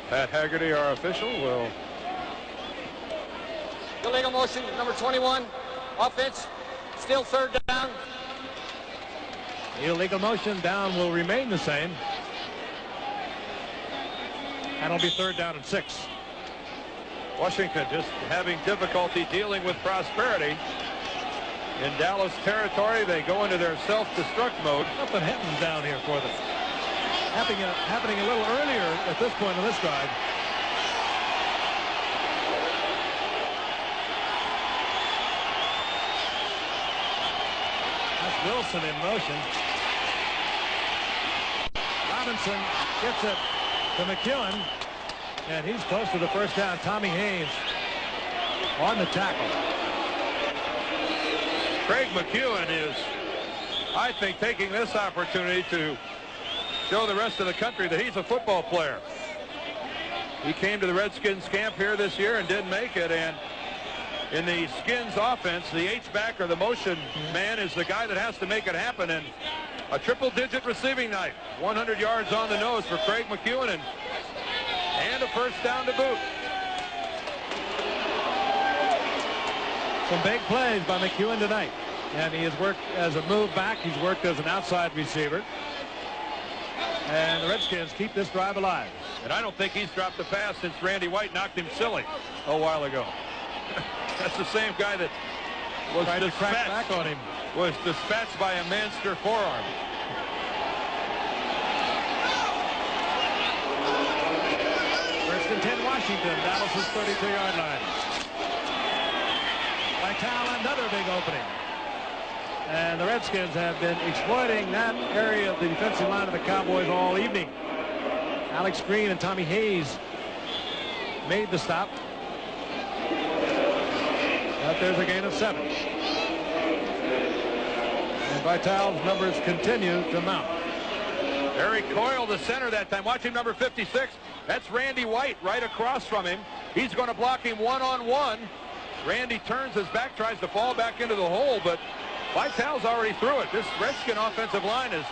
Pat Haggerty, our official, will. Illegal motion, number 21. Offense, still third down. The illegal motion down will remain the same. That'll be third down and 6. Washington just having difficulty dealing with prosperity. In Dallas territory, they go into their self-destruct mode. Something happened down here for them. Happening a little earlier at this point in this drive. That's Wilson in motion. Robinson gets it to McEwen, and he's close to the first down. Tommy Haynes on the tackle. Craig McEwen is, I think, taking this opportunity to show the rest of the country that he's a football player. He came to the Redskins camp here this year and didn't make it, and in the Skins offense, the H-back or the motion man is the guy that has to make it happen, and a triple-digit receiving night. 100 yards on the nose for Craig McEwen, and a first down to boot. Some big plays by McEwen tonight. And he has worked as a move back. He's worked as an outside receiver. And the Redskins keep this drive alive. And I don't think he's dropped a pass since Randy White knocked him silly a while ago. That's the same guy that was back on him. Was dispatched by a Manster forearm. First and 10 Washington, Dallas's 32-yard line. Vital, another big opening. And the Redskins have been exploiting that area of the defensive line of the Cowboys all evening. Alex Green and Tommy Hayes made the stop. But there's a gain of 7. And Vital's numbers continue to mount. Eric Coyle, the center that time. Watching number 56. That's Randy White right across from him. He's going to block him one-on-one. Randy turns his back, tries to fall back into the hole, but Vital's already through it. This Redskin offensive line is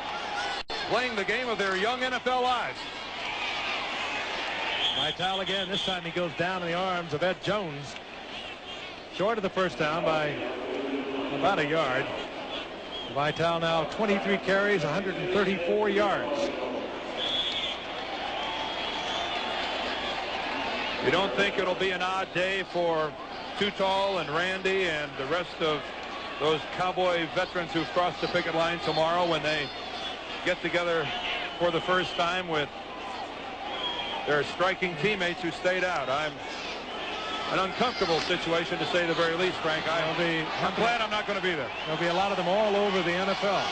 playing the game of their young NFL lives. Vital again. This time he goes down in the arms of Ed Jones. Short of the first down by about a yard. Vital now 23 carries, 134 yards. You don't think it'll be an odd day for Too Tall and Randy and the rest of those Cowboy veterans who've crossed the picket line tomorrow when they get together for the first time with their striking teammates who stayed out? I'm an uncomfortable situation, to say the very least, Frank. I'm glad I'm not going to be there. There'll be a lot of them all over the NFL.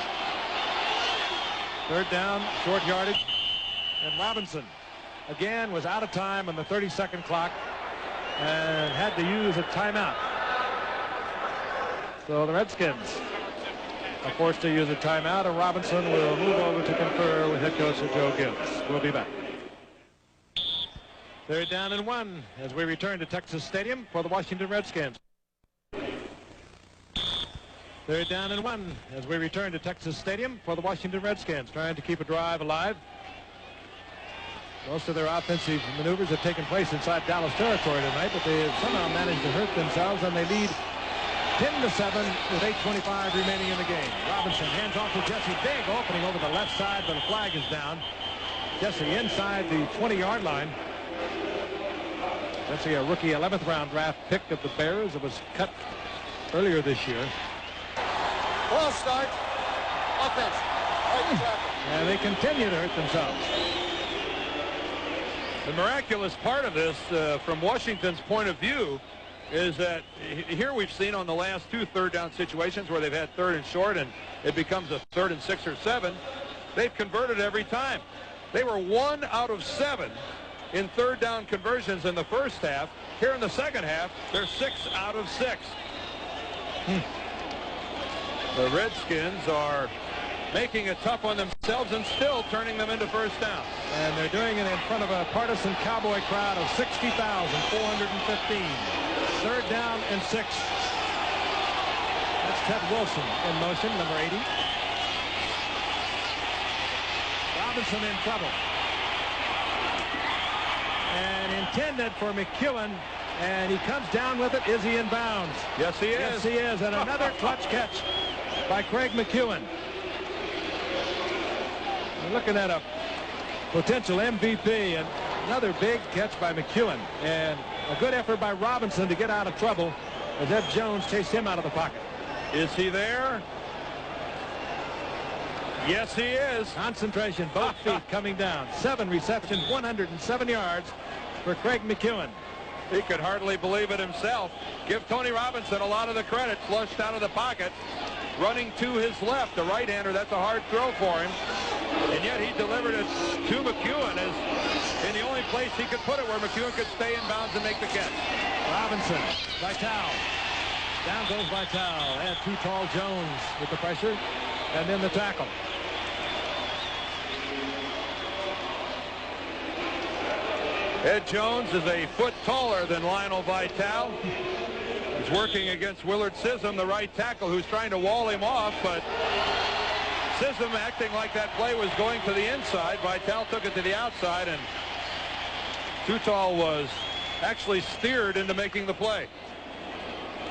Third down, short yardage. And Robinson again was out of time on the 30-second clock and had to use a timeout. So the Redskins are forced to use a timeout, and Robinson will move over to confer with head coach Joe Gibbs. We'll be back. Third down and 1 as we return to Texas Stadium for the Washington Redskins. Third down and 1 as we return to Texas Stadium for the Washington Redskins, trying to keep a drive alive. Most of their offensive maneuvers have taken place inside Dallas territory tonight, but they have somehow managed to hurt themselves, and they lead 10-7 with 8:25 remaining in the game. Robinson hands off to Jesse. Big opening over the left side, but a flag is down. Jesse inside the 20-yard line. Jesse, a rookie 11th round draft pick of the Bears. It was cut earlier this year. Ball start. Offense. Right tackle. And they continue to hurt themselves. The miraculous part of this, from Washington's point of view, is that here we've seen on the last 2 third-down situations where they've had 3rd and short and it becomes a 3rd and 6 or 7, they've converted every time. They were 1 out of 7 in third-down conversions in the first half. Here in the second half, they're 6 out of 6. The Redskins are making it tough on themselves and still turning them into first down. And they're doing it in front of a partisan Cowboy crowd of 60,415. Third down and 6. That's Ted Wilson in motion, number 80. Robinson in trouble. And intended for McEwen, and he comes down with it. Is he in bounds? Yes, he is. Yes, he is. And another clutch catch by Craig McEwen. We're looking at a potential MVP, and another big catch by McEwen, and a good effort by Robinson to get out of trouble as Ed Jones chased him out of the pocket. Is he there? Yes, he is. Concentration, both feet coming down. 7 receptions, 107 yards for Craig McEwen. He could hardly believe it himself. Give Tony Robinson a lot of the credit. Flushed out of the pocket, running to his left. The right-hander, that's a hard throw for him. And yet he delivered it to McEwen as in the only place he could put it where McEwen could stay in bounds and make the catch. Robinson, Vitale. Down goes Vitale. And too tall Jones with the pressure. And then the tackle. Ed Jones is a foot taller than Lionel Vitale. He's working against Willard Sissom, the right tackle, who's trying to wall him off, but Sissom acting like that play was going to the inside. Vitale took it to the outside, and Tutal was actually steered into making the play.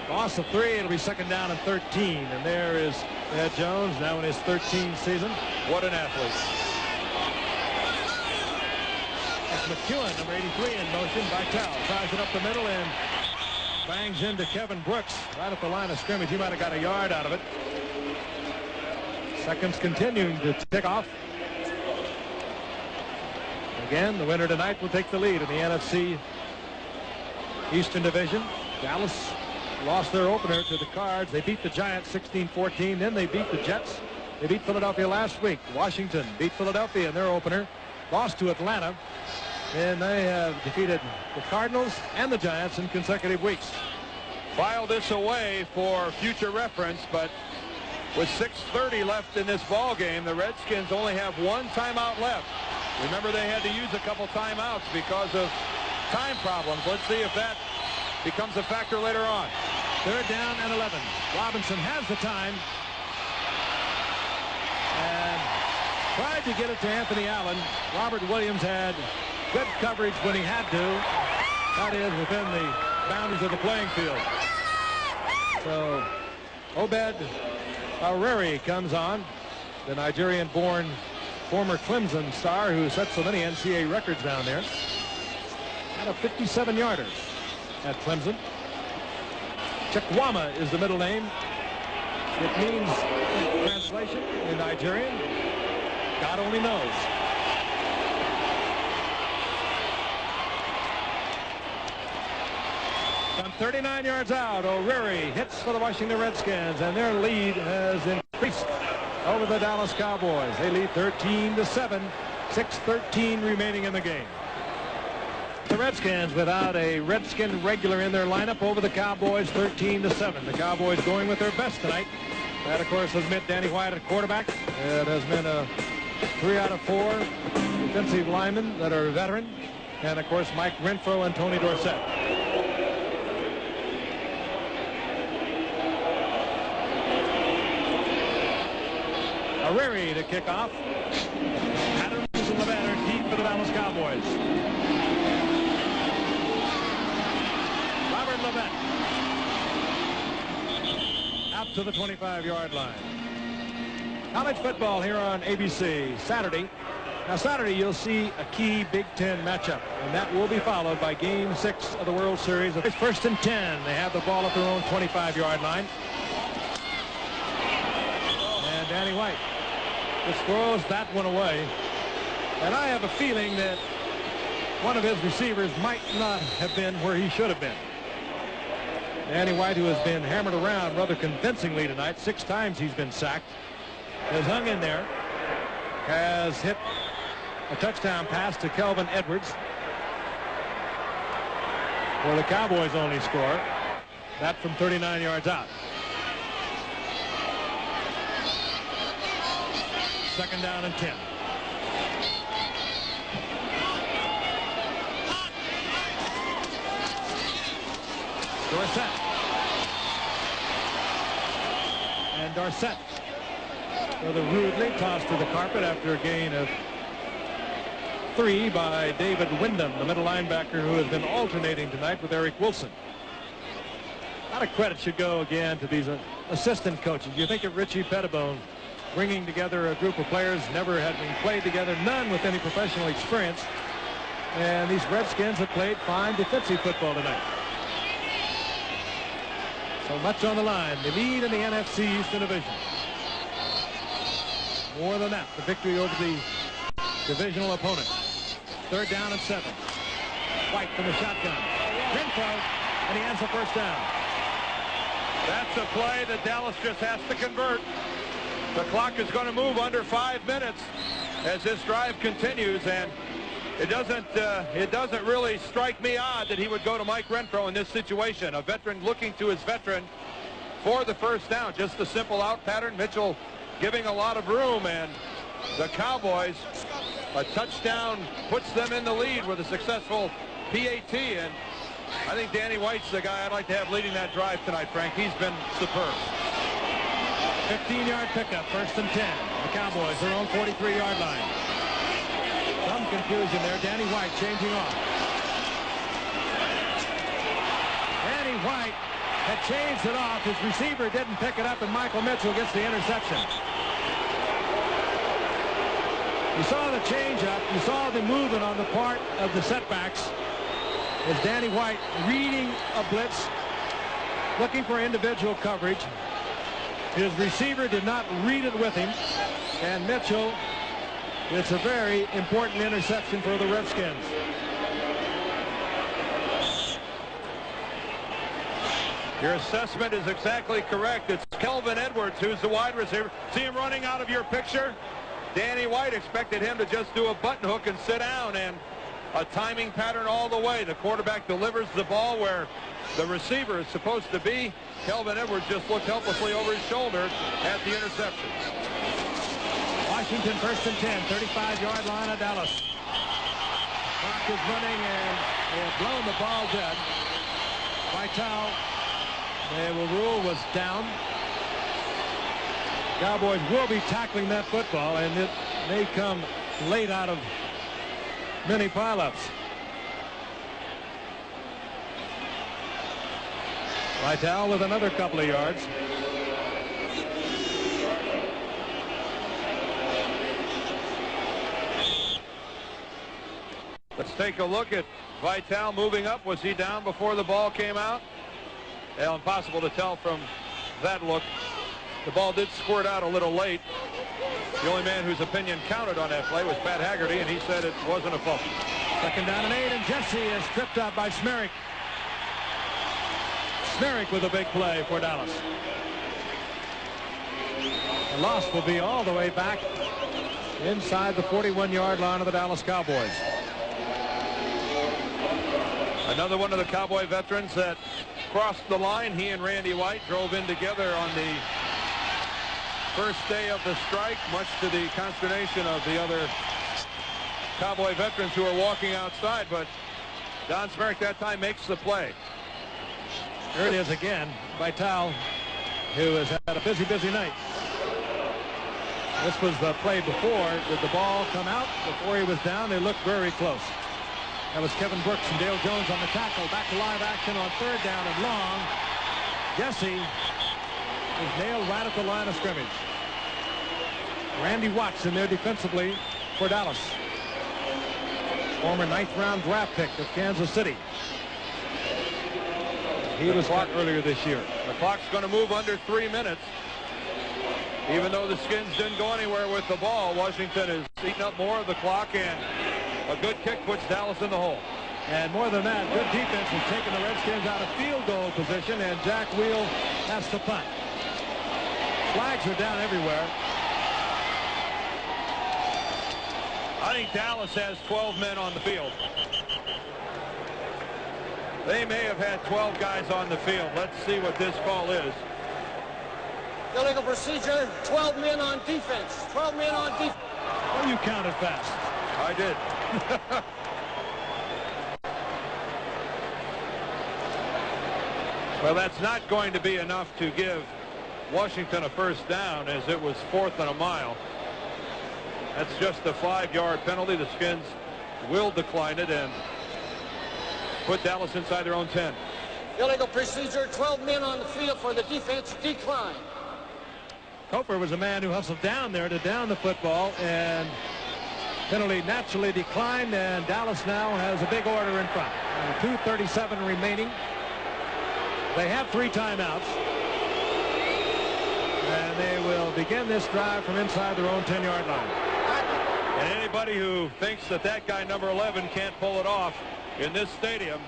Loss of 3. It'll be second down and 13. And there is Ed Jones, now in his 13th season. What an athlete. It's McEwen, number 83, in motion. Vitale tries it up the middle and bangs into Kevin Brooks right at the line of scrimmage. He might have got a yard out of it. Seconds continuing to tick off. Again, the winner tonight will take the lead in the NFC Eastern Division. Dallas lost their opener to the Cards. They beat the Giants 16-14. Then they beat the Jets. They beat Philadelphia last week. Washington beat Philadelphia in their opener. Lost to Atlanta. And they have defeated the Cardinals and the Giants in consecutive weeks. File this away for future reference, but with 6:30 left in this ball game, the Redskins only have 1 timeout left. Remember, they had to use a couple timeouts because of time problems. Let's see if that becomes a factor later on. Third down and 11. Robinson has the time and tried to get it to Anthony Allen. Robert Williams had good coverage when he had to. That is within the boundaries of the playing field. So Obed Areri comes on, the Nigerian-born former Clemson star who set so many NCAA records down there. Had a 57-yarder at Clemson. Chukwuma is the middle name. It means, in translation, in Nigerian, God only knows. From 39 yards out, O'Reary hits for the Washington Redskins, and their lead has increased over the Dallas Cowboys. They lead 13-7. 6:13 remaining in the game. The Redskins without a Redskin regular in their lineup over the Cowboys 13-7. The Cowboys going with their best tonight. That, of course, has meant Danny White at quarterback. It has been a 3 out of 4 defensive linemen that are veteran. And, of course, Mike Renfro and Tony Dorsett. Ariri to kick off. Adams and Levatt are deep for the Dallas Cowboys. Robert Levatt out to the 25-yard line. College football here on ABC Saturday. Now Saturday you'll see a key Big Ten matchup, and that will be followed by Game 6 of the World Series. It's 1st and 10. They have the ball at their own 25-yard line. And Danny White just throws that one away. And I have a feeling that one of his receivers might not have been where he should have been. Danny White, who has been hammered around rather convincingly tonight, 6 times he's been sacked, has hung in there, has hit a touchdown pass to Kelvin Edwards, where the Cowboys only score. That from 39 yards out. 2nd down and 10. Dorsett. And Dorsett rather rudely tossed to the carpet after a gain of 3 by David Wyndham, the middle linebacker who has been alternating tonight with Eric Wilson. A lot of credit should go again to these assistant coaches. You think of Richie Pettibone bringing together a group of players never having played together, none with any professional experience. And these Redskins have played fine defensive football tonight. So much on the line. They lead in the NFC Eastern Division. More than that, the victory over the divisional opponent. 3rd down and 7. White from the shotgun. Renfro, and he has the 1st down. That's a play that Dallas just has to convert. The clock is going to move under 5 minutes as this drive continues, and it doesn't really strike me odd that he would go to Mike Renfro in this situation. A veteran looking to his veteran for the 1st down. Just a simple out pattern. Mitchell giving a lot of room, and the Cowboys, a touchdown puts them in the lead with a successful PAT, and I think Danny White's the guy I'd like to have leading that drive tonight, Frank. He's been superb. 15-yard pickup, 1st and 10. The Cowboys, their own 43-yard line. Some confusion there. Danny White changing off. Danny White had changed it off. His receiver didn't pick it up, and Michael Mitchell gets the interception. You saw the change-up. You saw the movement on the part of the setbacks. As Danny White reading a blitz, looking for individual coverage. His receiver did not read it with him, and Mitchell, it's a very important interception for the Redskins. Your assessment is exactly correct. It's Kelvin Edwards who's the wide receiver. See him running out of your picture? Danny White expected him to just do a button hook and sit down, and a timing pattern all the way. The quarterback delivers the ball where the receiver is supposed to be. Kelvin Edwards just looked helplessly over his shoulder at the interception. Washington 1st and 10, 35-yard line of Dallas. Clock is running, and they have blown the ball dead. Vitale, they will rule, was down. Cowboys will be tackling that football, and it may come late out of many pileups. Vitale with another couple of yards. Let's take a look at Vitale moving up. Was he down before the ball came out? Well, impossible to tell from that look. The ball did squirt out a little late. The only man whose opinion counted on that play was Pat Haggerty, and he said it wasn't a fumble. 2nd down and 8, and Jesse is tripped up by Smerrick. Smerrick with a big play for Dallas. The loss will be all the way back inside the 41-yard line of the Dallas Cowboys. Another one of the Cowboy veterans that crossed the line. He and Randy White drove in together on the first day of the strike, much to the consternation of the other Cowboy veterans who are walking outside. But Don Smerrick that time makes the play. Here it is again by Tal, who has had a busy night. This was the play before. Did the ball come out before he was down? They looked very close. That was Kevin Brooks and Dale Jones on the tackle. Back to live action on third down and long. Jesse is nailed right at the line of scrimmage. Randy Watts in there defensively for Dallas. Former 9th-round draft pick of Kansas City. He was hot earlier this year. The clock's going to move under 3 minutes. Even though the Skins didn't go anywhere with the ball, Washington is eating up more of the clock, and a good kick puts Dallas in the hole. And more than that, good defense has taken the Redskins out of field goal position, and Jack Wheel has to punt. Flags are down everywhere. I think Dallas has 12 men on the field. They may have had 12 guys on the field. Let's see what this call is. Illegal procedure, 12 men on defense. 12 men on defense. Oh, you counted fast. I did. Well, that's not going to be enough to give Washington a first down, as it was 4th and a mile. That's just a 5-yard penalty. The Skins will decline it and put Dallas inside their own 10. Illegal procedure, 12 men on the field for the defense decline. Koper was a man who hustled down there to down the football, and penalty naturally declined, and Dallas now has a big order in front. 2:37 remaining. They have 3 timeouts, and they will begin this drive from inside their own 10-yard line. And anybody who thinks that that guy, number 11, can't pull it off in this stadium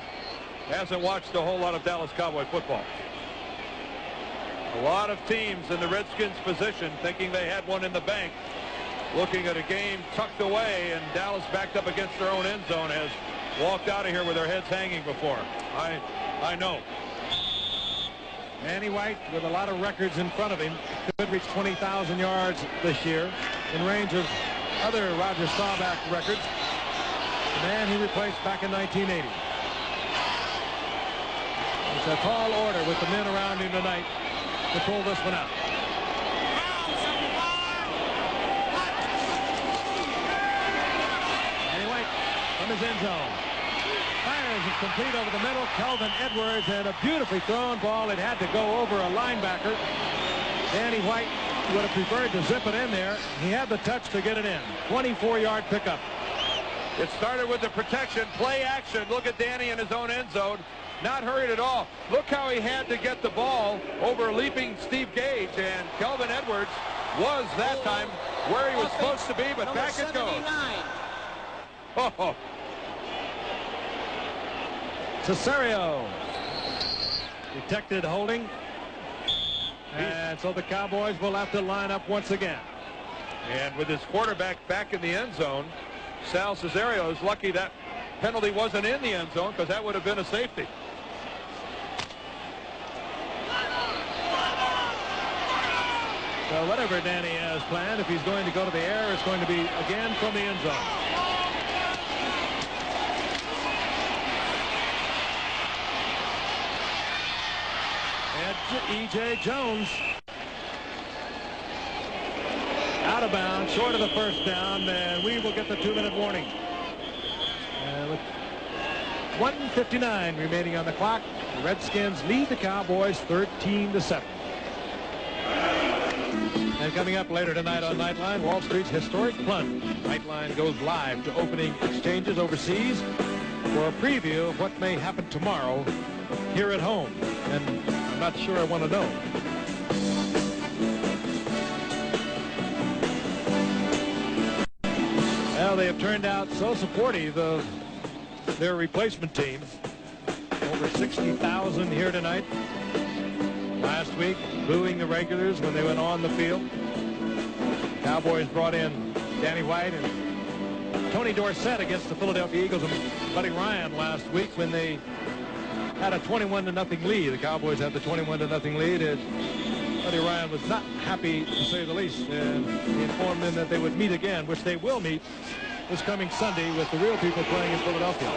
hasn't watched a whole lot of Dallas Cowboy football. A lot of teams in the Redskins position thinking they had one in the bank, looking at a game tucked away, and Dallas backed up against their own end zone has walked out of here with their heads hanging before. I know. Manny White, with a lot of records in front of him, could reach 20,000 yards this year, in range of other Roger Staubach records. The man he replaced back in 1980. It's a tall order with the men around him tonight to pull this one out. Manny White from his end zone. Fires it complete over the middle. Kelvin Edwards, and a beautifully thrown ball. It had to go over a linebacker. Danny White would have preferred to zip it in there. He had the touch to get it in. 24-yard pickup. It started with the protection, play action. Look at Danny in his own end zone. Not hurried at all. Look how he had to get the ball over leaping Steve Gage, and Kelvin Edwards was that time where he was supposed to be, but back it goes. Oh. Cesario detected holding, and so the Cowboys will have to line up once again. And with his quarterback back in the end zone, Sal Cesario is lucky that penalty wasn't in the end zone, because that would have been a safety. So whatever Danny has planned, if he's going to go to the air, it's going to be again from the end zone. And E.J. Jones out of bounds, short of the first down, and we will get the 2-minute warning. With 1:59 remaining on the clock, the Redskins lead the Cowboys 13-7. And coming up later tonight on Nightline, Wall Street's historic plunge. Nightline goes live to opening exchanges overseas for a preview of what may happen tomorrow here at home. And I'm not sure I want to know. Well, they have turned out so supportive of their replacement team. Over 60,000 here tonight. Last week, booing the regulars when they went on the field. Cowboys brought in Danny White and Tony Dorsett against the Philadelphia Eagles and Buddy Ryan last week when they had a 21-0 lead. The Cowboys had the 21-0 lead. Buddy Ryan was not happy, to say the least, and he informed them that they would meet again, which they will meet this coming Sunday with the real people playing in Philadelphia.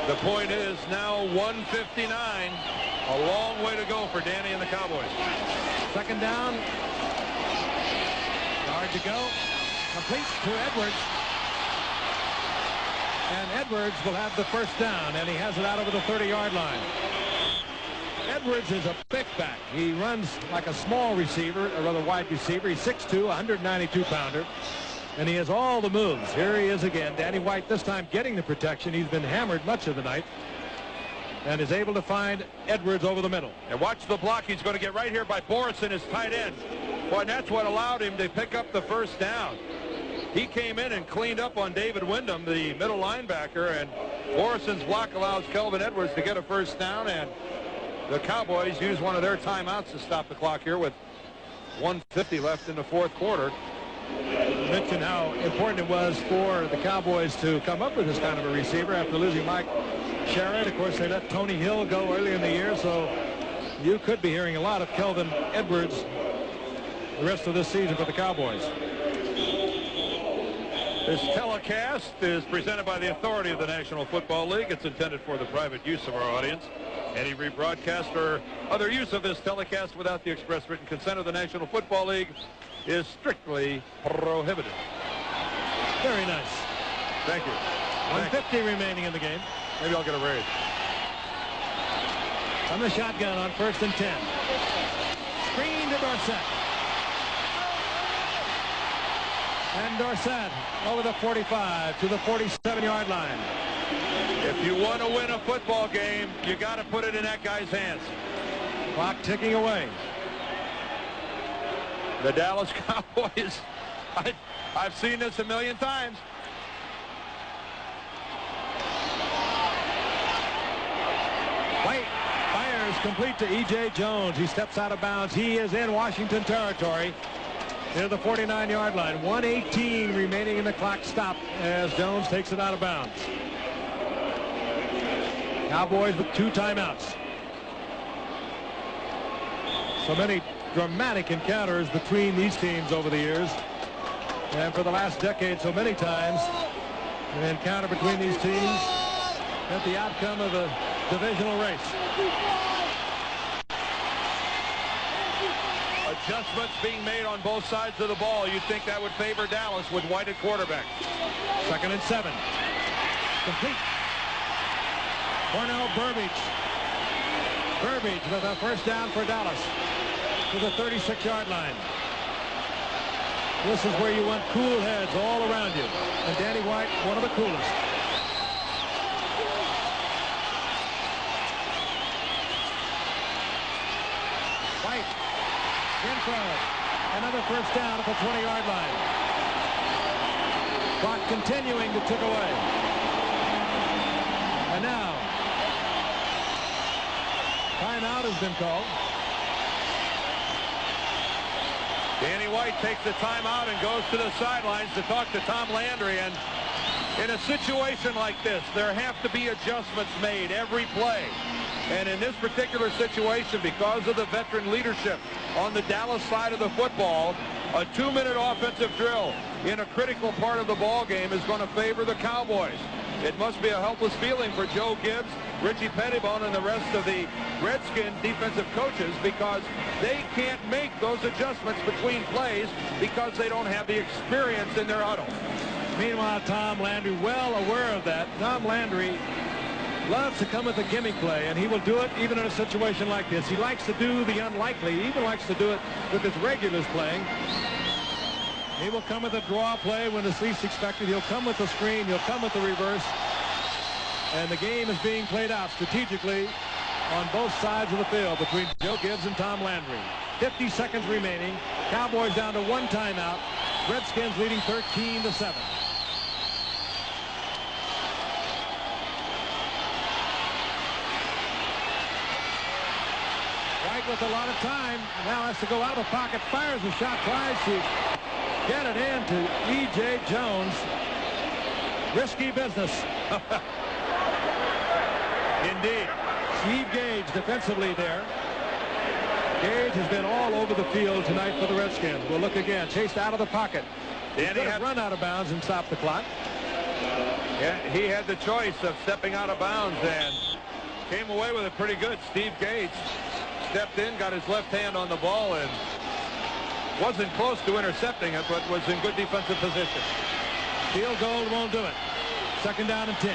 The point is now 1:59. A long way to go for Danny and the Cowboys. Second down. Yard to go. Complete to Edwards. And Edwards will have the first down, and he has it out over the 30-yard line. Edwards is a big back. He runs like a small receiver, a rather wide receiver. He's 6'2", 192-pounder, and he has all the moves. Here he is again. Danny White this time getting the protection. He's been hammered much of the night and is able to find Edwards over the middle. And watch the block. He's going to get right here by Borison, his tight end. Boy, and that's what allowed him to pick up the first down. He came in and cleaned up on David Wyndham, the middle linebacker, and Borison's block allows Kelvin Edwards to get a first down, and the Cowboys use one of their timeouts to stop the clock here with 1:50 left in the fourth quarter. You mentioned how important it was for the Cowboys to come up with this kind of a receiver after losing Mike Sherrod. Of course, they let Tony Hill go early in the year, so you could be hearing a lot of Kelvin Edwards the rest of this season for the Cowboys. This telecast is presented by the authority of the National Football League. It's intended for the private use of our audience. Any rebroadcast or other use of this telecast without the express written consent of the National Football League is strictly prohibited. Very nice. Thank you. 1:50 remaining in the game. Maybe I'll get a raise. From the shotgun on 1st and 10. Screen to Dorsett. And Dorsett over the 45 to the 47-yard line. If you want to win a football game, you got to put it in that guy's hands. Clock ticking away. The Dallas Cowboys, I've seen this a million times. White fires complete to E.J. Jones. He steps out of bounds. He is in Washington territory near the 49-yard line. 1:18 remaining in the clock stop as Jones takes it out of bounds. Cowboys with 2 timeouts. So many dramatic encounters between these teams over the years. And for the last decade, so many times, an encounter between these teams at the outcome of a divisional race. Adjustments being made on both sides of the ball. You'd think that would favor Dallas with White at quarterback. 2nd and 7. Complete. Cornell Burbage. Burbage with a first down for Dallas to the 36-yard line. This is where you want cool heads all around you. And Danny White, one of the coolest. White in front. Another first down at the 20-yard line. Clock continuing to tick away. And now, timeout has been called. Danny White takes the timeout and goes to the sidelines to talk to Tom Landry. And in a situation like this, there have to be adjustments made every play. And in this particular situation, because of the veteran leadership on the Dallas side of the football, a 2-minute offensive drill in a critical part of the ball game is going to favor the Cowboys. It must be a helpless feeling for Joe Gibbs, Richie Pettibone, and the rest of the Redskin defensive coaches because they can't make those adjustments between plays because they don't have the experience in their huddle. Meanwhile, Tom Landry, well aware of that. Tom Landry loves to come with a gimmicks play, and he will do it even in a situation like this. He likes to do the unlikely. He even likes to do it with his regulars playing. He will come with a draw play when it's least expected. He'll come with the screen. He'll come with the reverse. And the game is being played out strategically on both sides of the field between Joe Gibbs and Tom Landry. 50 seconds remaining. Cowboys down to 1 timeout. Redskins leading 13-7. White with a lot of time. Now has to go out of the pocket. Fires a shot. Tries to Get it in to E.J. Jones. Risky business. Indeed. Steve Gage defensively there. Gage has been all over the field tonight for the Redskins. We'll look again. Chased out of the pocket. Danny had run out of bounds and stopped the clock. Yeah, he had the choice of stepping out of bounds and came away with it pretty good. Steve Gage stepped in, got his left hand on the ball, and wasn't close to intercepting it, but was in good defensive position. Field goal won't do it. Second down and 10.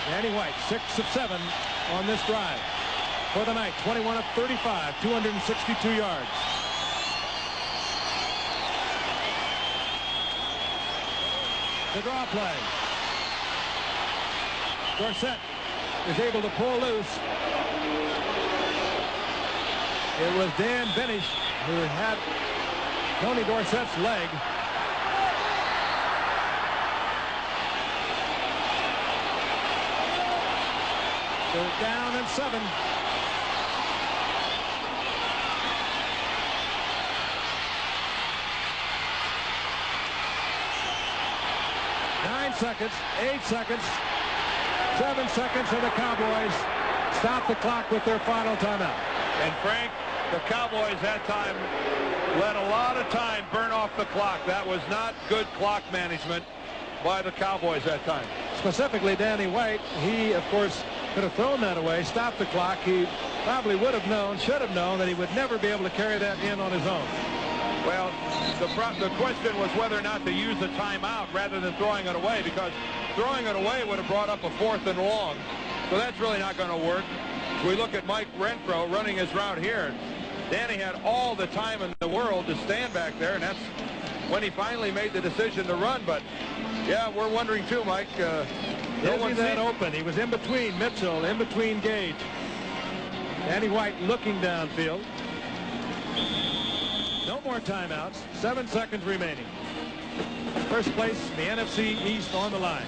Danny White, 6 of 7 on this drive. For the night, 21 of 35, 262 yards. The draw play. Dorsett is able to pull loose. It was Dan Benish who had Tony Dorsett's leg. They're down and 7. Seconds, 8 seconds, 7 seconds, and the Cowboys stop the clock with their final timeout. And Frank, the Cowboys that time let a lot of time burn off the clock. That was not good clock management by the Cowboys that time. Specifically Danny White, he of course could have thrown that away, stopped the clock. He probably would have known, should have known, that he would never be able to carry that in on his own. Well, the question was whether or not to use a timeout rather than throwing it away, because throwing it away would have brought up a 4th and long. So that's really not going to work. We look at Mike Renfro running his route here. Danny had all the time in the world to stand back there, and that's when he finally made the decision to run. But, yeah, we're wondering too, Mike. No one's that open. He was in between Mitchell, in between Gage. Danny White looking downfield. No more timeouts. 7 seconds remaining. First place in the NFC East on the line.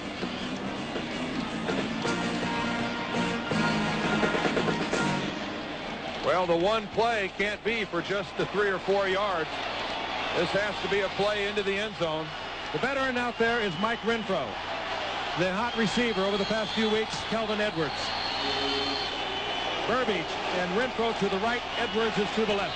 Well, the one play can't be for just the 3 or 4 yards. This has to be a play into the end zone. The veteran out there is Mike Renfro. The hot receiver over the past few weeks, Kelvin Edwards. Burbidge and Renfro to the right. Edwards is to the left.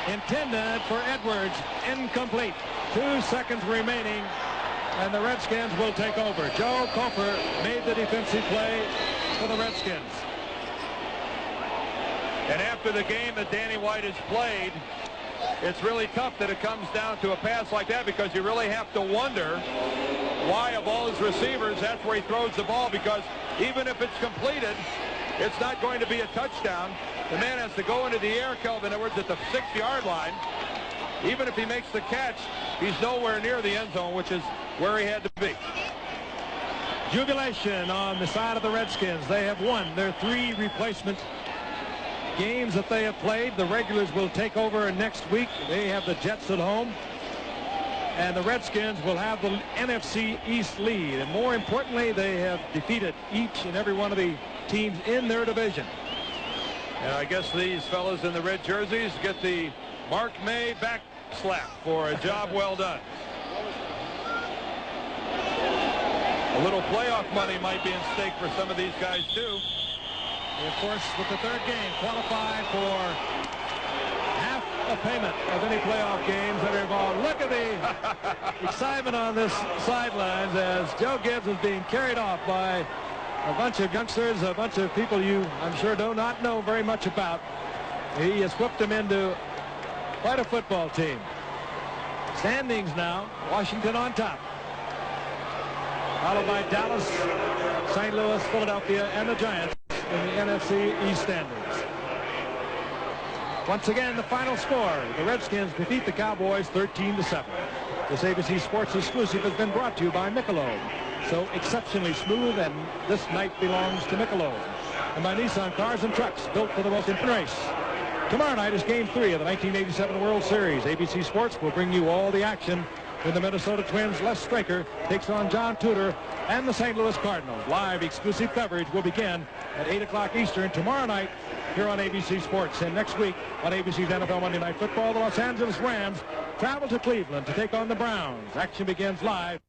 Intended for Edwards, incomplete. 2 seconds remaining, and the Redskins will take over. Joe Kofer made the defensive play for the Redskins. And after the game that Danny White has played, it's really tough that it comes down to a pass like that, because you really have to wonder why, of all his receivers, that's where he throws the ball, because even if it's completed, it's not going to be a touchdown. The man has to go into the air, Kelvin Edwards, at the 6-yard line. Even if he makes the catch, he's nowhere near the end zone, which is where he had to be. Jubilation on the side of the Redskins. They have won their 3 replacement games that they have played. The regulars will take over next week. They have the Jets at home. And the Redskins will have the NFC East lead. And more importantly, they have defeated each and every one of the teams in their division. And I guess these fellas in the red jerseys get the Mark May back slap for a job well done. A little playoff money might be in stake for some of these guys too. They, of course, with the 3rd game, qualify for half a payment of any playoff games that are involved. Look at the excitement on this sidelines as Joe Gibbs is being carried off by a bunch of youngsters, a bunch of people you, I'm sure, do not know very much about. He has whipped them into quite a football team. Standings now, Washington on top, followed by Dallas, St. Louis, Philadelphia, and the Giants in the NFC East standings. Once again, the final score, the Redskins defeat the Cowboys 13-7. This ABC Sports exclusive has been brought to you by Michelob. So exceptionally smooth, and this night belongs to Michelob. And by Nissan Cars and Trucks, built for the most important race. Tomorrow night is Game 3 of the 1987 World Series. ABC Sports will bring you all the action with the Minnesota Twins. Les Straker takes on John Tudor and the St. Louis Cardinals. Live exclusive coverage will begin at 8 o'clock Eastern tomorrow night here on ABC Sports. And next week on ABC's NFL Monday Night Football, the Los Angeles Rams travel to Cleveland to take on the Browns. Action begins live.